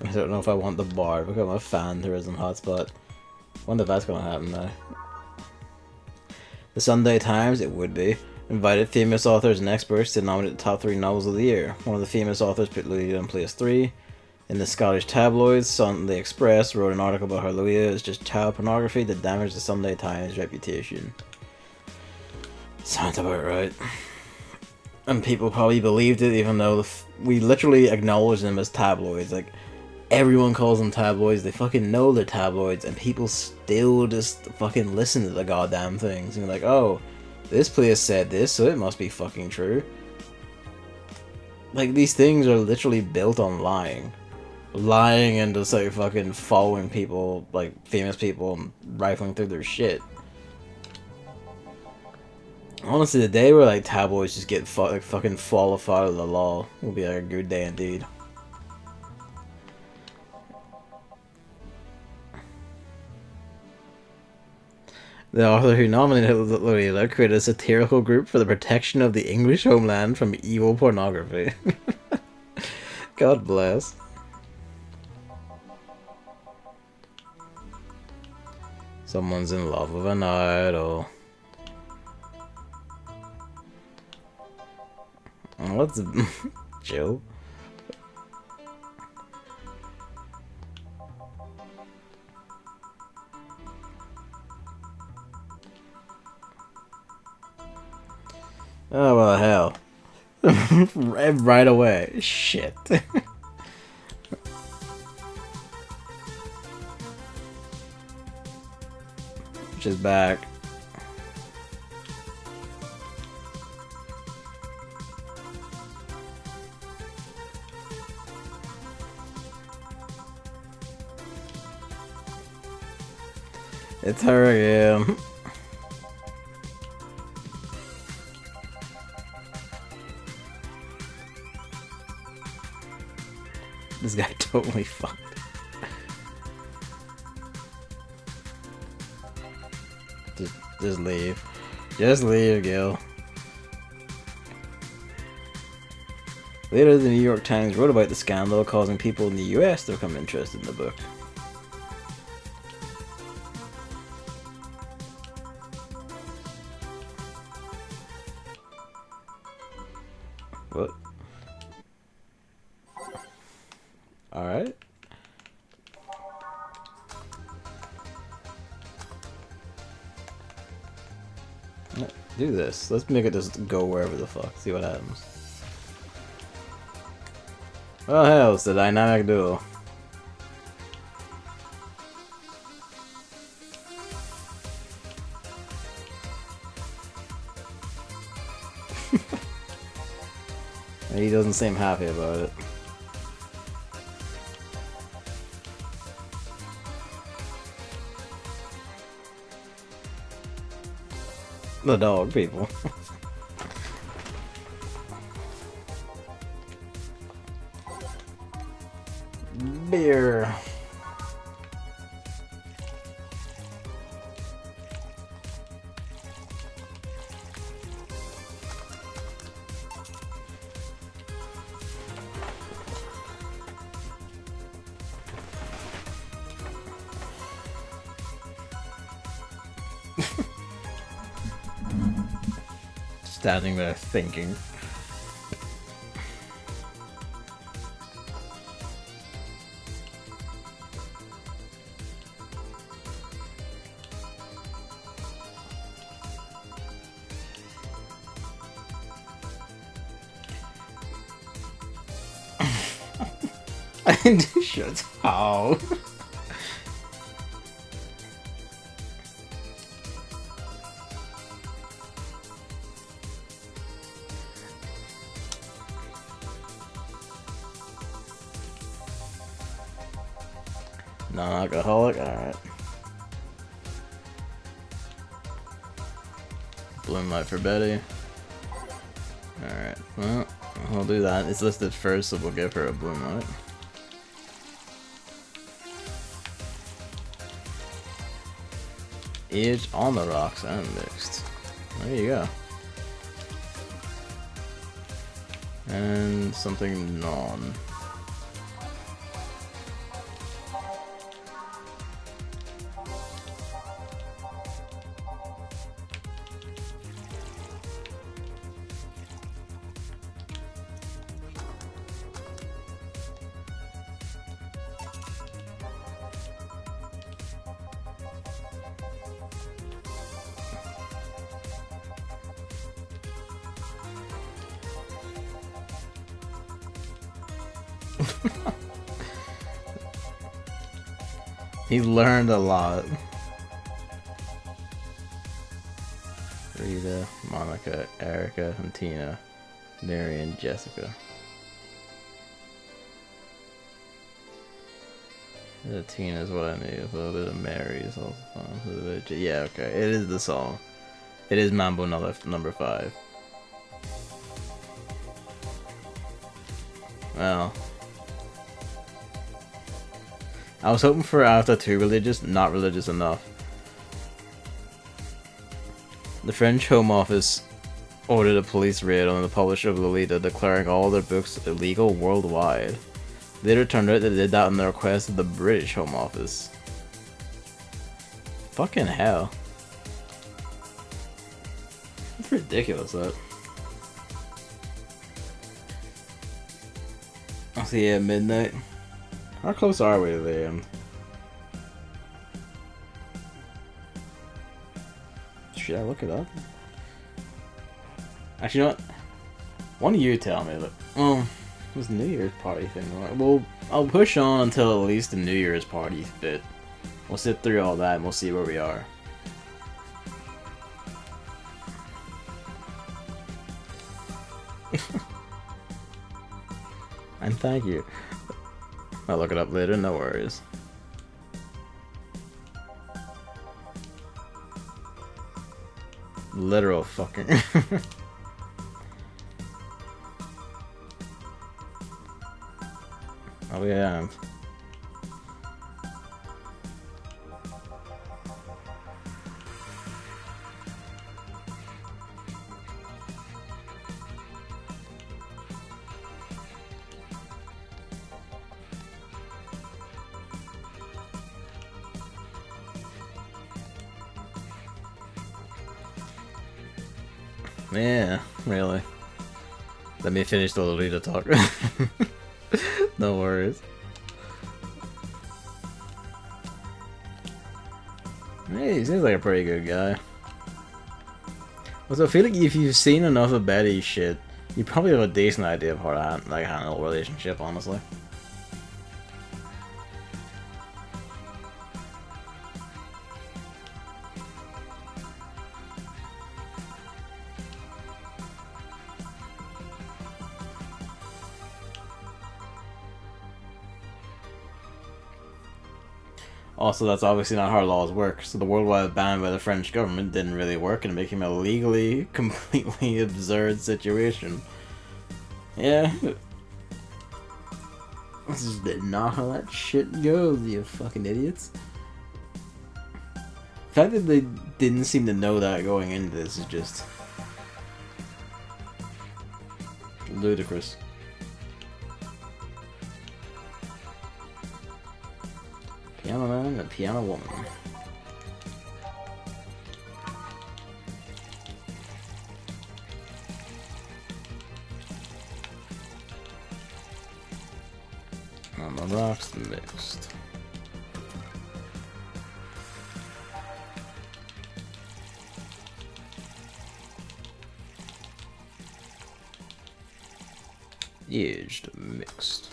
Speaker 1: I don't know if I want the bar to become a fan tourism hotspot. Wonder if that's gonna happen now. The Sunday Times, it would be, invited famous authors and experts to nominate the top 3 novels of the year. One of the famous authors put Louisa in place 3. In the Scottish tabloids, Sunday Express wrote an article about how Louisa is just child pornography that damaged the Sunday Times reputation. Sounds about right. And people probably believed it, even though we literally acknowledge them as tabloids. Like, everyone calls them tabloids, they fucking know they're tabloids, and people still just fucking listen to the goddamn things. And you're like, oh, this place said this, so it must be fucking true. Like, these things are literally built on lying. Lying and just like fucking following people, like famous people, and rifling through their shit. Honestly, the day where like tabloids just get like, fucking fall out of the law will be like a good day indeed. The author who nominated Louisa created a satirical group for the protection of the English homeland from evil pornography. God bless. Someone's in love with an idol. What's Joe? Oh well, hell. Right away. Shit. Which is back. It's her again. This guy totally fucked. Just leave. Just leave, Gil. Later, the New York Times wrote about the scandal, causing people in the US to become interested in the book. What? Alright. Do this. Let's make it just go wherever the fuck. See what happens. Oh hell, it's the dynamic duo. He doesn't seem happy about it. The dog people. Beer. Standing there thinking. Shut up. Non-alcoholic, alright. Bloom light for Betty. Alright, well, we'll do that. It's listed first, so we'll give her a bloom light. Aged on the rocks and mixed. There you go. And something non. He learned a lot. Rita, Monica, Erica, and Tina, Marion, Jessica. Tina is what I need. A little bit of Mary is also fun. Yeah, okay. It is the song. It is Mambo number 5. Well, I was hoping for after too religious, not religious enough. The French Home Office ordered a police raid on the publisher of Lolita, declaring all their books illegal worldwide. Later turned out they did that on the request of the British Home Office. Fucking hell. That's ridiculous, that. I'll see you at midnight. How close are we to the end? Should I look it up? Actually, you know what? Why don't you tell me? Well, it was the New Year's party thing. Well, I'll push on until at least the New Year's party bit. We'll sit through all that and we'll see where we are. And thank you. I'll look it up later, no worries. Literal fucking... Oh yeah. Yeah, really. Let me finish the Lolita talk. No worries. Hey, he seems like a pretty good guy. Also, I feel like if you've seen enough of Betty's shit, you probably have a decent idea of how to handle a relationship, honestly. Also, that's obviously not how laws work, so the worldwide ban by the French government didn't really work and it became a legally, completely absurd situation. Yeah. This is not how that shit goes, you fucking idiots. The fact that they didn't seem to know that going into this is just ludicrous. Piano man and a piano woman. On the rocks mixed. Aged mixed.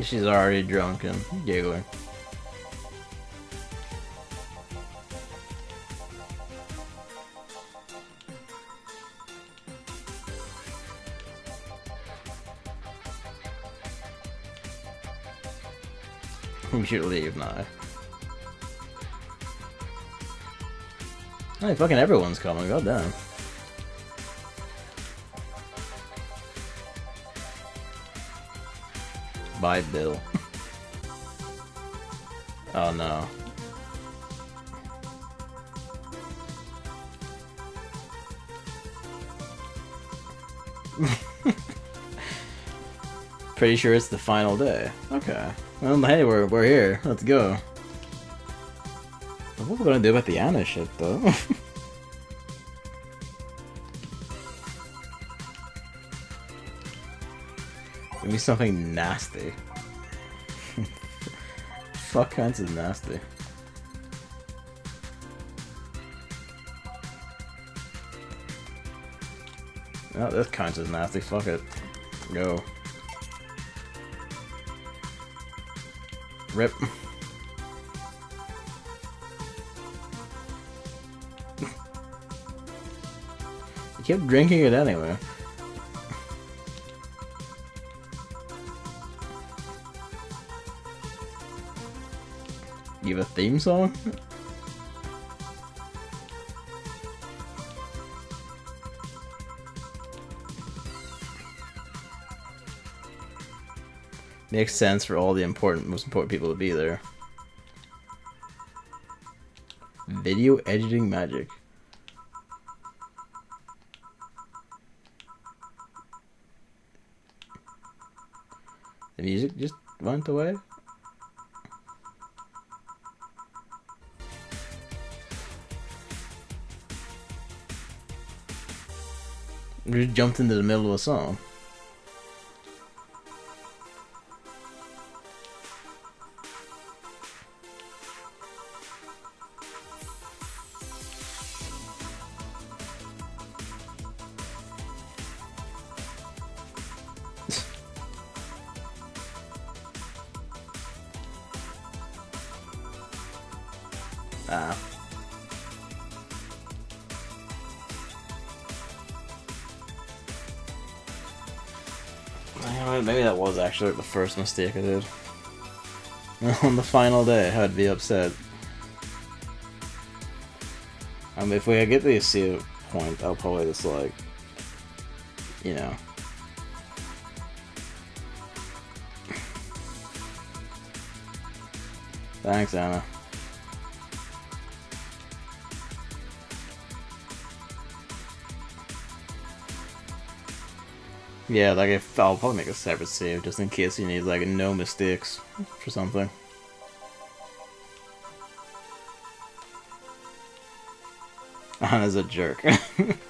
Speaker 1: She's already drunk and giggling. We should leave now. Hey, fucking everyone's coming, goddamn. Bye, Bill. Oh no. Pretty sure it's the final day. Okay. Well, hey, we're here. Let's go. What are we gonna do about the Anna shit, though? Maybe something nasty. Fuck kinds of nasty. Oh, this kinds of nasty. Fuck it. Go. Rip. You kept drinking it anyway. You have a theme song? Makes sense for all the most important people to be there. Video editing magic. The music just went away? We just jumped into the middle of a song. Ah. Maybe that was actually like the first mistake I did. On the final day, I'd be upset. If we get the save point, I'll probably just like, you know, Thanks, Anna. Yeah, like if I'll probably make a separate save just in case you need like no mistakes for something. Anna's a jerk.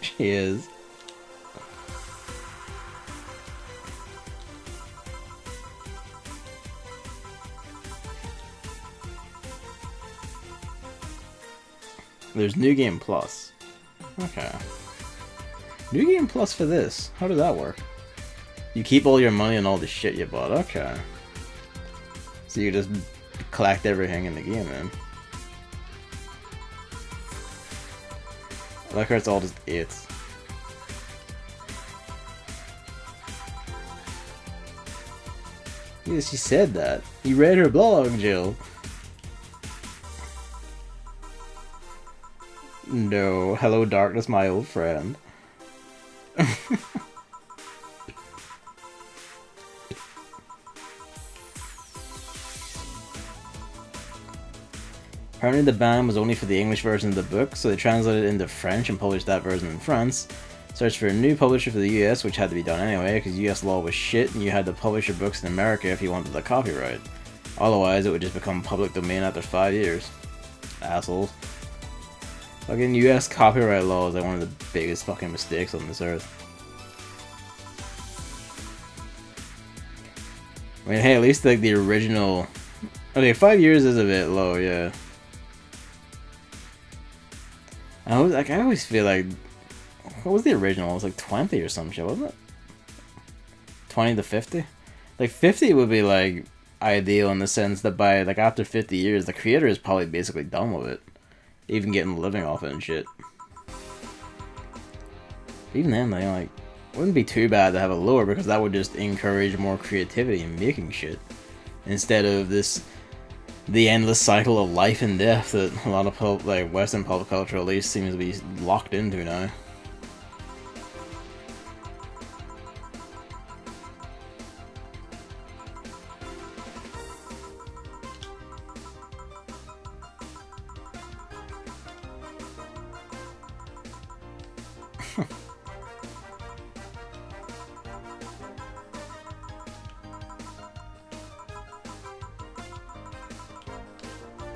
Speaker 1: She is. There's New Game Plus. Okay. New Game Plus for this. How does that work? You keep all your money and all the shit you bought. Okay. So you just collect everything in the game then. I like how it's all just it. Yeah, she said that. You read her blog, Jill. No. Hello, darkness, my old friend. Apparently the ban was only for the English version of the book, so they translated it into French and published that version in France. Searched for a new publisher for the US, which had to be done anyway, because US law was shit and you had to publish your books in America if you wanted the copyright. Otherwise, it would just become public domain after 5 years. Assholes. Fucking US copyright law is like one of the biggest fucking mistakes on this earth. I mean, hey, at least like the original... Okay, 5 years is a bit low, yeah. I always feel like... What was the original? It was like 20 or some shit, wasn't it? 20 to 50? Like 50 would be like ideal in the sense that by like after 50 years, the creator is probably basically done with it. Even getting a living off it and shit. Even then, like, wouldn't be too bad to have a lower because that would just encourage more creativity in making shit. Instead of the endless cycle of life and death that a lot of like Western pop culture at least seems to be locked into now.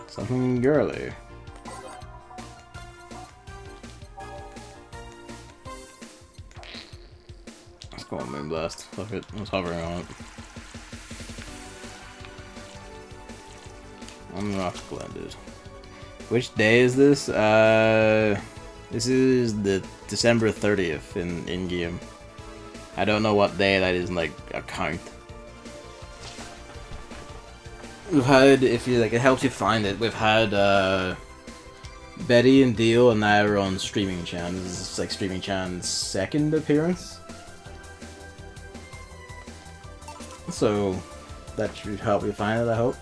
Speaker 1: Something girly. Let's go on Moonblast. Fuck it. I was hovering on it. I'm not blended. Which day is this? This is the December 30th in game. I don't know what day that is in like a count. We've had, if you like, it helps you find it. We've had Betty and Deal, and now we're on Streaming Chan. This is like Streaming Chan's second appearance, so that should help you find it, I hope.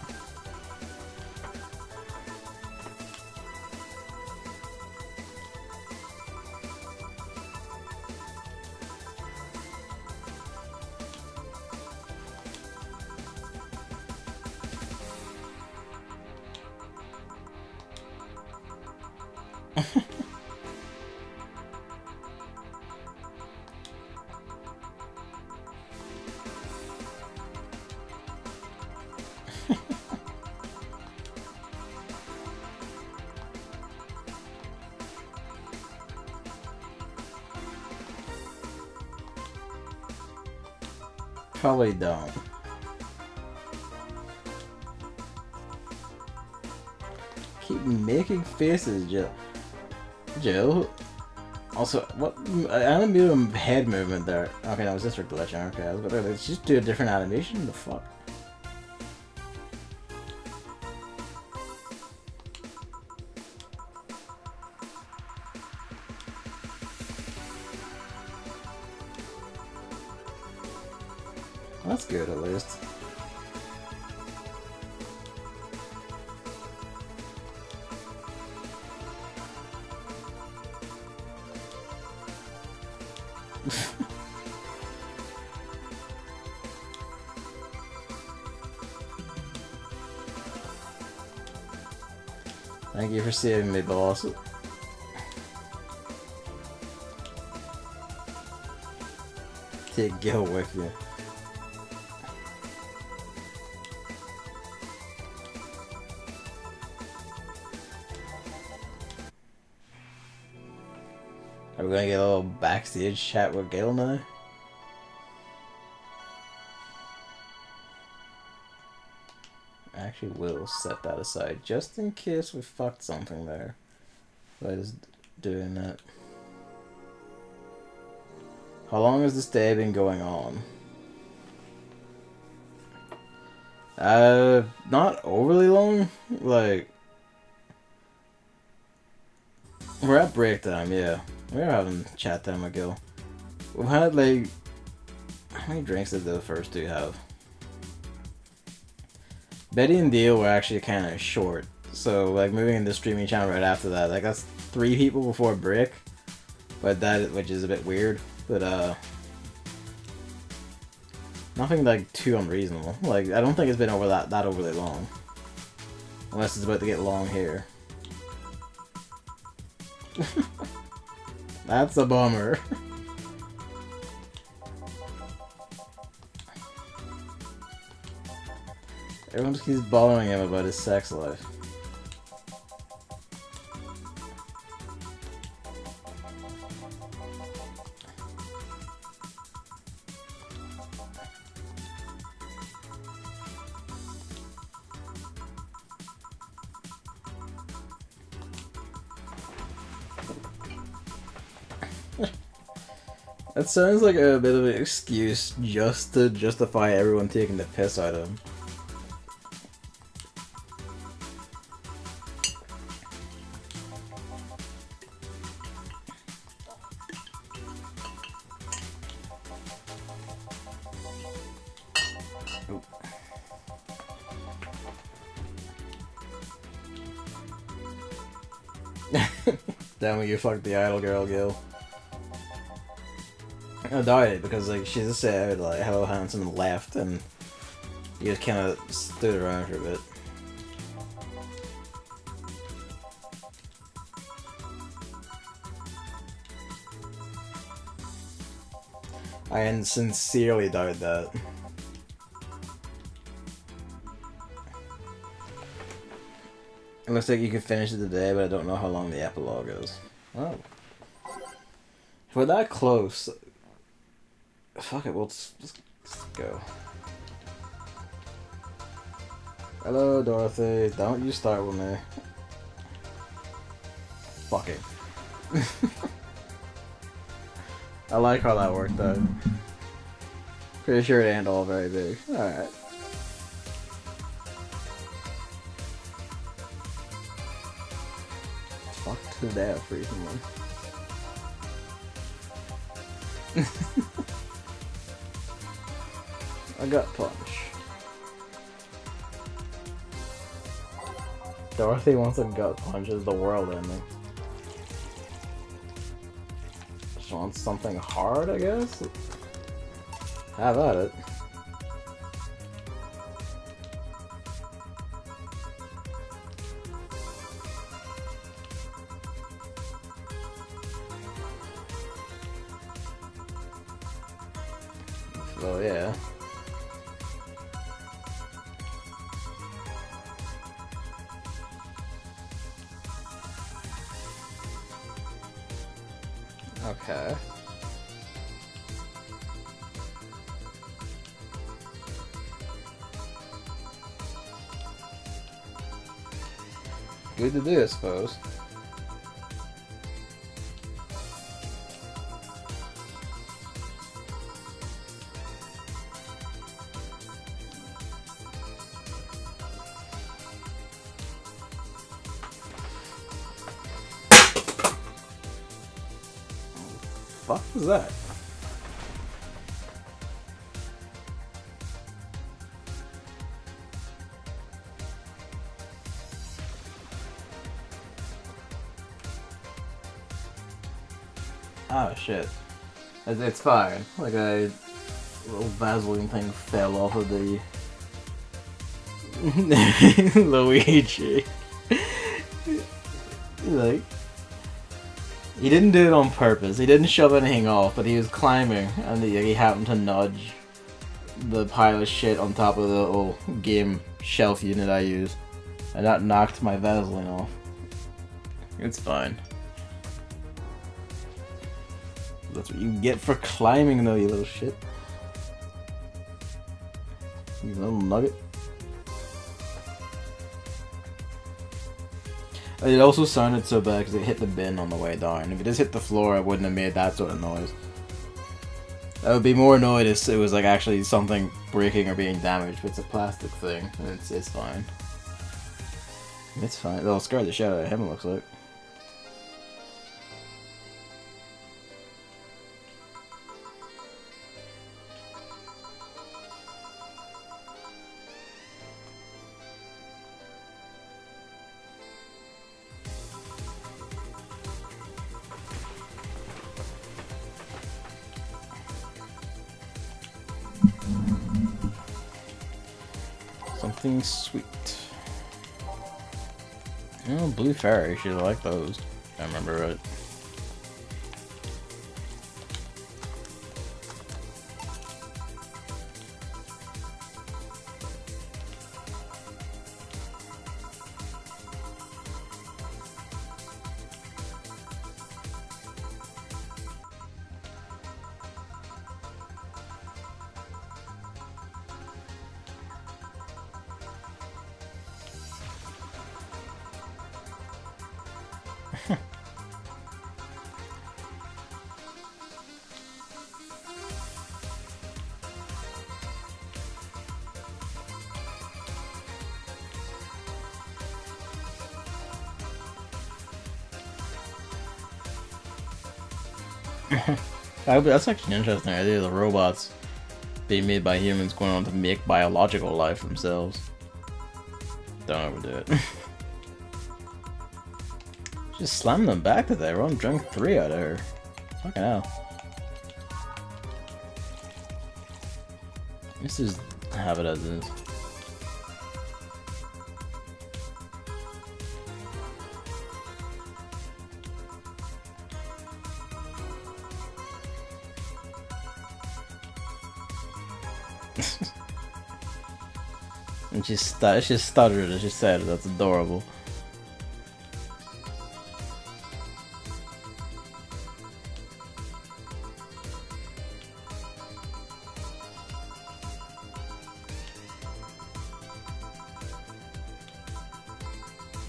Speaker 1: Probably don't. Keep making faces, Jill. Jill? Also, what? Animated head movement there. Okay, that was just for glitching. Okay, I was gonna let's just do a different animation. The fuck? That's good, at least. Thank you for saving me, boss. Take Gil with you. Are we gonna get a little backstage chat with Gil now? I actually will set that aside just in case we fucked something there by just doing that. How long has this day been going on? Not overly long. Like, we're at break time, yeah. We're having chat time with Gil. We've had, like, how many drinks did the first two have? Betty and Deal were actually kind of short, so like moving into streaming channel right after that, like that's 3 people before break, but that, which is a bit weird, but nothing like too unreasonable. Like I don't think it's been over that overly long, unless it's about to get long here. That's a bummer. Everyone just keeps bothering him about his sex life. That sounds like a bit of an excuse just to justify everyone taking the piss out of him. Damn it, you fucked the idol girl, Gil. I doubt it because like she just said like hello handsome and left and you just kinda stood around for a bit. I sincerely doubt that. It looks like you could finish it today, but I don't know how long the epilogue is. Oh. If we're that close, fuck it, let's go. Hello, Dorothy. Don't you start with me. Fuck it. I like how that worked out. Pretty sure it ain't all very big. Alright. Fuck to death recently. A gut punch. Dorothy wants a gut punch as the world ending. She wants something hard, I guess? Have at it. So yeah. Okay. Good to do, I suppose. What was that? Oh shit. It's fine. Like a little Vaseline thing fell off of the Luigi. Like, he didn't do it on purpose. He didn't shove anything off, but he was climbing, and he happened to nudge the pile of shit on top of the little game shelf unit I use, and that knocked my Vaseline off. It's fine. That's what you get for climbing, though, you little shit. You little nugget. It also sounded so bad because it hit the bin on the way down. If it just hit the floor, it wouldn't have made that sort of noise. I would be more annoyed if it was like actually something breaking or being damaged, but it's a plastic thing, and it's fine. It's fine. It'll scare the shit out of him, it looks like. Something sweet. Oh, Blue Fairy. Should like those. I remember right. That's actually an interesting idea, the robots being made by humans going on to make biological life themselves. Don't overdo it. Just slam them back to there, Ron drank 3 out of her. Fucking hell. Let's just have it as is. And she stuttered as she said it. That's adorable.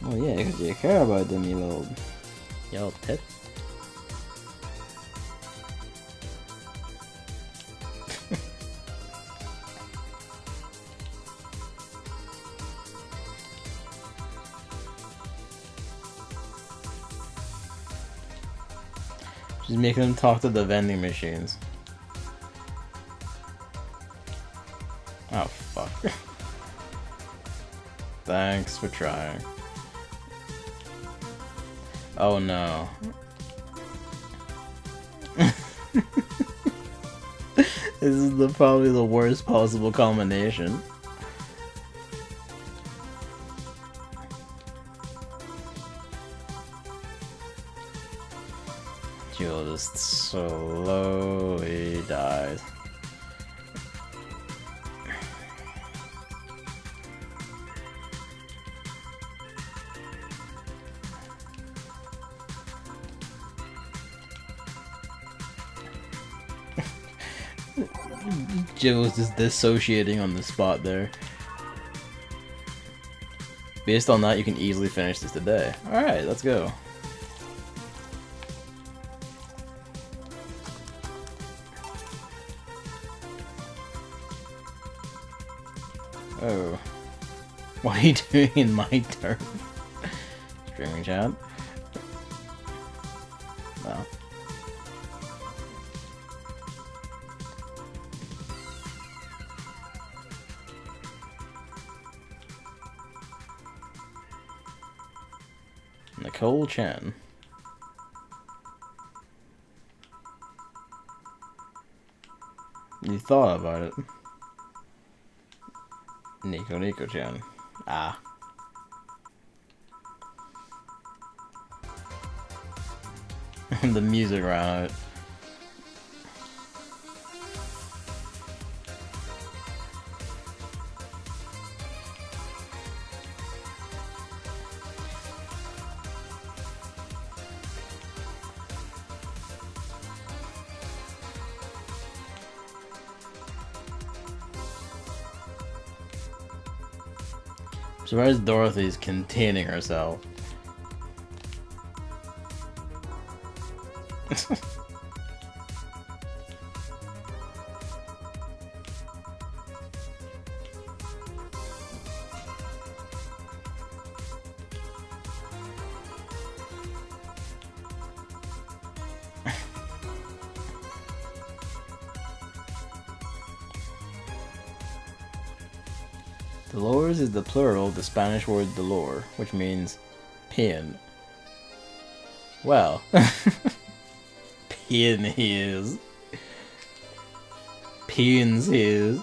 Speaker 1: Oh yeah, because you care about them, you little tit. She's making them talk to the vending machines. Oh fuck. Thanks for trying. Oh no. This is probably the worst possible combination. You'll just slowly die. Jill was just dissociating on the spot there. Based on that, you can easily finish this today. Alright, let's go. Oh. What are you doing in my turf? Streaming chat? No. Nicole Chen. You thought about it. Nico Chan. Ah. the music around it. I'm surprised Dorothy's containing herself. Dolores is the plural of the Spanish word dolor, which means pain. Well, pain he is. Pains he is.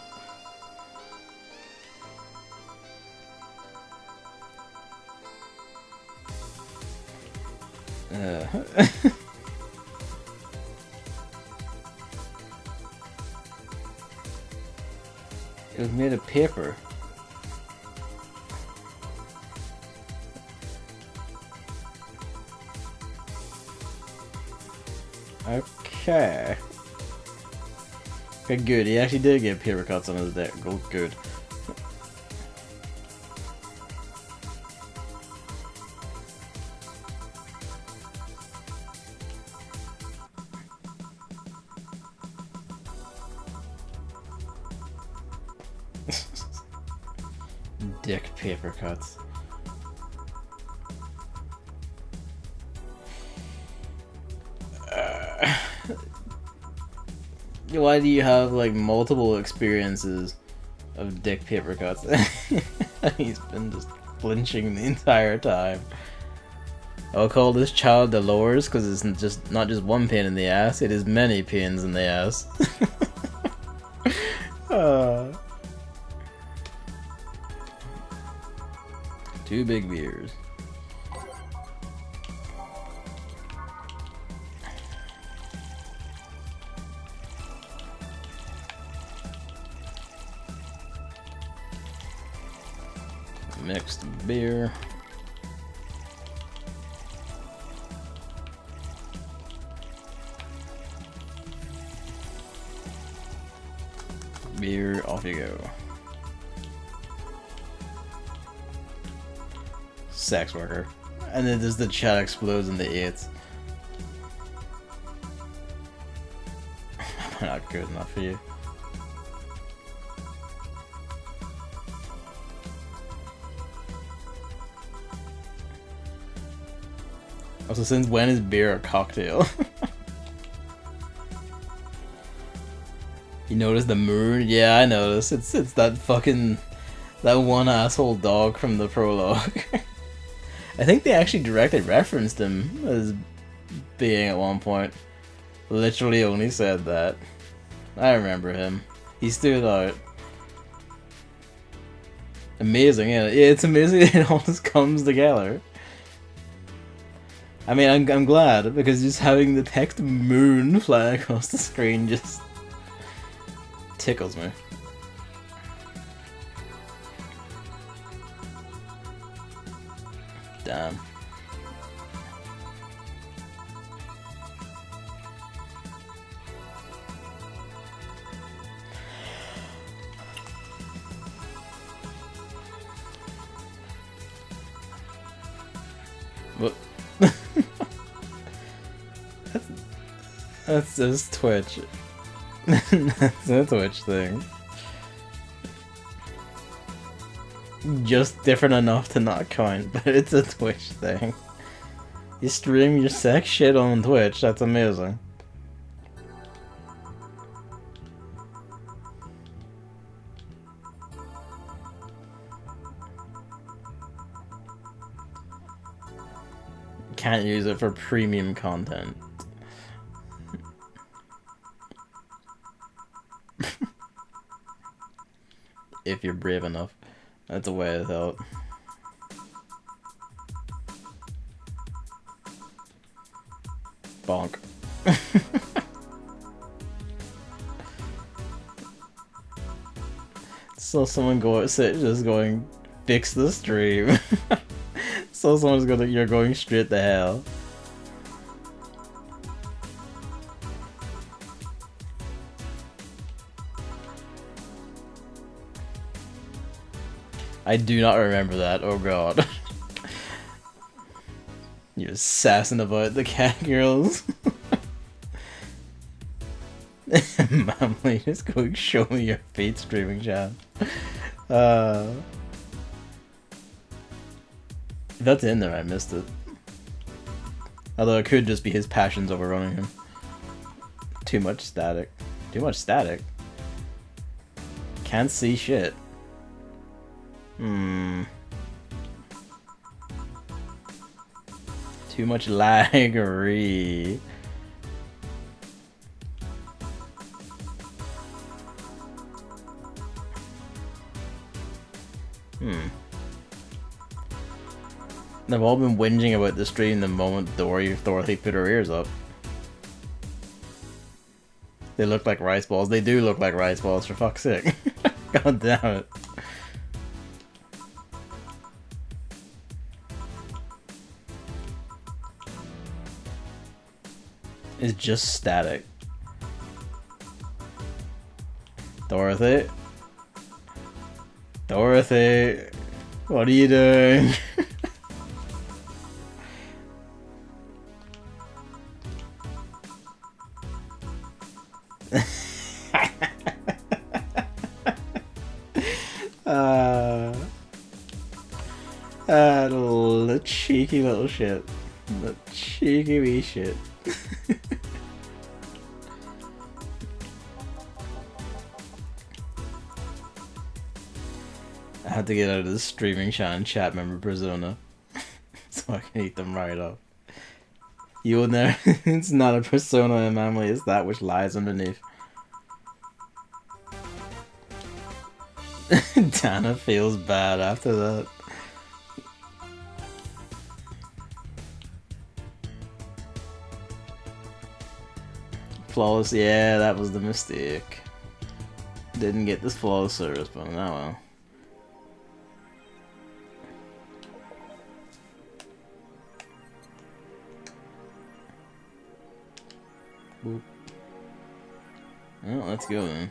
Speaker 1: It was made of paper. Okay. Okay, good. He actually did get paper cuts on his dick. Oh, good. Dick paper cuts. Why do you have like multiple experiences of dick paper cuts? He's been just flinching the entire time. I'll call this child Dolores because it's just not just one pain in the ass, it is many pains in the ass. Two big beers. Mixed beer. Beer, off you go. Sex worker. And then just the chat explodes into eights. Am I not good enough for you? Also, since when is beer a cocktail? You notice the moon? Yeah, I noticed. It's that fucking... that one asshole dog from the prologue. I think they actually directly referenced him as being at one point. Literally only said that. I remember him. He stood out. Amazing, yeah. It's amazing it all just comes together. I mean, I'm glad, because just having the text moon fly across the screen just tickles me. Damn. What? That's just Twitch. That's a Twitch thing. Just different enough to not count, but it's a Twitch thing. You stream your sex shit on Twitch, that's amazing. Can't use it for premium content. If you're brave enough. That's a way to help. Bonk. So someone just going fix the stream. So you're going straight to hell. I do not remember that, oh god. You're sassing about the cat girls. Mommy, just go show me your feet streaming, John. If that's in there, I missed it. Although it could just be his passions overrunning him. Too much static. Too much static? Can't see shit. Too much laggery. They've all been whinging about the stream the moment Dorothy put her ears up. They look like rice balls. They do look like rice balls, for fuck's sake. God damn it. It's just static. Dorothy? Dorothy? What are you doing? Little cheeky little shit. The cheeky wee shit. I had to get out of the streaming chat member persona so I can eat them right up. You will never. It's not a persona in Mamley, it's that which lies underneath. Dana feels bad after that. Flawless, yeah, that was the mistake. Didn't get this flawless service, but now well. Boop. Well, let's go then.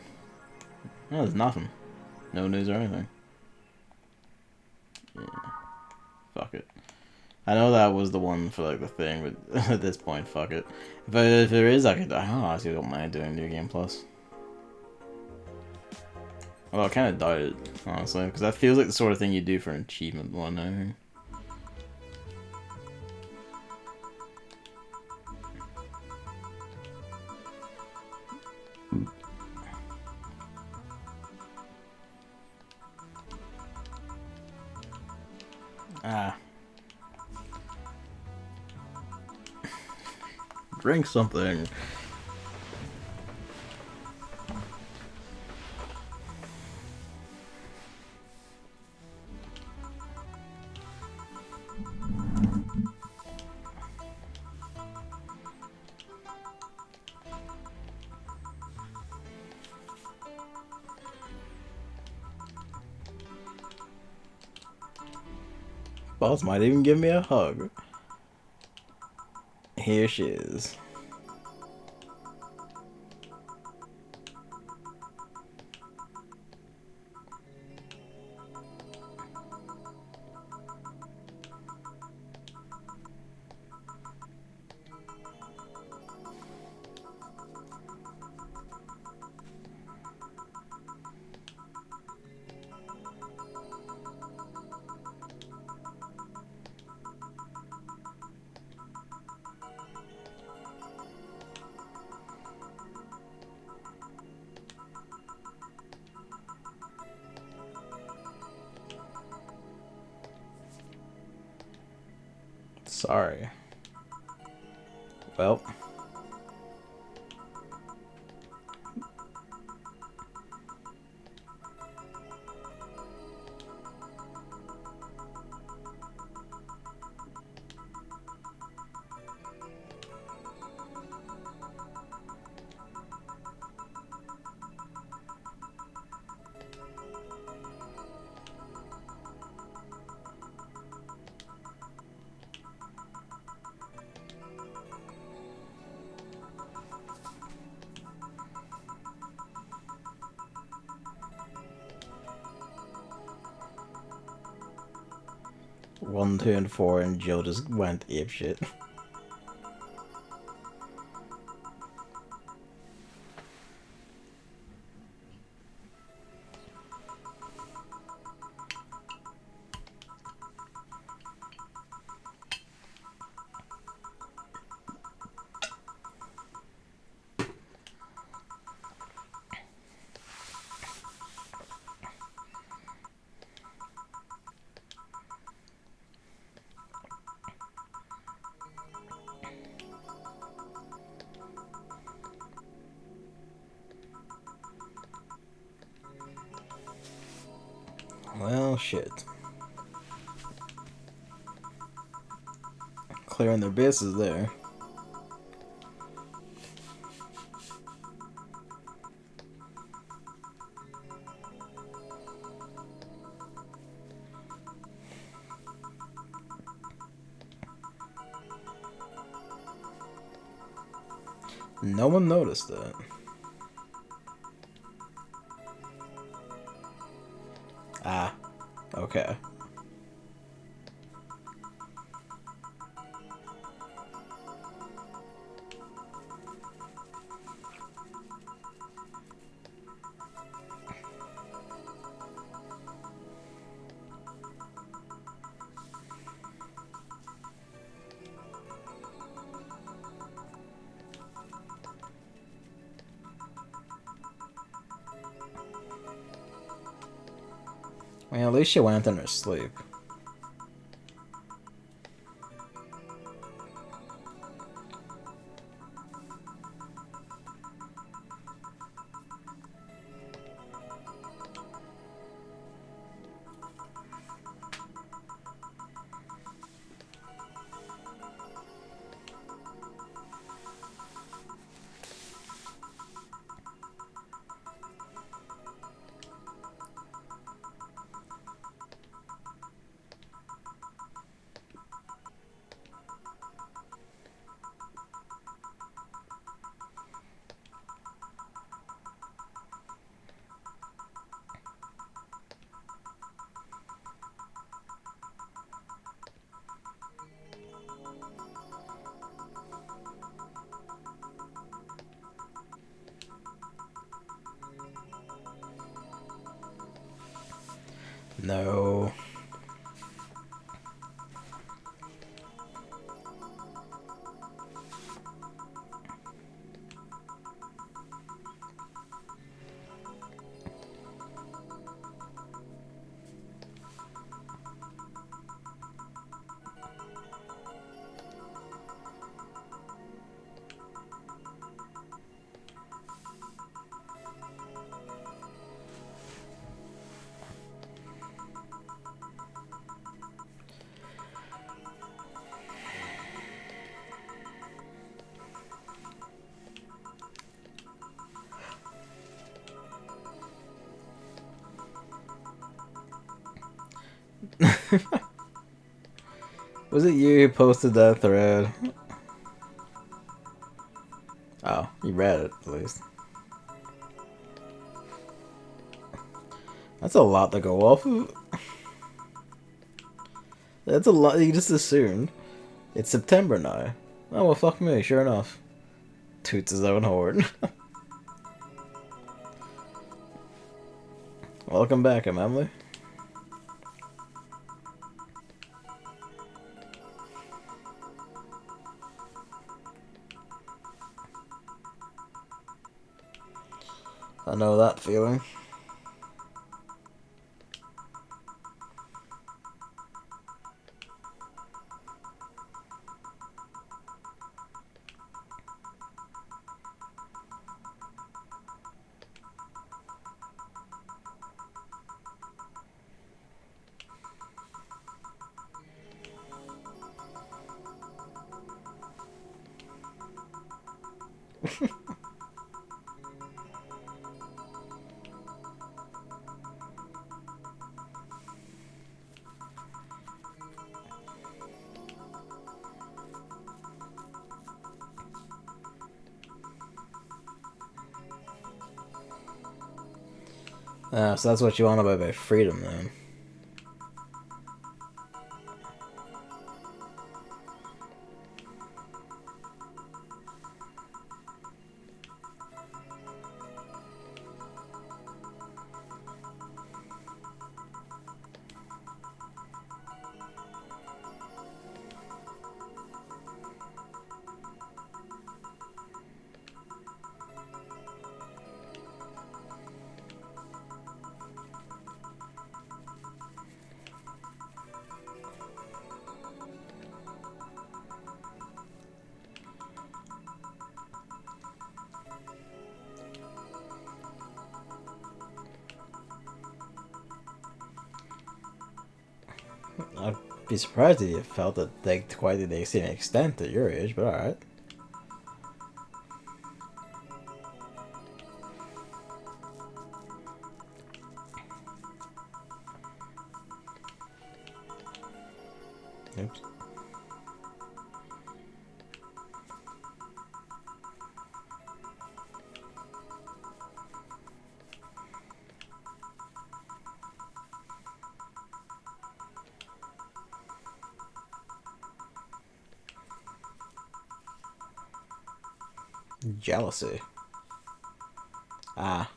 Speaker 1: Oh, there's nothing. No news or anything. Yeah. Fuck it. I know that was the one for like the thing, but at this point, fuck it. But if there is, I don't honestly don't mind doing New Game Plus. Although I kind of doubt it, honestly, because that feels like the sort of thing you do for an achievement one, I think. Ah. Drink something. Boss might even give me a hug. Here she is. Sorry. Well. 1, 2, and 4, and Jill just went apeshit. Well, shit. Clearing their bases there. No one noticed that. Ah, okay. Well, at least she went in her sleep. No. Was it you who posted that thread? Oh, you read it, at least. That's a lot to go off of. That's a lot, you just assumed. It's September now. Oh, well, fuck me, sure enough. Toots his own horn. Welcome back, Emily. I know that feeling. So that's what you want about freedom, then. I'd be surprised if you felt it like to quite the same extent at your age, but alright. Oops. Jealousy. Ah.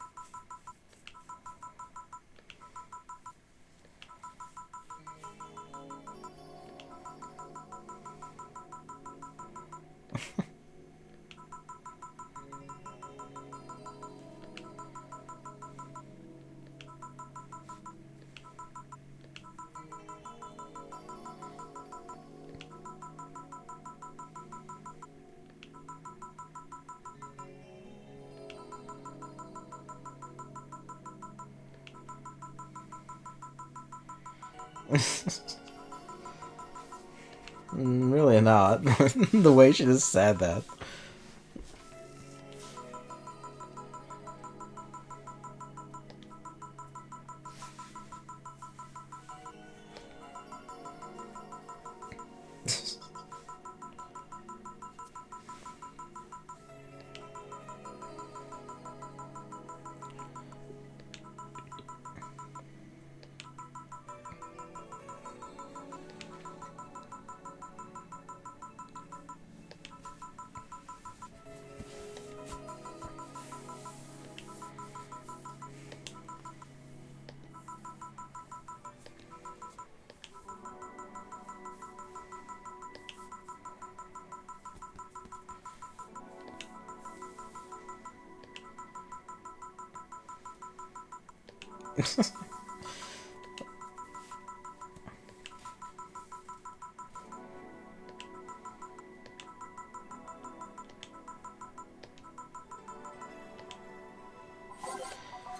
Speaker 1: Really not. The way she just said that.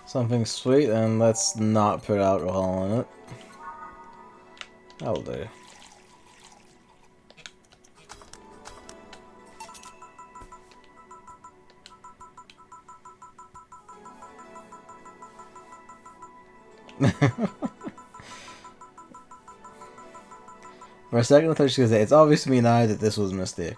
Speaker 1: Something sweet, and let's not put alcohol in it. That'll do. For a second I thought she was gonna say, it's obvious to me now that this was a mistake.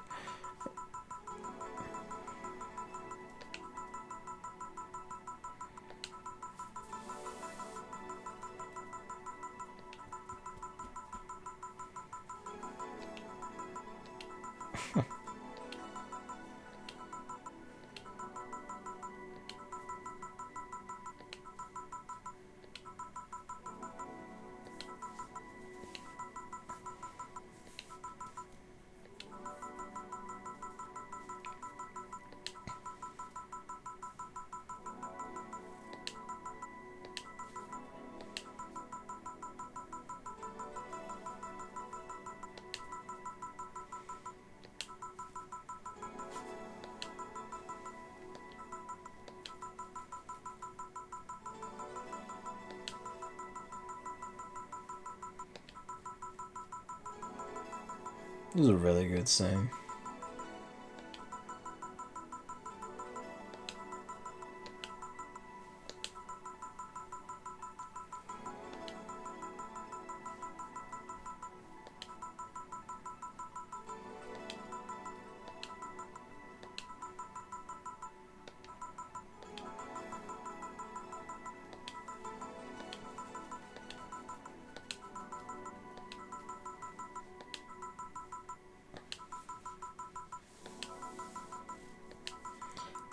Speaker 1: This is a really good scene.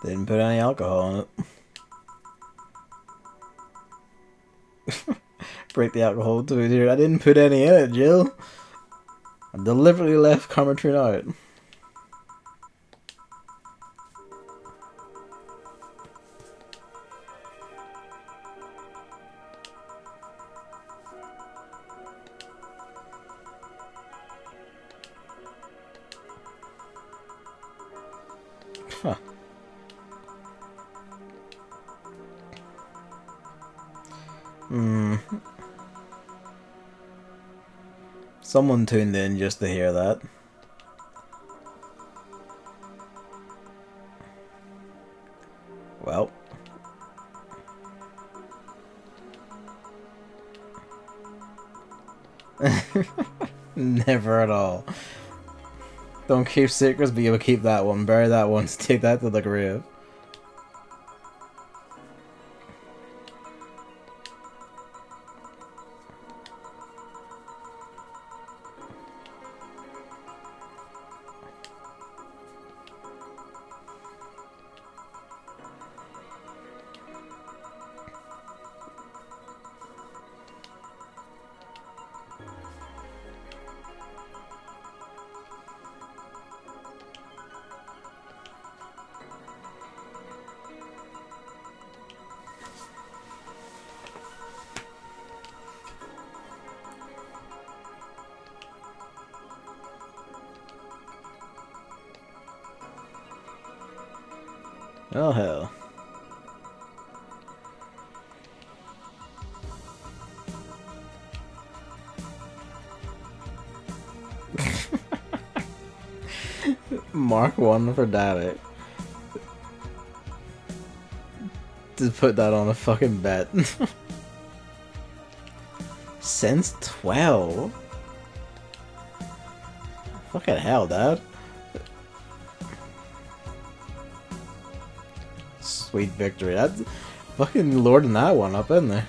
Speaker 1: They didn't put any alcohol in it. Break the alcohol too, dude. I didn't put any in it, Jill. I deliberately left Carmentine out. Huh. Someone tuned in just to hear that. Well. Never at all. Don't keep secrets, but you'll keep that one. Bury that one. Take that to the grave. Oh hell. Mark 1 for Daddy. Just put that on a fucking bet. Since 12? Fucking hell, Dad. Sweet victory. That's fucking lording that one up, isn't there?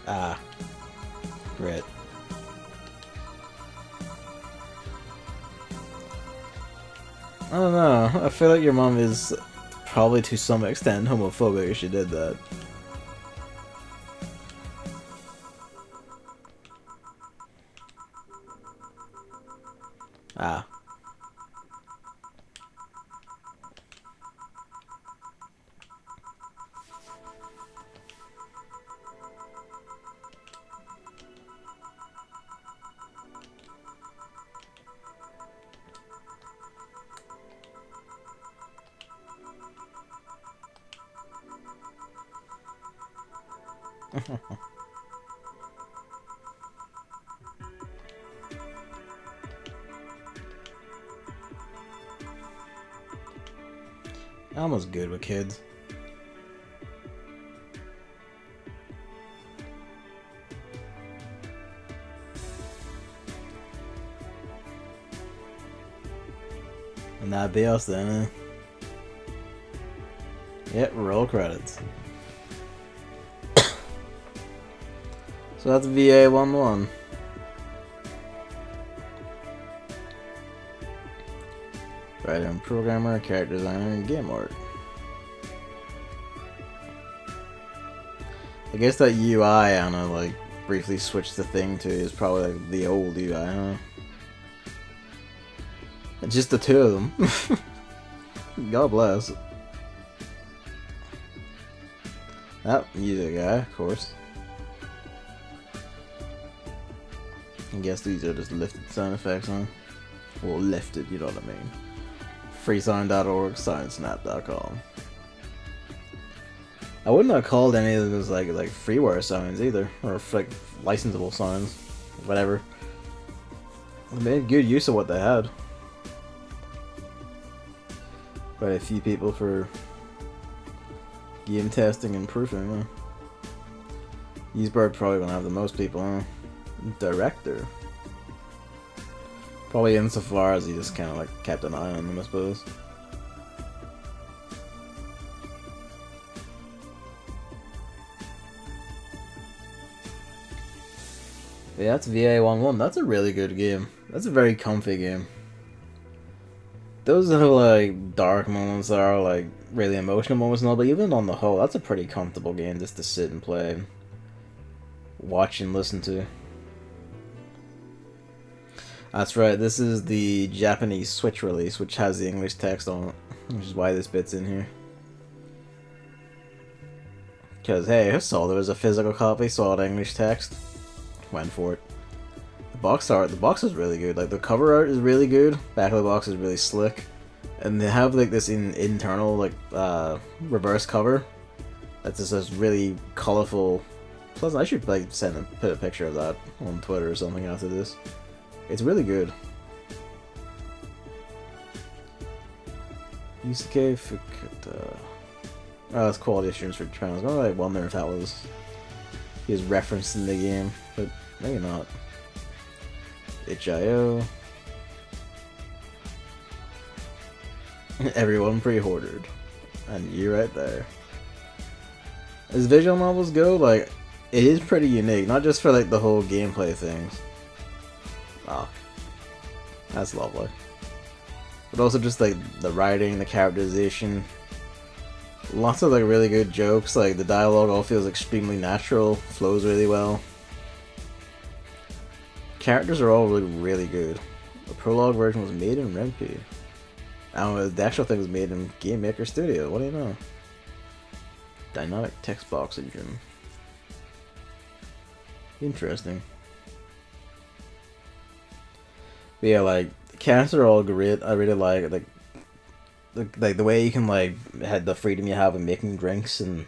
Speaker 1: Ah. Great. I don't know. I feel like your mom is probably to some extent homophobic if she did that. Ah. Almost good with kids. And that'd be us then, eh? Yep, roll credits. So that's VA-11. Writer and programmer, character designer, and game art. I guess that UI Anna like briefly switched the thing to is probably like the old UI, huh? Just the two of them. God bless. Oh, music guy, of course. I guess these are just lifted sound effects, huh? Well, lifted, you know what I mean. Freesound.org, sciencesnap.com. I wouldn't have called any of those like freeware sounds either, or like licensable sounds, whatever. They made good use of what they had. Quite a few people for game testing and proofing. Huh? Usebird probably gonna have the most people. Huh? Director. Probably insofar as he just kind of like kept an eye on them, I suppose. Yeah, that's VA-11. That's a really good game. That's a very comfy game. Those are like dark moments that are like really emotional moments and all, but even on the whole, that's a pretty comfortable game just to sit and play, watch and listen to. That's right, this is the Japanese Switch release, which has the English text on it, which is why this bit's in here. Because, hey, I saw there was a physical copy, saw the English text, went for it. The box art, the box is really good, like the cover art is really good, back of the box is really slick. and they have like this internal like reverse cover that's just this really colorful. Plus, I should like put a picture of that on Twitter or something after this. It's really good. Yusuke Fukuda. Oh, that's quality assurance for Japan. I was gonna like wonder if that was he was referenced in the game, but maybe not. HIO. Everyone pre-ordered. And you right there. As visual novels go, like, it is pretty unique. Not just for, like, the whole gameplay things. Oh. That's lovely. But also just, like, the writing, the characterization. Lots of, like, really good jokes. Like, the dialogue all feels extremely natural. Flows really well. Characters are all really, really good. The prologue version was made in Renpi. I don't know, the actual thing was made in Game Maker Studio. What do you know? Dynamic text box engine. Interesting. But yeah, like, the cats are all great. I really like the way you can like have the freedom you have in making drinks and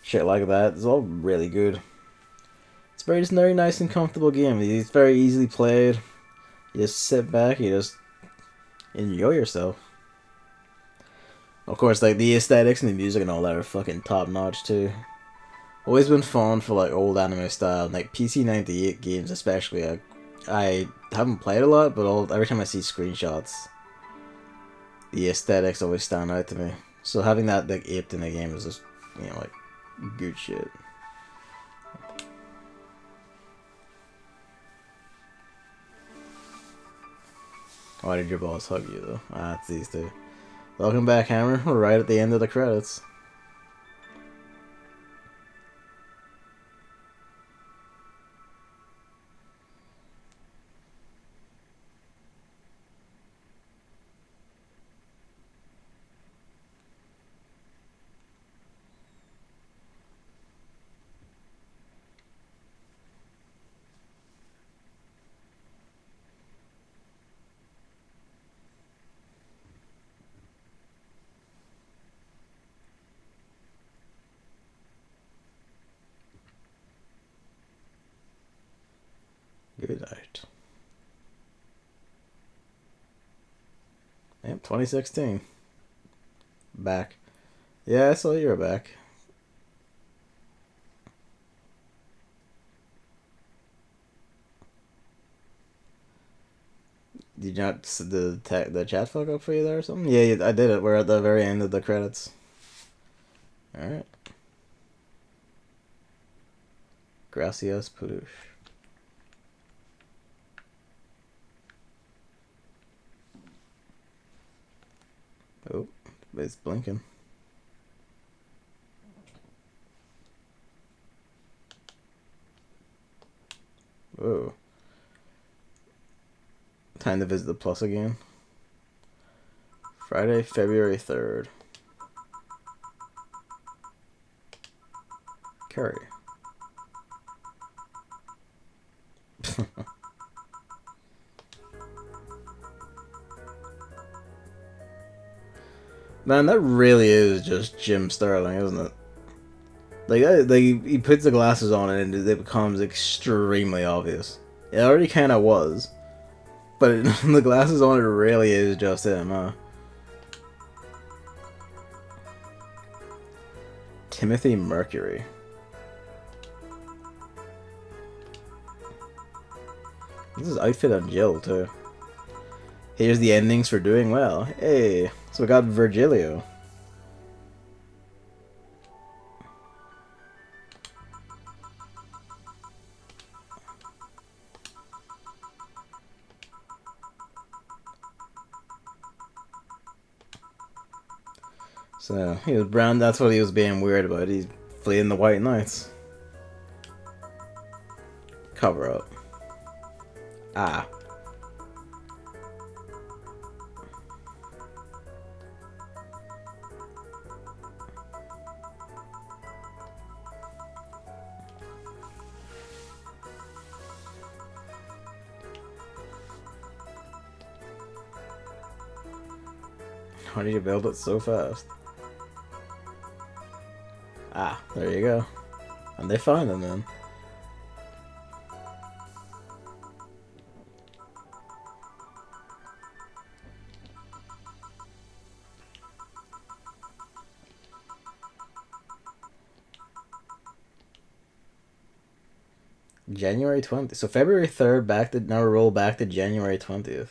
Speaker 1: shit like that. It's all really good. It's very nice and comfortable game. It's very easily played. You just sit back, you just enjoy yourself. Of course, like, the aesthetics and the music and all that are fucking top notch too. Always been fond for like old anime style, like PC-98 games especially. I haven't played a lot, but every time I see screenshots, the aesthetics always stand out to me. So having that like aped in the game is just, you know, like, good shit. Why did your boss hug you though? Ah, it's these two. Welcome back, Hammer. We're right at the end of the credits. Good night. Yep, 2016. Back. Yeah, I saw you were back. Did you not the chat fuck up for you there or something? Yeah, I did it. We're at the very end of the credits. Alright. Gracias, Pudush. Oh, it's blinking. Whoa. Time to visit the plus again. Friday, February 3rd. Curry. Man, that really is just Jim Sterling, isn't it? Like he puts the glasses on and it becomes extremely obvious. It already kind of was, but the glasses on it really is just him, huh? Timothy Mercury. This is outfit on Jill too. Here's the endings for doing well. Hey, so we got Virgilio. So he was brown. That's what he was being weird about. He's fleeing the White Knights. Cover up. Ah. How did you build it so fast? Ah, there you go. And they find them then. January 20th. So February 3rd back to now roll back to January 20th.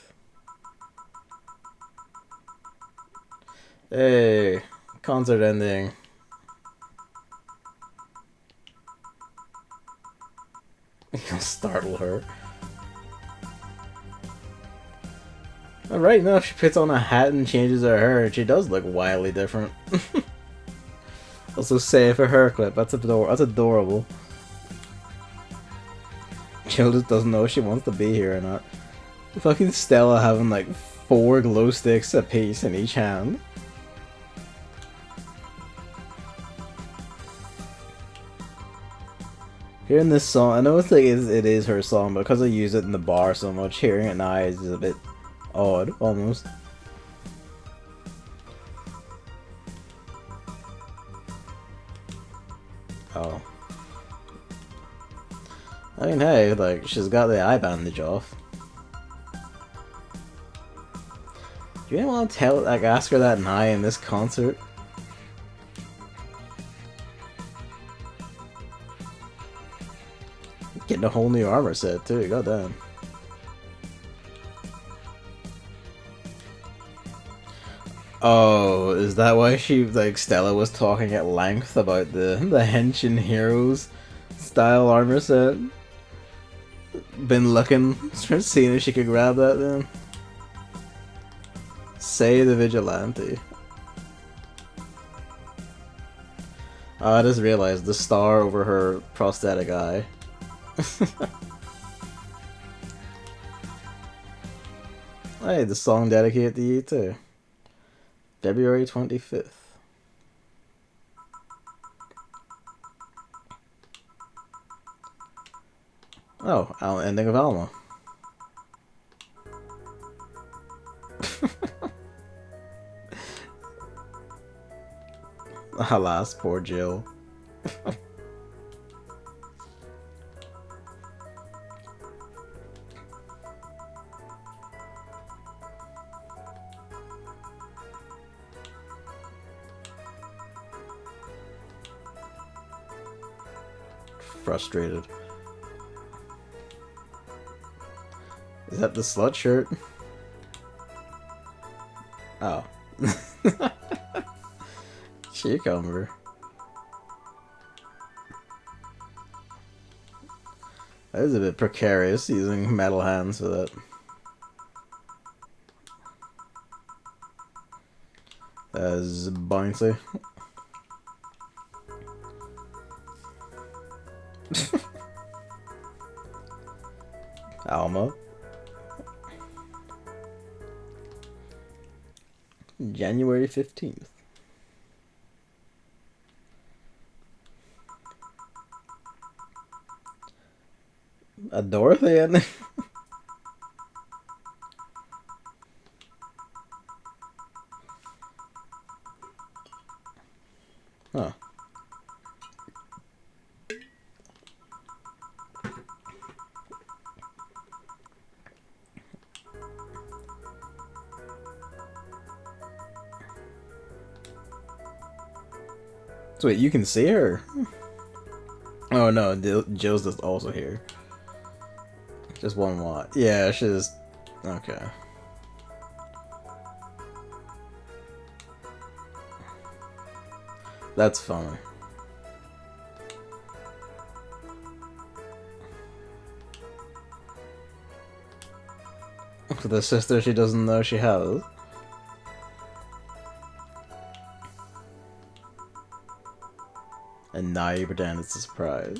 Speaker 1: Hey, concert ending. You'll startle her. Right now, if she puts on a hat and changes her hair, she does look wildly different. Also, save for her clip. That's adorable. Jill just doesn't know if she wants to be here or not. Fucking Stella having like 4 glow sticks apiece in each hand. Hearing this song, I know it's like it is her song, but because I use it in the bar so much, hearing it now is a bit odd, almost. Oh. I mean, hey, like, she's got the eye bandage off. Do you want to ask her that now in this concert? Getting a whole new armor set, too, goddamn. Oh, is that why Stella was talking at length about the Henshin Heroes style armor set? Been looking, seeing if she could grab that then? Say the Vigilante. Oh, I just realized the star over her prosthetic eye. Hey, the song dedicated to you too. February 25th. Oh, ending of Alma. Alas, poor Jill. Frustrated. Is that the slut shirt? Oh. Cucumber. That is a bit precarious using metal hands for that. That is bouncy. Alma. January 15th. A Dorothy ending? Huh. So wait, you can see her? Oh no, Jill's just also here. Just one watt. Yeah, she's... Okay. That's funny. For the sister she doesn't know she has. And now you pretend it's a surprise.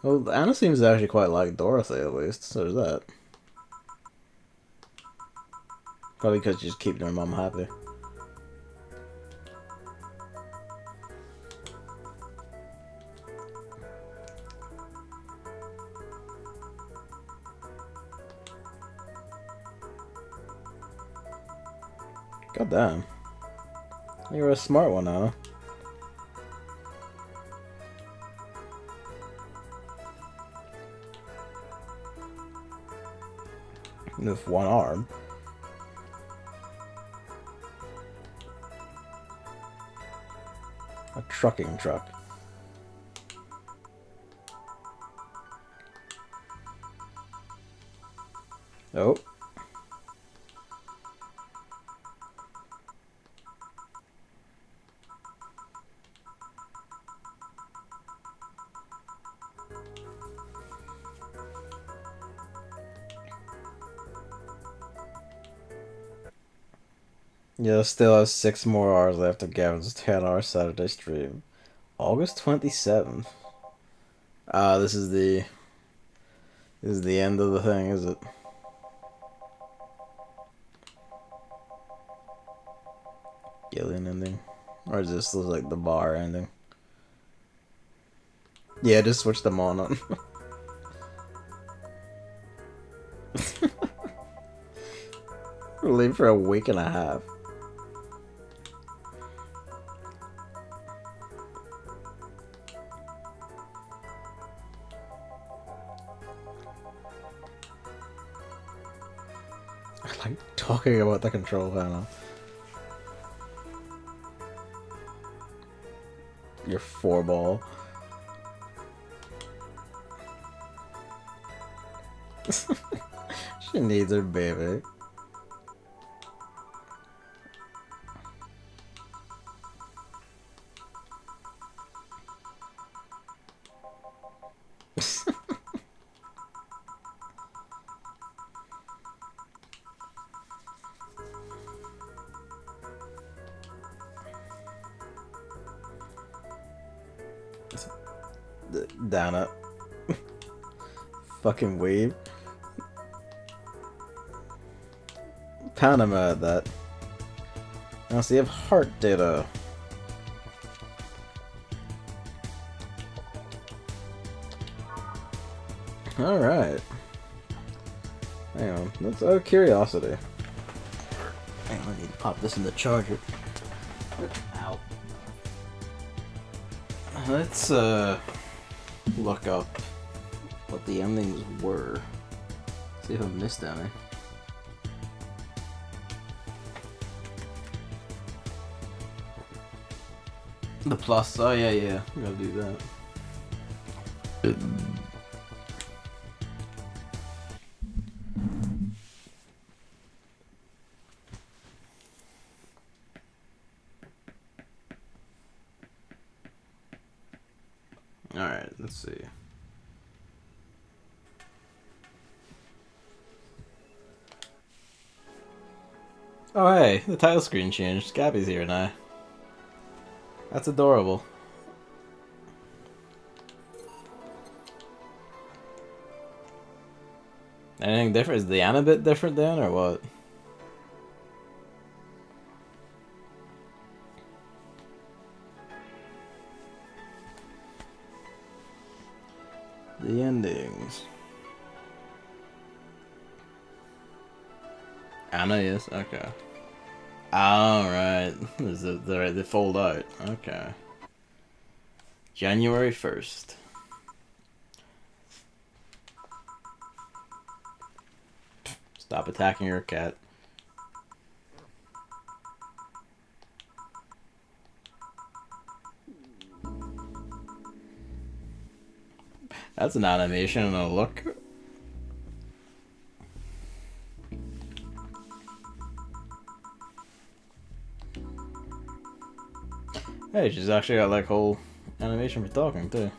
Speaker 1: Well, Anna seems to actually quite like Dorothy, at least, so there's that. Probably because she's keeping her mom happy. God damn. You're a smart one, Anna. With one arm. A trucking truck. Oh. Yeah, still has 6 more hours left of Gavin's 10-hour Saturday stream. August 27th. This is the end of the thing, is it? Gillian ending? Or is this like the bar ending? Yeah, just switch them on. We'll leave for a week and a half. I like talking about the control panel. Your 4-ball. She needs her baby. Down it. Fucking wave. Panama at that. Now, so you have heart data. Alright. Hang on. That's out of curiosity. Hang on, I need to pop this in the charger. Ow. Let's, look up what the endings were. See if I missed any. The plus, oh yeah, we gotta do that. Alright, let's see. Oh hey, the title screen changed. Gabby's here now. That's adorable. Anything different? Is the Anna bit different then, or what? The endings. Anna is? Okay. Alright. They fold out. Okay. January 1st. Stop attacking your cat. That's an animation and a look. Hey, she's actually got like whole animation for talking too.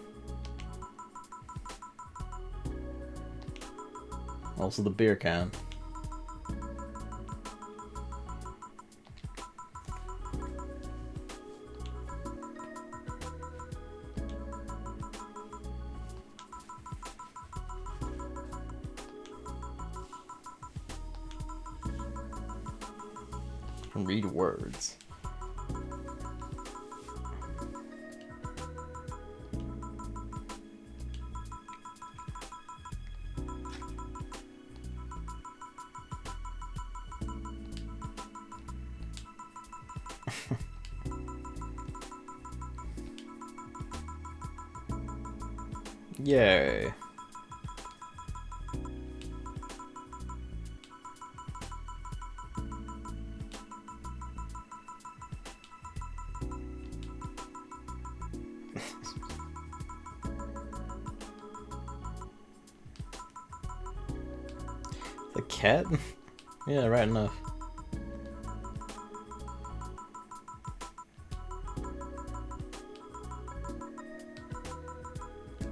Speaker 1: Also the beer can. Read words. Yay. The cat? Yeah, right enough.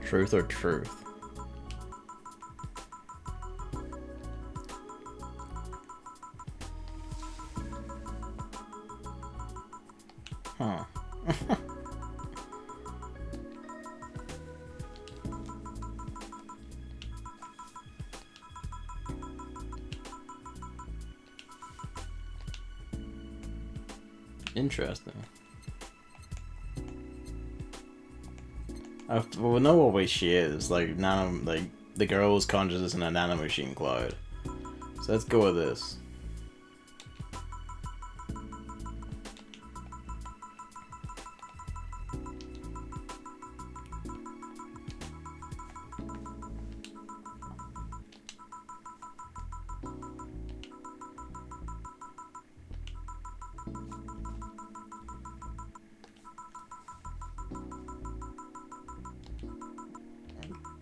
Speaker 1: Truth or truth? Huh. Interesting. We know what way she is. Like the girl's consciousness in a nanomachine cloud. So let's go with this.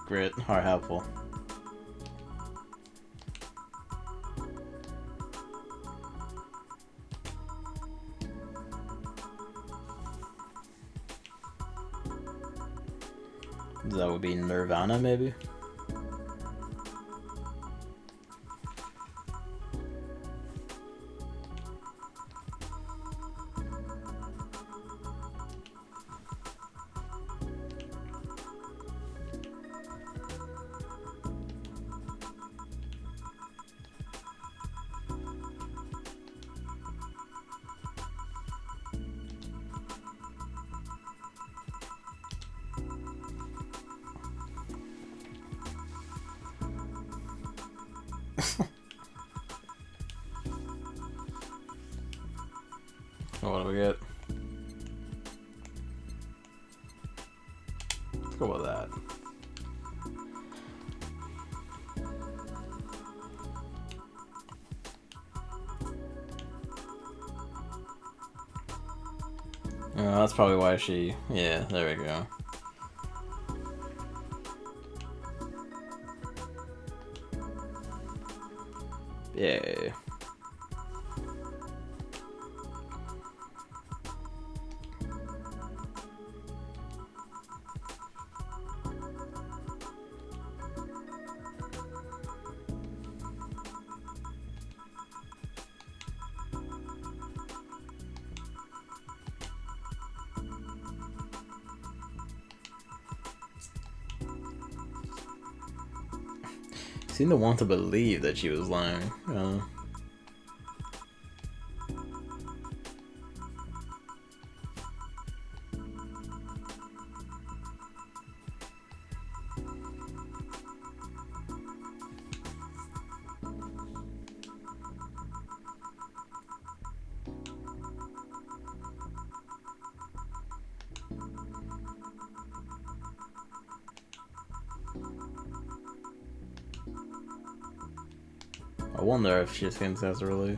Speaker 1: Great, how helpful. That would be Nirvana, maybe? What do we get? Let's go with that. Oh, that's probably why she... Yeah, there we go. Yeah. Seemed to want to believe that she was lying. I wonder if she thinks that's a relief.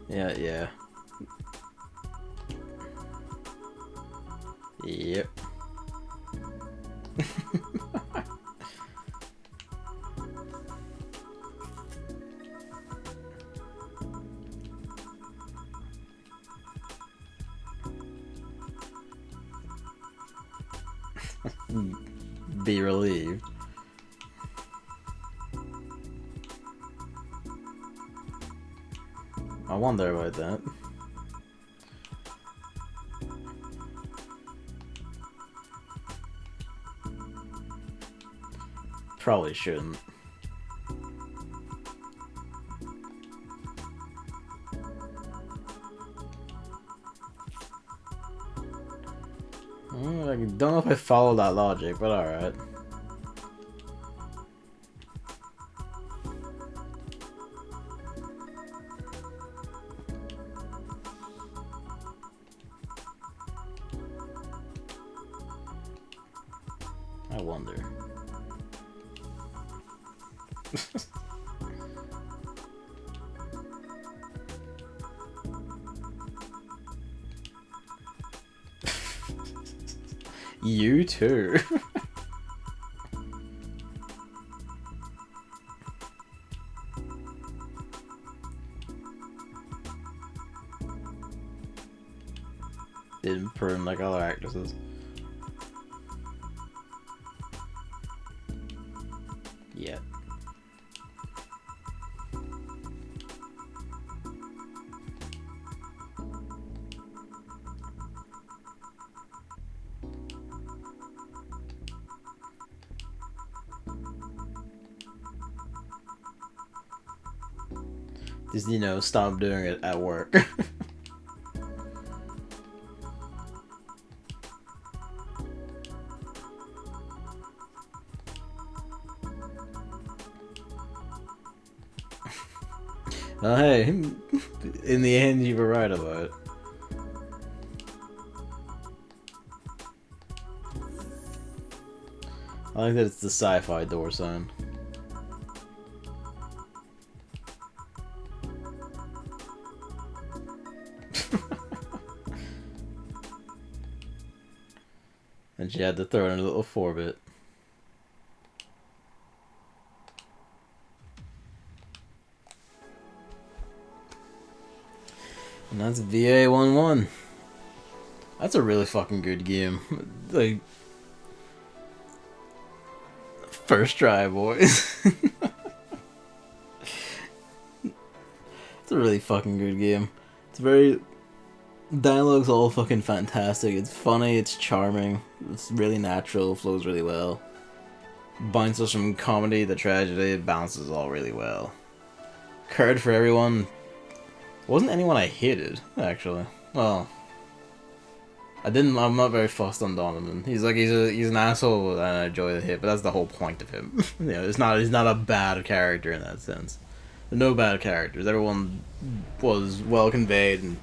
Speaker 1: Yeah. Yep. Be relieved. I wonder about that. Probably shouldn't. I don't know if I follow that logic, but alright. I wonder. You too. Didn't prune like other actresses. Yet. Just, you know, stop doing it at work. Oh, hey, in the end, you were right about it. I like that it's the sci-fi door sign. And she had to throw in a little 4-bit. And that's VA-11. That's a really fucking good game. Like, first try, boys. It's a really fucking good game. It's very... Dialogue's all fucking fantastic. It's funny, it's charming, it's really natural, flows really well. Bounces from comedy to tragedy, it bounces all really well. Cared for everyone. Wasn't anyone I hated, actually. Well, I'm not very fussed on Donovan. He's an asshole and I enjoy the hit, but that's the whole point of him. You know, he's not a bad character in that sense. There are no bad characters. Everyone was well conveyed and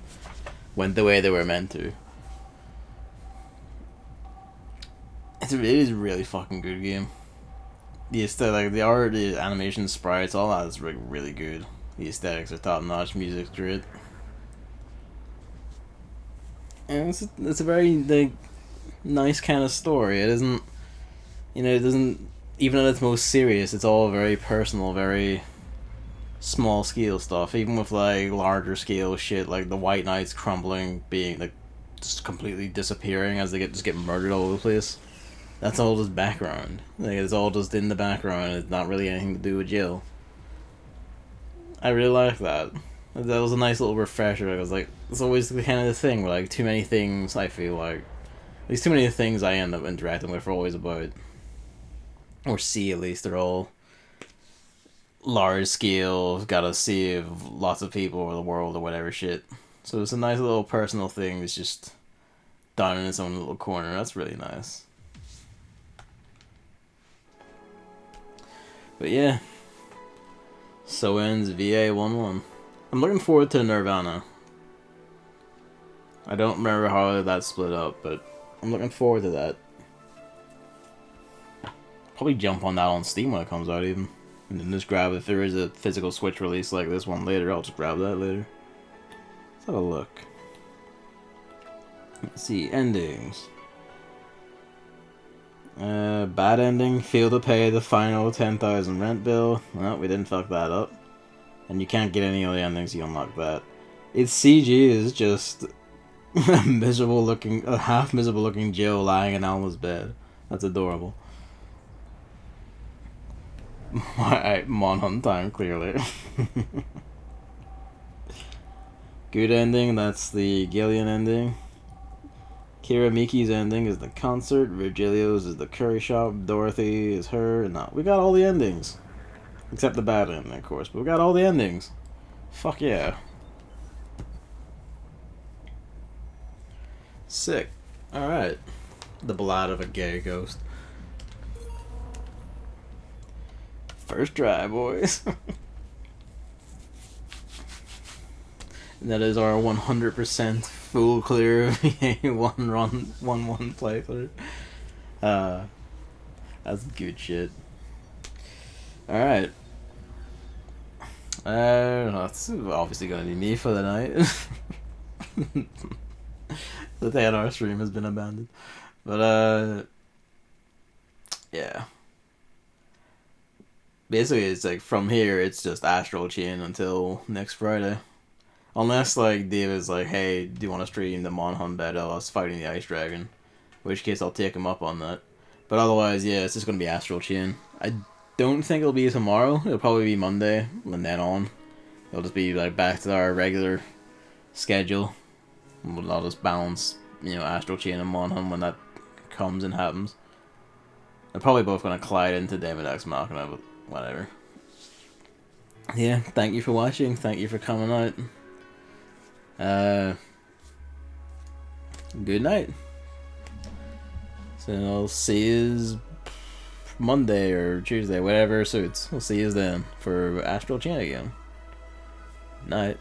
Speaker 1: went the way they were meant to. It is a really fucking good game. The aesthetic, the art, the animation, sprites, all that is really good. The aesthetics are top notch, music's great. And it's a very like nice kind of story. It isn't, you know, it doesn't, even at its most serious, it's all very personal, very small scale stuff. Even with like larger scale shit, like the White Knights crumbling, being like just completely disappearing as they get murdered all over the place. That's all just background. Like, it's all just in the background. It's not really anything to do with Jill. I really like that. That was a nice little refresher. I was like, it's always the kind of the thing where like too many things, I feel like, at least too many things I end up interacting with are always about, or see at least, they're all large scale, gotta save lots of people or the world or whatever shit. So it's a nice little personal thing that's just done in its own little corner. That's really nice. But yeah, so ends VA-11. I'm looking forward to Nirvana. I don't remember how that split up, but I'm looking forward to that. Probably jump on that on Steam when it comes out even. And then just grab, if there is a physical Switch release like this one later, I'll just grab that later. Let's have a look. Let's see, endings. Bad ending, fail to pay the final 10,000 rent bill. Well, we didn't fuck that up. And you can't get any other endings, you unlock that. Its CG is just a half miserable looking Jill lying in Alma's bed. That's adorable. Alright, Monhunt time, clearly. Good ending, that's the Gillian ending. Kira Miki's ending is the concert, Virgilio's is the curry shop, Dorothy is her, and we got all the endings. Except the bad ending, of course, but we got all the endings. Fuck yeah. Sick. Alright. The Ballad of a Gay Ghost. First try, boys. And that is our 100% full clear VA-11 playthrough. That's good shit. Alright. That's obviously gonna be me for the night. The 10-hour stream has been abandoned. But, yeah. Basically, it's like from here, it's just Astral Chain until next Friday. Unless, like, David's like, hey, do you want to stream the Monhunt battle us fighting the Ice Dragon? In which case, I'll take him up on that. But otherwise, yeah, it's just going to be Astral Chain. I don't think it'll be tomorrow. It'll probably be Monday, and then on. It'll just be, like, back to our regular schedule. I'll just balance, Astral Chain and Monhunt when that comes and happens. They're probably both going to collide into David X Machina, but whatever. Yeah, thank you for watching. Thank you for coming out. Good night. So I'll see you Monday or Tuesday, whatever suits. We'll see you then for Astral Chain again. Night.